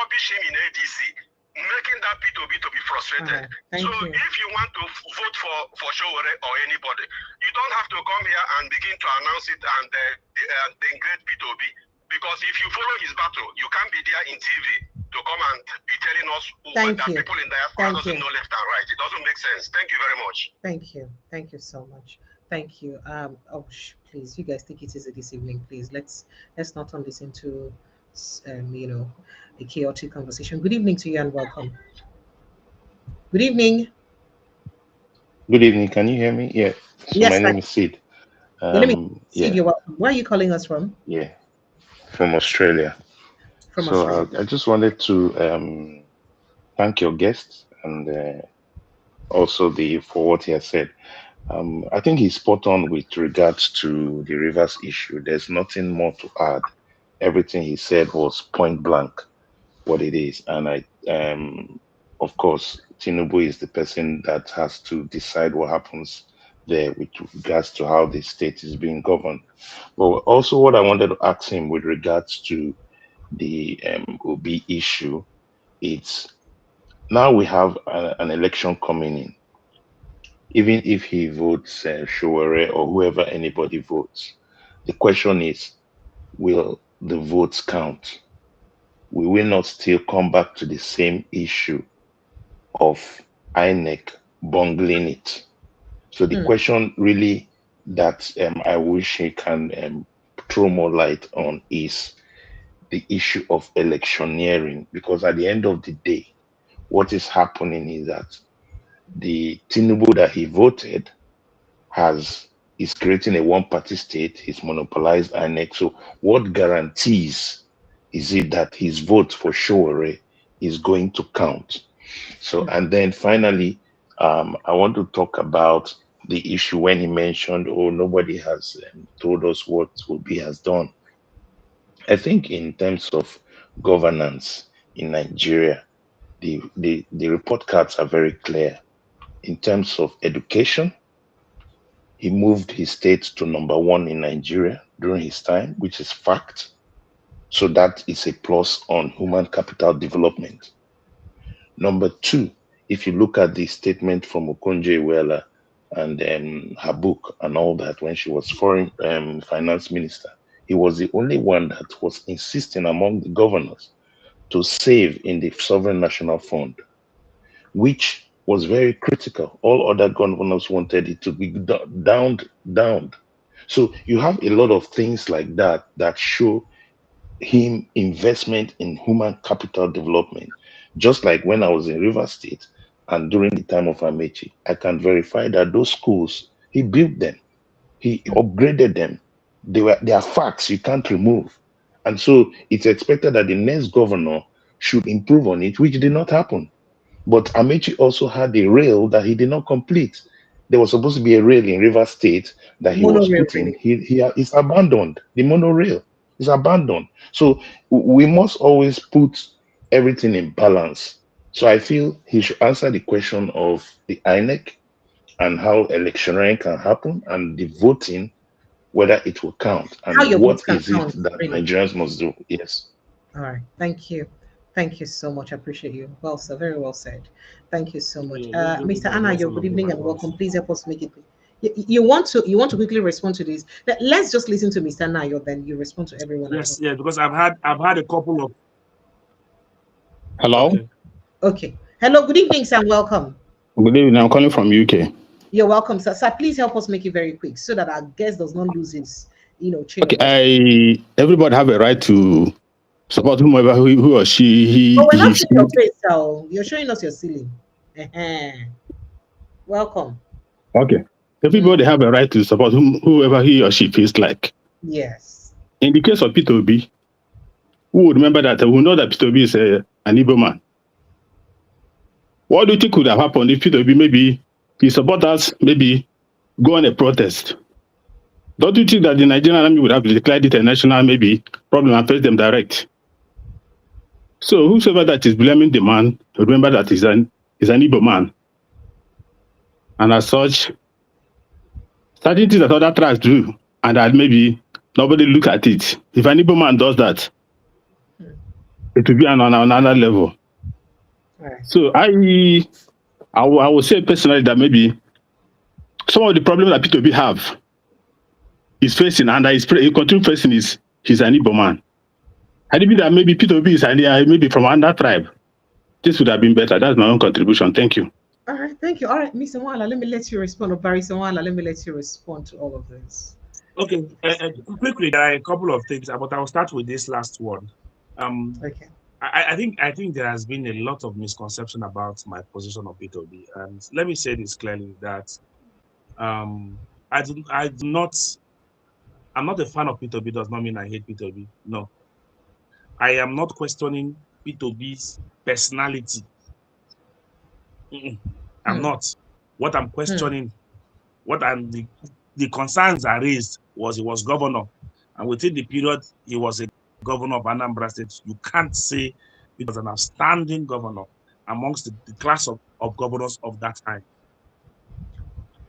[SPEAKER 3] rubbish him in ADC, making that P2B to be frustrated.
[SPEAKER 1] Thank you.
[SPEAKER 3] If you want to vote for Showore or anybody, you don't have to come here and begin to announce it and degrade P2B. Because if you follow his battle, you can't be there in TV to come and be telling us that people in diaspora doesn't know left and right. It doesn't make sense. Thank you very much.
[SPEAKER 1] Thank you. Thank you so much. Thank you. Please, you guys take it easy this evening, please. Let's not turn this into, a chaotic conversation. Good evening to you and welcome. Good evening.
[SPEAKER 5] Good evening. Can you hear me? Yeah. So
[SPEAKER 1] yes,
[SPEAKER 5] my name is Sid.
[SPEAKER 1] Sid, you're welcome. Where are you calling us from?
[SPEAKER 5] Yeah, from Australia. I just wanted to thank your guest and also for what he has said. I think he's spot on with regards to the rivers issue. There's nothing more to add. Everything he said was point blank what it is. And of course, Tinubu is the person that has to decide what happens there with regards to how the state is being governed. But also what I wanted to ask him with regards to the Obi issue, it's now we have an election coming in. Even if he votes Showore or whoever anybody votes, the question is, will the votes count? We will not still come back to the same issue of INEC bungling it. So the question really that I wish he can throw more light on is the issue of electioneering, because at the end of the day, what is happening is that the Tinubu that he voted is creating a one-party state. He's monopolized INEC. So what guarantees is it that his vote for Showore is going to count? So, and then finally, I want to talk about the issue when he mentioned, oh, nobody has told us what Obi has done. I think in terms of governance in Nigeria, the report cards are very clear. In terms of education, he moved his state to #1 in Nigeria during his time, which is fact. So that is a plus on human capital development. Number 2, if you look at the statement from Okonjo-Iweala and her book and all that, when she was foreign finance minister, he was the only one that was insisting among the governors to save in the Sovereign National Fund, which was very critical. All other governors wanted it to be downed. So you have a lot of things like that that show him investment in human capital development. Just like when I was in Rivers State and during the time of Amechi, I can verify that those schools, he built them, he upgraded them. They are facts you can't remove. And so it's expected that the next governor should improve on it, which did not happen. But Amechi also had a rail that he did not complete. There was supposed to be a rail in Rivers State that he was putting. He's abandoned the monorail. It's abandoned. So we must always put everything in balance. So I feel he should answer the question of the INEC and how electioneering can happen and the voting, whether it will count
[SPEAKER 1] How
[SPEAKER 5] and
[SPEAKER 1] your votes
[SPEAKER 5] what
[SPEAKER 1] can
[SPEAKER 5] is it
[SPEAKER 1] count,
[SPEAKER 5] that
[SPEAKER 1] really.
[SPEAKER 5] Nigerians must do. Yes.
[SPEAKER 1] All right. Thank you. Thank you so much. I appreciate you. Well, sir, very well said. Thank you so much. Mr. Anna, good evening and welcome. Please help us make it. You want to quickly respond to this. Let's just listen to Mr. Nayo, then you respond to everyone.
[SPEAKER 2] Yes, yeah, because I've had a couple of.
[SPEAKER 6] Hello.
[SPEAKER 1] Okay. Hello. Good evening, sir. Welcome.
[SPEAKER 6] Good evening. I'm calling from UK.
[SPEAKER 1] You're welcome, sir. Sir, please help us make it very quick so that our guest does not lose his, chain.
[SPEAKER 6] Okay. Everybody have a right to support whomever who or she
[SPEAKER 1] But we're not seeing your face, so you're showing us your ceiling. Welcome.
[SPEAKER 6] Okay. Everybody have a right to support whoever he or she feels like.
[SPEAKER 1] Yes.
[SPEAKER 6] In the case of Peter Obi, who would remember that? We know that Peter Obi is an Igbo man. What do you think could have happened if Peter Obi, maybe his supporters, maybe go on a protest? Don't you think that the Nigerian army would have declared it a national maybe problem and face them direct? So whosoever that is blaming the man, remember that he's an Igbo man. And as such, certain things that other tribes do, and that maybe nobody look at it. If an Igbo man does that, it will be on another level.
[SPEAKER 1] Right.
[SPEAKER 6] So I would say personally that maybe some of the problems that Peter Obi have is facing, and that he continue facing he's an Igbo man. Had it been that maybe Peter Obi is maybe from another tribe, this would have been better. That's my own contribution. Thank you.
[SPEAKER 1] All right, thank you. All right, Mr. Nwala, let me let you respond. Or Barry Nwala, let me let you respond to all of this.
[SPEAKER 2] Okay, quickly, there are a couple of things, but I'll start with this last one.
[SPEAKER 1] Okay.
[SPEAKER 2] I think there has been a lot of misconception about my position on Peter Obi, and let me say this clearly that I'm not a fan of Peter Obi. Does not mean I hate Peter Obi. No, I am not questioning Peter Obi's personality. I'm not. What I'm questioning, the concerns I raised was he was governor, and within the period he was a governor of Anambra State. You can't say he was an outstanding governor amongst the class of governors of that time.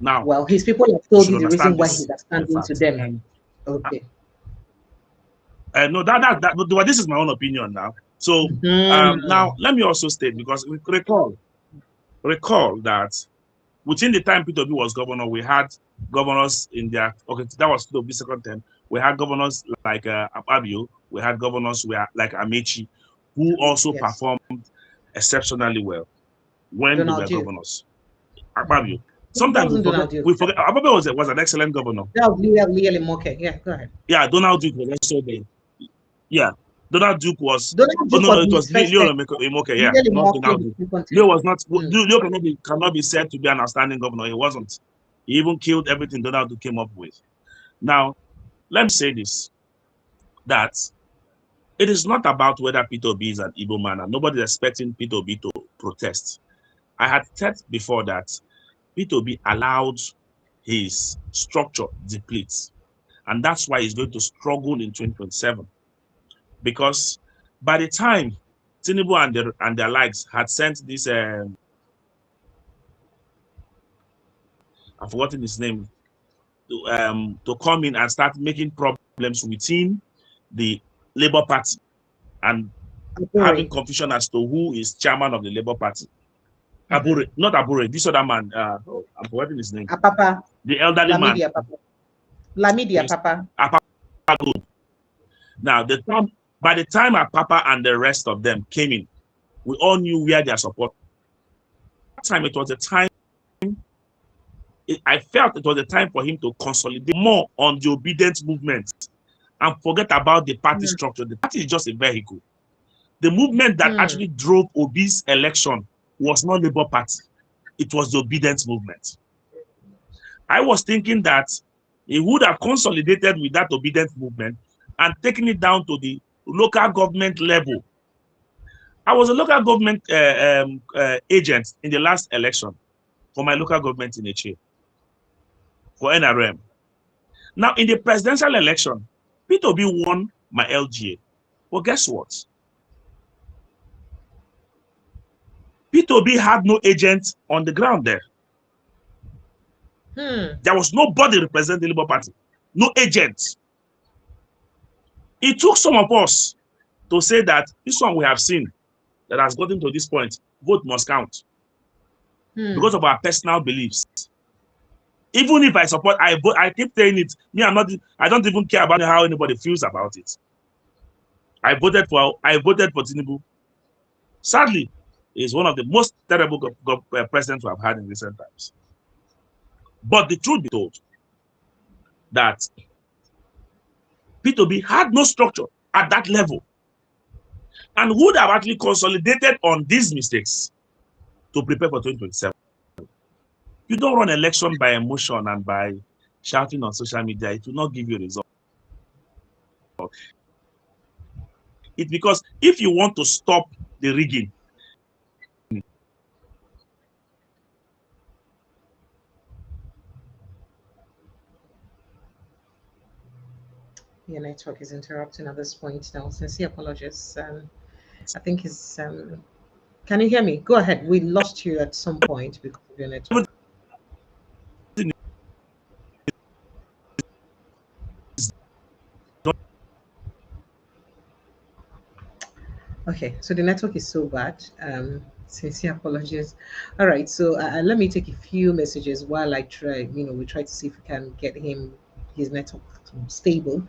[SPEAKER 2] Now,
[SPEAKER 1] well, his people have told you the reason why
[SPEAKER 2] this,
[SPEAKER 1] he's outstanding to them. Okay.
[SPEAKER 2] No, but this is my own opinion now. So now let me also state, because we recall that within the time Peter Obi was governor, we had governors in their, that was Peter Obi's second term. We had governors like Ababio, we had governors like Amechi, who also performed exceptionally well when they were governors. Ababio. Sometimes we forget Ababio was an excellent governor.
[SPEAKER 1] That was okay. Yeah, go ahead.
[SPEAKER 2] Yeah, Donald Duke was also there. Yeah. Donald Duke was.
[SPEAKER 1] It was
[SPEAKER 2] Leo Imoke. Yeah, not Donald Duke. Leo was not. Leo cannot be said to be an outstanding governor. He wasn't. He even killed everything Donald Duke came up with. Now, let me say this: that it is not about whether Peter Obi is an Igbo man, and nobody's expecting Peter Obi to protest. I had said before that Peter Obi allowed his structure deplete, and that's why he's going to struggle in 2027. Because by the time Tinubu and their likes had sent this, I've forgotten his name, to come in and start making problems within the Labour Party and having confusion as to who is chairman of the Labour Party. Abure, not Abure, this other man, I'm forgetting his name.
[SPEAKER 1] Apapa.
[SPEAKER 2] The elderly man.
[SPEAKER 1] Lamidi Apapa.
[SPEAKER 2] Apapa. Now, by the time Apapa and the rest of them came in, we all knew where their support. That time, it was a time, I felt it was a time for him to consolidate more on the obedient movement and forget about the party structure. The party is just a vehicle. The movement that actually drove Obi's election was not Labour Party. It was the obedient movement. I was thinking that he would have consolidated with that obedient movement and taken it down to the local government level. I was a local government agent in the last election for my local government in Eche, for NRM. Now, in the presidential election, Peter Obi won my LGA. Well, guess what? Peter Obi had no agent on the ground there. There was nobody representing the Labour Party. No agent. It took some of us to say that this one we have seen that has gotten to this point, vote must count. Because of our personal beliefs. Even if I support, I vote, I keep saying it. Me, I don't even care about how anybody feels about it. I voted for Tinubu. Sadly, he's one of the most terrible presidents we have had in recent times. But the truth be told, that Peter Obi had no structure at that level and would have actually consolidated on these mistakes to prepare for 2027. You don't run election by emotion and by shouting on social media. It will not give you a result. It's because if you want to stop the rigging,
[SPEAKER 1] your network is interrupting at this point now. Sincere apologies. I think it's can you hear me? Go ahead. We lost you at some point because of your network. Okay, so the network is so bad. Sincere apologies. All right, so let me take a few messages while I try. We try to see if we can get his network stable.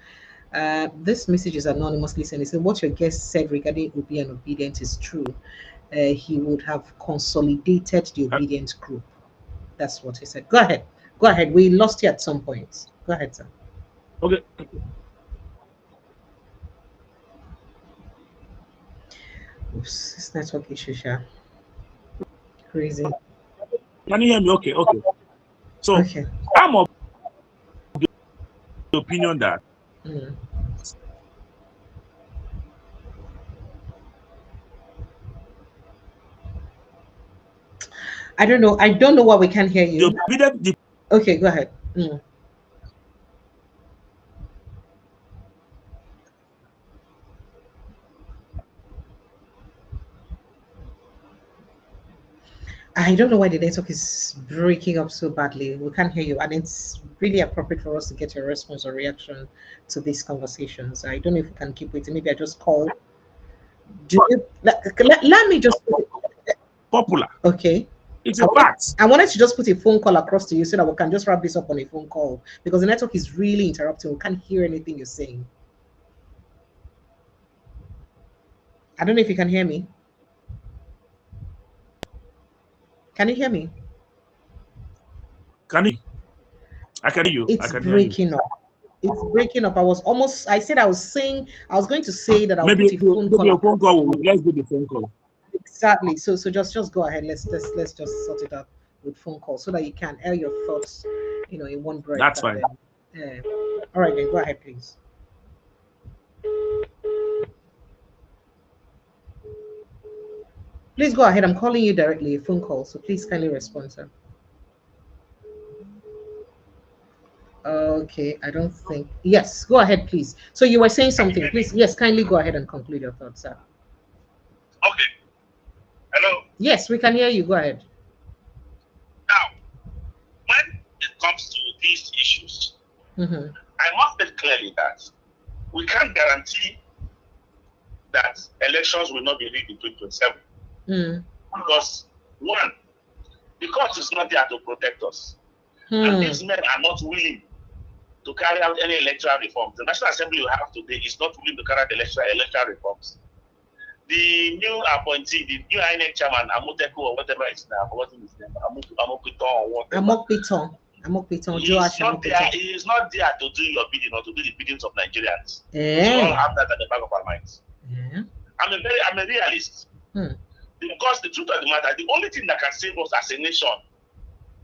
[SPEAKER 1] This message is anonymously sent. It said, "What your guest said regarding Obi and obedience is true. He would have consolidated the obedient group." That's what he said. Go ahead. Go ahead. We lost you at some point. Go ahead, sir.
[SPEAKER 2] Okay.
[SPEAKER 1] Oops, this network issue, Sha. Crazy.
[SPEAKER 2] Can you hear me? Okay, okay. So
[SPEAKER 1] Okay.
[SPEAKER 2] I'm of the opinion that
[SPEAKER 1] I don't know. I don't know why we can't hear you. Okay, go ahead. I don't know why the network is breaking up so badly. We can't hear you, and it's really appropriate for us to get your response or reaction to these conversations. I don't know if we can keep waiting. Maybe I just call. Let me just
[SPEAKER 2] popular.
[SPEAKER 1] Okay.
[SPEAKER 2] It's a fact.
[SPEAKER 1] I wanted to just put a phone call across to you so that we can just wrap this up on a phone call because the network is really interrupting. We can't hear anything you're saying. I don't know if you can hear me. Can you hear me?
[SPEAKER 2] I can hear you.
[SPEAKER 1] It's breaking up. It's breaking up. I said I was going to say that I'll put a phone call.
[SPEAKER 2] Let's do the phone call.
[SPEAKER 1] Exactly. So just go ahead. Let's just sort it out with phone call so that you can air your thoughts, in one breath.
[SPEAKER 2] That's fine.
[SPEAKER 1] All right, then go ahead, please. Please go ahead. I'm calling you directly, a phone call. So please kindly respond, sir. Okay, I don't think. Yes, go ahead, please. So you were saying something, please. Yes, kindly go ahead and conclude your thoughts, sir.
[SPEAKER 3] Okay. Hello.
[SPEAKER 1] Yes, we can hear you. Go ahead.
[SPEAKER 3] Now, when it comes to these issues, I must say clearly that we can't guarantee that elections will not be rigged in 2027. Because one, the court is not there to protect us. And these men are not willing to carry out any electoral reforms. The National Assembly you have today is not willing to carry out electoral reforms. The new appointee, the new INEC chairman, Amoteku or whatever it's now, forgotten his name, Amopiton or whatever.
[SPEAKER 1] Amokpiton,
[SPEAKER 3] he is not there to do your bidding or to do the biddings of Nigerians. We all have that at the back of our minds. I'm a realist. Because the truth of the matter, the only thing that can save us as a nation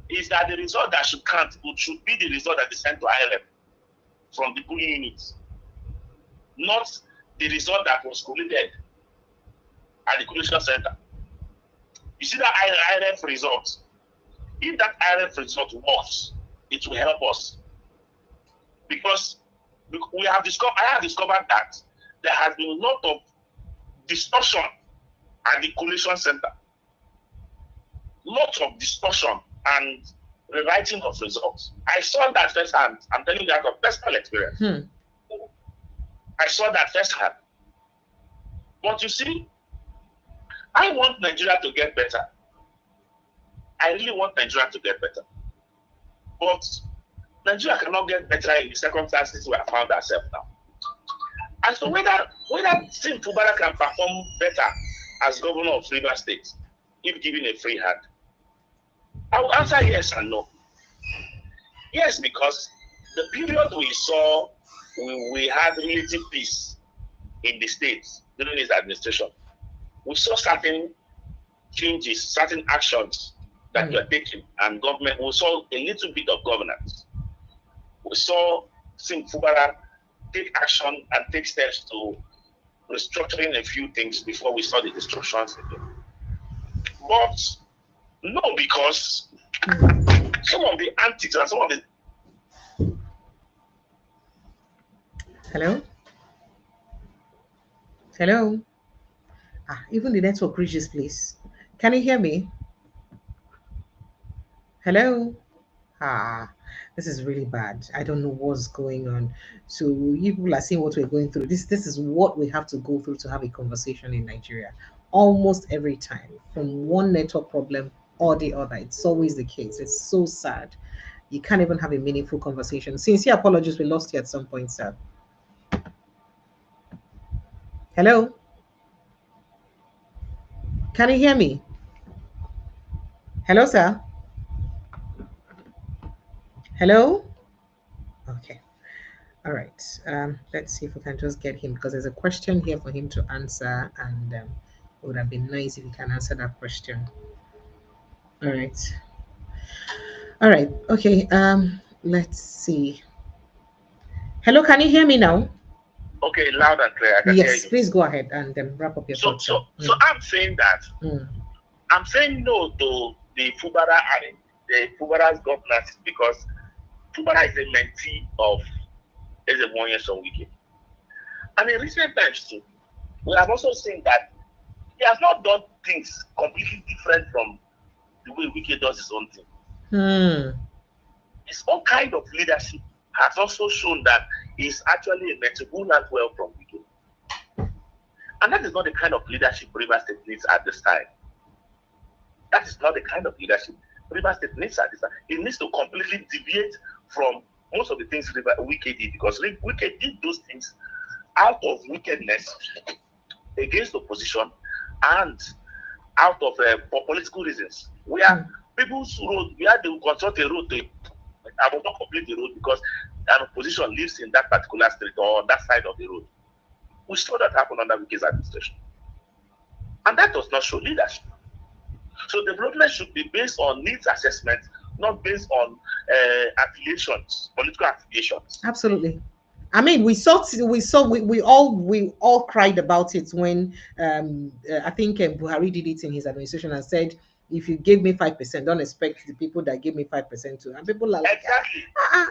[SPEAKER 3] is that the result that should count should be the result that is sent to ILM from the polling units, not the result that was collated at the collation center. You see that IRF result? If that IRF result works, it will help us. Because I have discovered that
[SPEAKER 7] there has been a lot of discussion at the collation center. Lots of discussion and rewriting of results. I saw that firsthand. I'm telling you that of personal experience. I saw that firsthand. But you see, I want Nigeria to get better. I really want Nigeria to get better. But Nigeria cannot get better in the circumstances we have found ourselves now. And so whether Tim Fubara can perform better as governor of Rivers State, if given a free hand, I will answer yes and no. Yes, because the period we saw, we had relative peace in the states during his administration. We saw certain changes, certain actions that were taken, and government, we saw a little bit of governance. We saw Tim Fubara take action and take steps to restructuring a few things before we saw the destructions again. But no, because some of the antics and some of the...
[SPEAKER 1] Hello? Hello? Even the network reaches, please. Can you hear me? Hello? This is really bad. I don't know what's going on. So you people are seeing what we're going through. This is what we have to go through to have a conversation in Nigeria. Almost every time, from one network problem or the other. It's always the case. It's so sad. You can't even have a meaningful conversation. Sincere apologies, we lost you at some point, sir. Hello? Can you hear me? Hello, sir? Hello? Okay. All right. Let's see if we can just get him, because there's a question here for him to answer, and it would have been nice if he can answer that question. All right. All right. Okay. Let's see. Hello, can you hear me now?
[SPEAKER 7] Okay, loud and clear. I can hear you.
[SPEAKER 1] Please go ahead and wrap up your thoughts.
[SPEAKER 7] So I'm saying that. I'm saying no to the Fubara and the Fubara's governance, because Fubara is a mentee of Wike. And in recent times too, we have also seen that he has not done things completely different from the way Wike does his own thing. His own kind of leadership has also shown that he's actually a mentor who learned well from Wike. And that is not the kind of leadership Rivers State needs at this time. That is not the kind of leadership Rivers State needs at this time. It needs to completely deviate from most of the things Wike did, because Wike did those things out of wickedness against the opposition and out of political reasons. Where people's road, where they will construct a road, I will not complete the road because an opposition lives in that particular street or on that side of the road. We saw that happen under Wike's administration. And that does not show leadership. So development should be based on needs assessment, not based on affiliations, political affiliations.
[SPEAKER 1] Absolutely. I mean, we all cried about it when I think Buhari did it in his administration and said, if you give me 5%, don't expect the people that give me 5% to. And people are like,
[SPEAKER 7] exactly.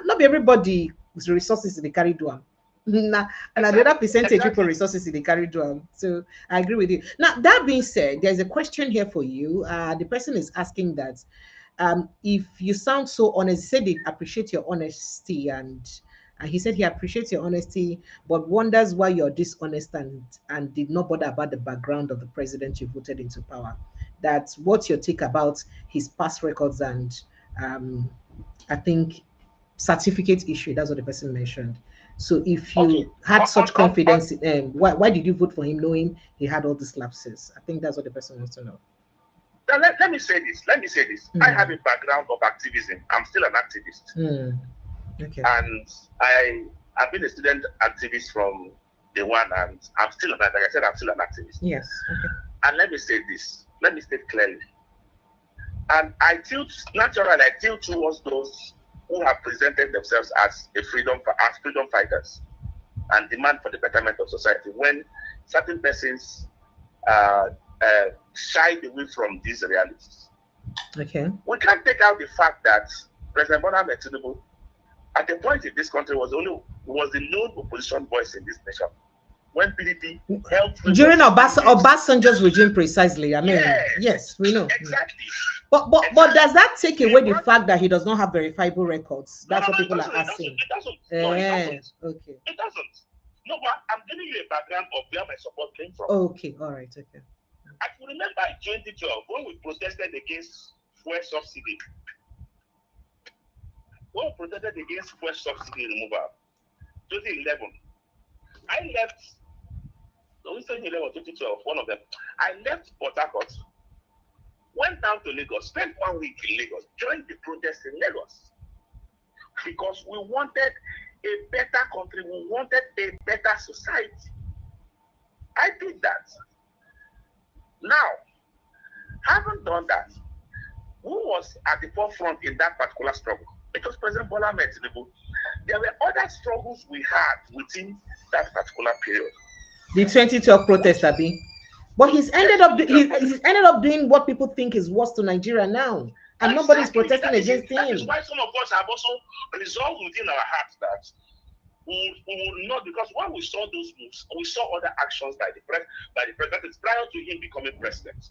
[SPEAKER 1] Not everybody with resources they carry do. The other percentage people resources they carry do. So I agree with you. Now, that being said, there's a question here for you. The person is asking that if you sound so honest, he said they appreciate your honesty, and he said he appreciates your honesty, but wonders why you're dishonest and did not bother about the background of the president you voted into power. That's what's your take about his past records and I think certificate issue. That's what the person mentioned. So if you had such confidence in him, why did you vote for him knowing he had all these lapses? I think that's what the person wants to know.
[SPEAKER 7] Now, let me say this. I have a background of activism. I'm still an activist.
[SPEAKER 1] Okay.
[SPEAKER 7] And I've been a student activist from day one, and I'm still, like I said, I'm still an activist.
[SPEAKER 1] Yes. Okay.
[SPEAKER 7] And let me say this. Let me state clearly. And I tilt towards those who have presented themselves as freedom fighters and demand for the betterment of society, when certain persons shied away from these realities.
[SPEAKER 1] Okay.
[SPEAKER 7] We can't take out the fact that President Tinubu, at the point in this country, was the lone opposition voice in this nation. when PDP helped
[SPEAKER 1] during Obasanjo's regime, precisely. I mean, yes, we know
[SPEAKER 7] exactly.
[SPEAKER 1] But does that take away the fact that he does not have verifiable records? That's what people are asking.
[SPEAKER 7] It doesn't. No, it doesn't.
[SPEAKER 1] Okay.
[SPEAKER 7] It doesn't. No, but I'm giving you a background of where my support came from.
[SPEAKER 1] Okay, all right, okay.
[SPEAKER 7] I can remember in 2012 when we protested against fuel subsidy. When we protested against fuel subsidy removal, 2011, I left. 2011 or 2012, one of them. I left Port Harcourt, went down to Lagos, spent 1 week in Lagos, joined the protest in Lagos because we wanted a better country, we wanted a better society. I did that. Now, having done that, who was at the forefront in that particular struggle? It was President Bola Ahmed Tinubu. There were other struggles we had within that particular period.
[SPEAKER 1] The 2012 protest, Abi. But he's ended up doing what people think is worse to Nigeria now, and nobody's protesting against him.
[SPEAKER 7] That is why some of us have also resolved within our hearts that we will not, because when we saw those moves, we saw other actions by the president prior to him becoming president.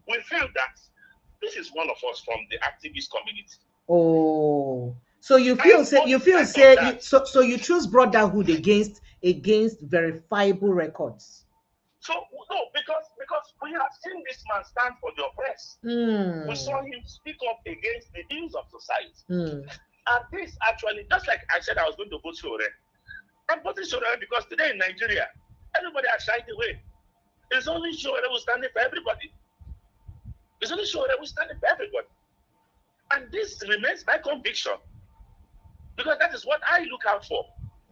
[SPEAKER 7] We felt that this is one of us from the activist community.
[SPEAKER 1] Oh, so you choose brotherhood against verifiable records.
[SPEAKER 7] So no, because we have seen this man stand for the oppressed. We saw him speak up against the ills of society. And this actually, just like I said, I was going to vote Sore. I'm voting Sore because today in Nigeria, everybody has shied away. It's only Sore who is standing for everybody. It's only Sore who is standing for everybody. And this remains my conviction. Because that is what I look out for.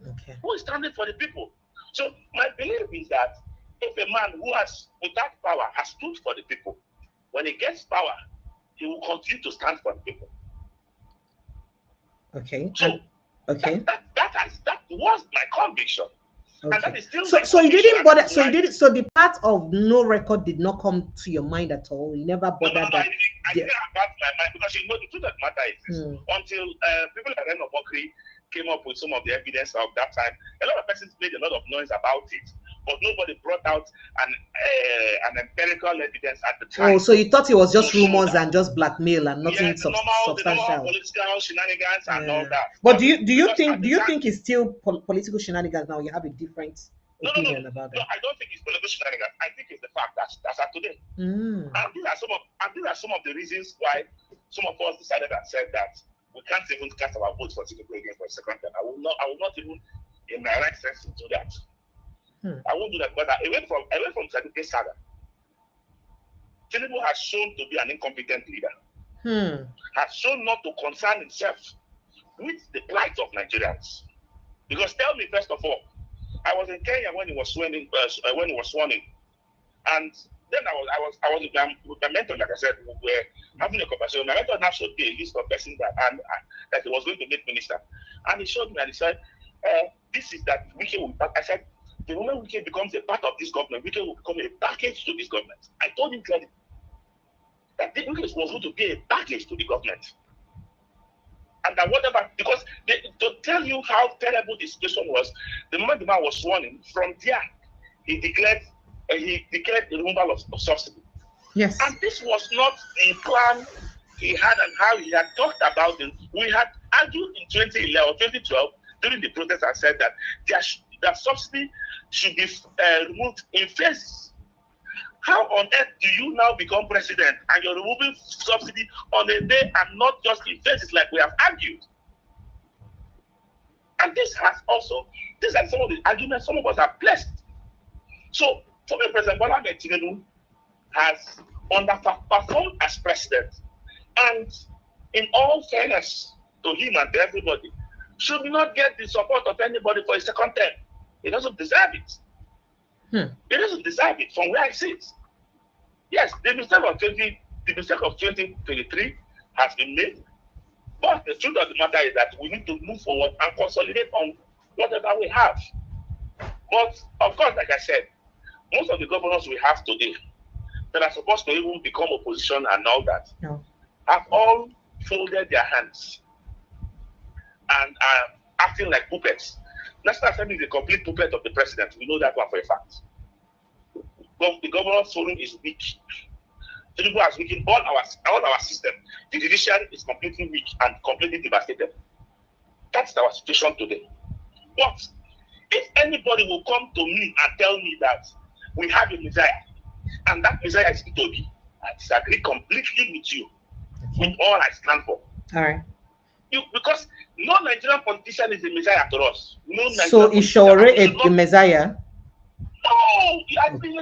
[SPEAKER 1] Okay.
[SPEAKER 7] Who is standing for the people? So my belief is that if a man who has, without power, has stood for the people, when he gets power, he will continue to stand for the people.
[SPEAKER 1] Okay.
[SPEAKER 7] So
[SPEAKER 1] okay.
[SPEAKER 7] That was my conviction.
[SPEAKER 1] Okay.
[SPEAKER 7] And that is still
[SPEAKER 1] so you didn't bother. So you didn't. So the part of no record did not come to your mind at all. You never bothered that.
[SPEAKER 7] I didn't have that in my mind because you know the truth of the matter is until people like Governor Fubara came up with some of the evidence of that time, a lot of persons made a lot of noise about it, but nobody brought out an empirical evidence at the time.
[SPEAKER 1] Oh, so you thought it was just rumors and just blackmail and nothing substantial.
[SPEAKER 7] The normal political shenanigans and all that.
[SPEAKER 1] But do you think it's still political shenanigans now? You have a different opinion about that?
[SPEAKER 7] No, I don't think it's political shenanigans. I think it's the fact that's at today. And these are some of the reasons why some of us decided and said that we can't even cast our votes for Tinubu again for a second time. I will not even, in my right sense, do that. I won't do that. But away from Certificate Saga, Tinubu has shown to be an incompetent leader. Has shown not to concern himself with the plight of Nigerians. Because tell me, first of all, I was in Kenya when he was sworn in, and then I was with my mentor, like I said, we were having a conversation. My mentor now showed me a list of persons that he was going to make minister. And he showed me and he said, this is that Wike will back. I said, the moment Wike becomes a part of this government, Wike will become a package to this government. I told him clearly that Wike was going to be a package to the government. And that whatever, because to tell you how terrible the situation was, the moment the man was sworn in, from there, he declared the removal of subsidy.
[SPEAKER 1] Yes.
[SPEAKER 7] And this was not the plan he had and how he had talked about it. We had argued in 2011 or 2012 during the protest and said that that subsidy should be removed in phases. How on earth do you now become president and you're removing subsidy on a day and not just in phases like we have argued? And these are some of the arguments some of us are blessed. So, for me, President Bola Ahmed Tinubu has underperformed as president, and in all fairness to him and to everybody, should not get the support of anybody for a second term. He doesn't deserve it. He doesn't deserve it from where I sit. Yes, the mistake of 2023 has been made, but the truth of the matter is that we need to move forward and consolidate on whatever we have. But of course, like I said, most of the governors we have today that are supposed to even become opposition and all that have all folded their hands and are acting like puppets. National Assembly is a complete puppet of the president. We know that one for a fact. The governor's forum is weak. Tinubu has weakened all our system. The judiciary is completely weak and completely devastated. That's our situation today. But if anybody will come to me and tell me that we have a Messiah, and that Messiah is Peter Obi, I disagree completely with you. With all I stand for.
[SPEAKER 1] All right.
[SPEAKER 7] Because no Nigerian politician is a Messiah to us. No Nigerian
[SPEAKER 1] so is Shore a Messiah?
[SPEAKER 7] No, I think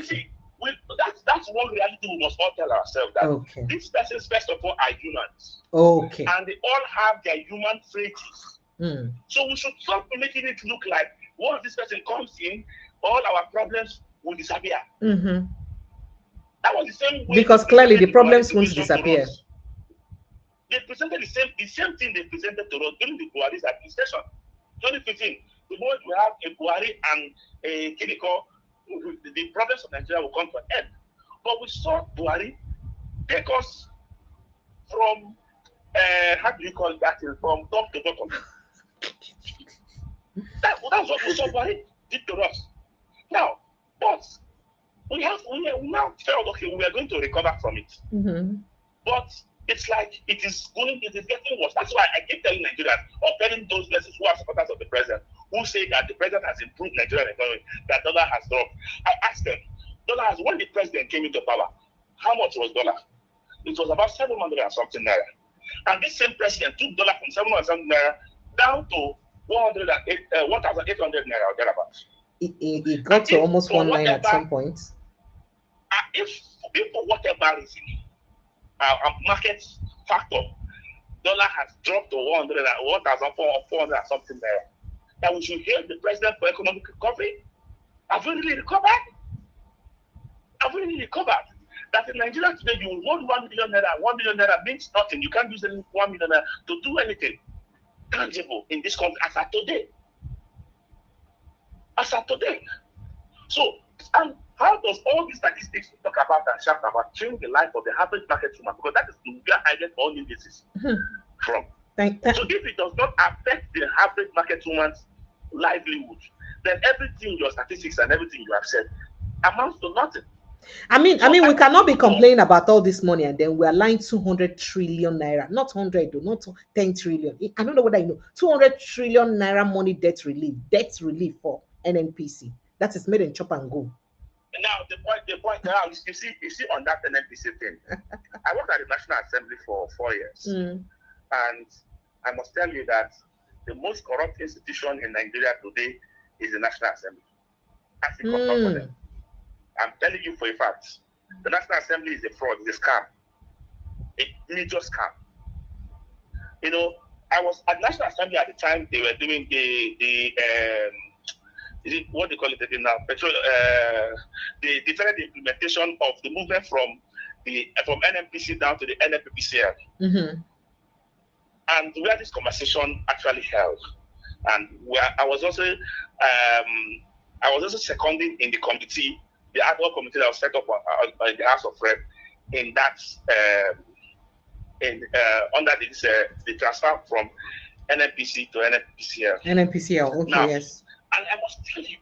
[SPEAKER 7] that's one reality we must all tell ourselves, that these persons, first of all, are humans.
[SPEAKER 1] Okay.
[SPEAKER 7] And they all have their human frailties. So we should stop making it look like once this person comes in, all our problems will disappear. That was the same way.
[SPEAKER 1] Because clearly the problems won't disappear.
[SPEAKER 7] They presented the same thing they presented to us during the Buhari's administration. 2015, the moment we have a Buhari and a Kiniko, the problems of Nigeria will come to an end. But we saw Buhari take us from, how do you call that, from top to bottom. That's what we saw Buhari did to us. Now, but we now felt, okay, we are going to recover from it. But it's like it is getting worse. That's why I keep telling Nigerians, or telling those persons who are supporters of the president, who say that the president has improved Nigerian economy, that dollar has dropped. I asked them, when the president came into power, how much was dollar? It was about 700 and something naira. And this same president took dollar from 700 and something naira down to 1,800 naira or thereabouts.
[SPEAKER 1] It got to almost 19 at some point.
[SPEAKER 7] If for whatever reason, market factor, dollar has dropped to 1,400 and something there, that we should hail the president for economic recovery. Have we really recovered? Have we really recovered? That in Nigeria today, you will hold 1 million naira. 1 million naira means nothing. You can't use 1 million naira to do anything tangible in this country as of today. As of today. So, and how does all these statistics we talk about and shout about change the life of the average market woman? Because that is where I get all indices from. So if it does not affect the average market woman's livelihood, then everything, your statistics and everything you have said, amounts to nothing.
[SPEAKER 1] I mean, we cannot be complaining about all this money and then we are lying 200 trillion naira, not 100, not 10 trillion. I don't know what I know. 200 trillion naira money debt relief for NNPC. That is made in chop and go.
[SPEAKER 7] Now the point now is you see on that NNPC thing. I worked at the National Assembly for 4 years, and I must tell you that the most corrupt institution in Nigeria today is the National Assembly. I think for them. I'm telling you for a fact, the National Assembly is a fraud, it's a scam, a major scam. You know, I was at National Assembly at the time they were doing what they call it again now? The decided implementation of the movement from NNPC down to the NNPPCL. And where this conversation actually held, and where I was also seconding in the committee, the ad hoc committee that was set up in the House of Rep, in that under this the transfer from NNPC to NNPCL.
[SPEAKER 1] NNPCL, okay, now, yes.
[SPEAKER 7] And I must tell you,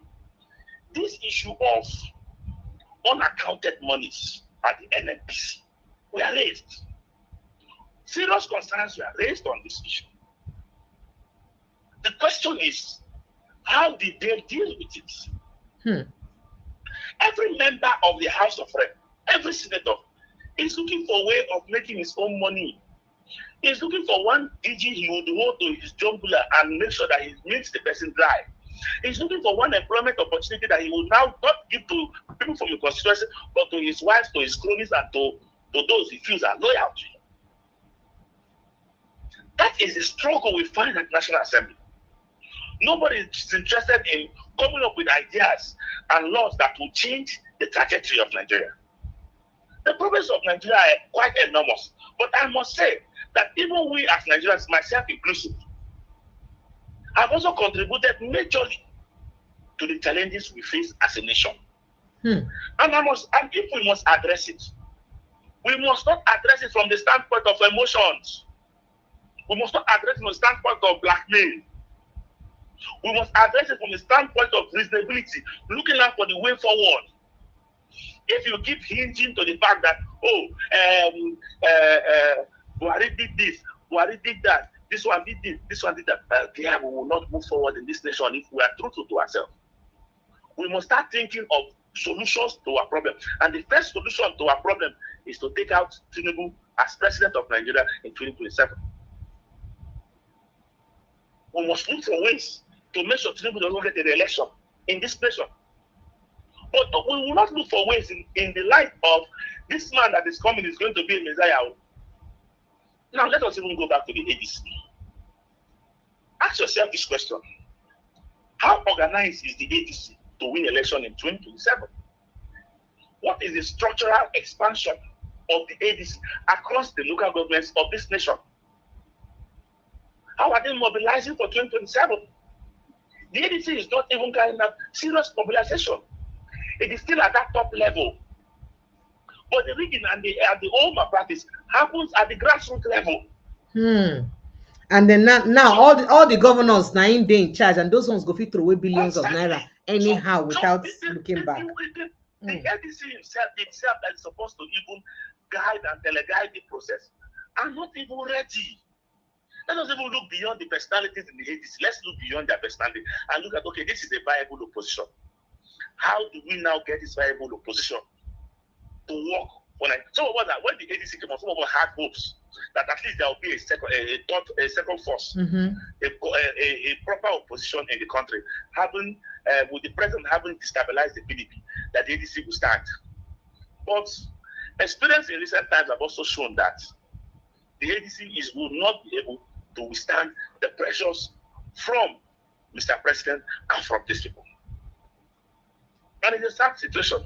[SPEAKER 7] this issue of unaccounted monies at the NNPC were raised. Serious concerns were raised on this issue. The question is, how did they deal with it? Every member of the House of Rep, every senator, is looking for a way of making his own money. He's looking for one DG he would go to his jugular and make sure that he makes the person dry. He's looking for one employment opportunity that he will now not give to people from the constituency, but to his wives, to his cronies, and to those he feels are loyal to him. That is the struggle we find at National Assembly. Nobody is interested in coming up with ideas and laws that will change the trajectory of Nigeria. The problems of Nigeria are quite enormous, but I must say that even we as Nigerians, myself inclusive, have also contributed majorly to the challenges we face as a nation. And if we must address it, we must not address it from the standpoint of emotions. We must not address it from the standpoint of blackmail. We must address it from the standpoint of reasonability, looking out for the way forward. If you keep hinging to the fact that, Buhari did this, Buhari did that, this one did this, this one did that, we will not move forward in this nation if we are truthful to ourselves. We must start thinking of solutions to our problem. And the first solution to our problem is to take out Tinubu as president of Nigeria in 2027. We must look for ways to make sure Tinubu does not get a re-election in this nation. But we will not look for ways in the light of this man that is coming is going to be a messiah. Now let us even go back to the ADC. Ask yourself this question. How organized is the ADC to win election in 2027? What is the structural expansion of the ADC across the local governments of this nation? How are they mobilizing for 2027? The ADC is not even carrying out serious mobilization. It is still at that top level. But the rigging and the whole malpractice happens at the grassroots level.
[SPEAKER 1] And then now all the governors now in charge, and those ones go fit throw away billions of naira anyhow without looking back.
[SPEAKER 7] The ADC itself that is supposed to even guide and teleguide the process are not even ready. Let us even look beyond the personalities in the ADC. Let's look beyond their personality and look at, okay, this is a viable opposition. How do we now get this viable opposition to work? Some of us, when the ADC came on, some of us had hopes that at least there will be a second force, a proper opposition in the country, having with the president having destabilized the PDP, that the ADC will stand. But experience in recent times have also shown that the ADC will not be able to withstand the pressures from Mr. President and from these people. And it's a sad situation,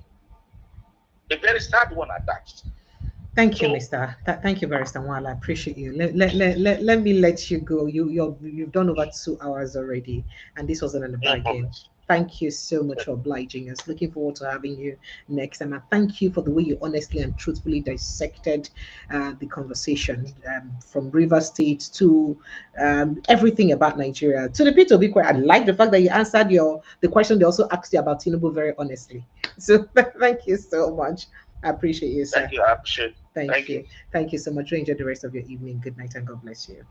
[SPEAKER 7] a very sad one at that.
[SPEAKER 1] Thank you, Thank you, Barrister Nwala. I appreciate you. Let me let you go. You've done over 2 hours already, and this wasn't an bargain. Thank you so much for obliging us. Looking forward to having you next time. And thank you for the way you honestly and truthfully dissected the conversation from River State to everything about Nigeria. To the Peter Obi, I like the fact that you answered the question they also asked you about Tinubu very honestly. So thank you so much. I appreciate you, sir.
[SPEAKER 7] Thank you. I appreciate it.
[SPEAKER 1] Thank you. Thank you so much. Enjoy the rest of your evening. Good night and God bless you.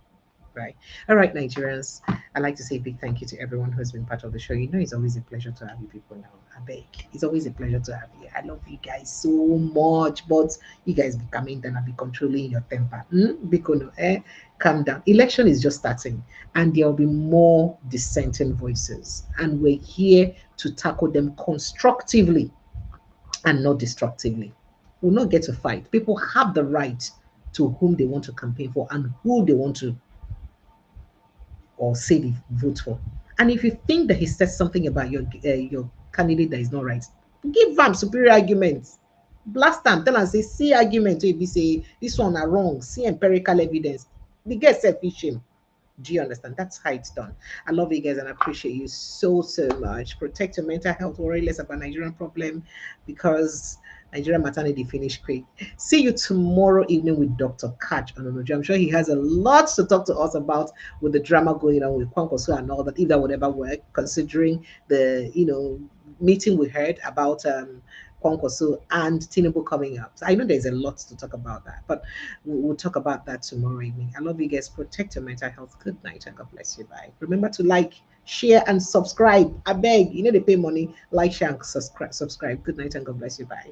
[SPEAKER 1] Right. All right, Nigerians. I'd like to say a big thank you to everyone who has been part of the show. You know, it's always a pleasure to have you people now. I beg. It's always a pleasure to have you. I love you guys so much, but you guys be coming and be controlling your temper. Because calm down. Election is just starting, and there will be more dissenting voices, and we're here to tackle them constructively and not destructively. We'll not get to fight. People have the right to whom they want to campaign for and who they want to or say they vote for. And if you think that he said something about your candidate that is not right, give them superior arguments. Blast them, tell them, say, see argument, if you say this one are wrong, see empirical evidence. The guy selfish shame. Do you understand? That's how it's done. I love you guys and I appreciate you so much. Protect your mental health. Worry less about Nigerian problem, because Nigerian maternity finished quick. See you tomorrow evening with Dr. Kaj Ononoju. I'm sure he has a lot to talk to us about with the drama going on with Kwankwaso and all that, if that would ever work, considering the meeting we heard about Kwankwaso and Tinubu coming up. So I know there's a lot to talk about that, but we'll talk about that tomorrow evening. I love you guys. Protect your mental health. Good night and God bless you. Bye. Remember to like, share, and subscribe. I beg. They pay money. Like, share, and subscribe. Good night and God bless you. Bye.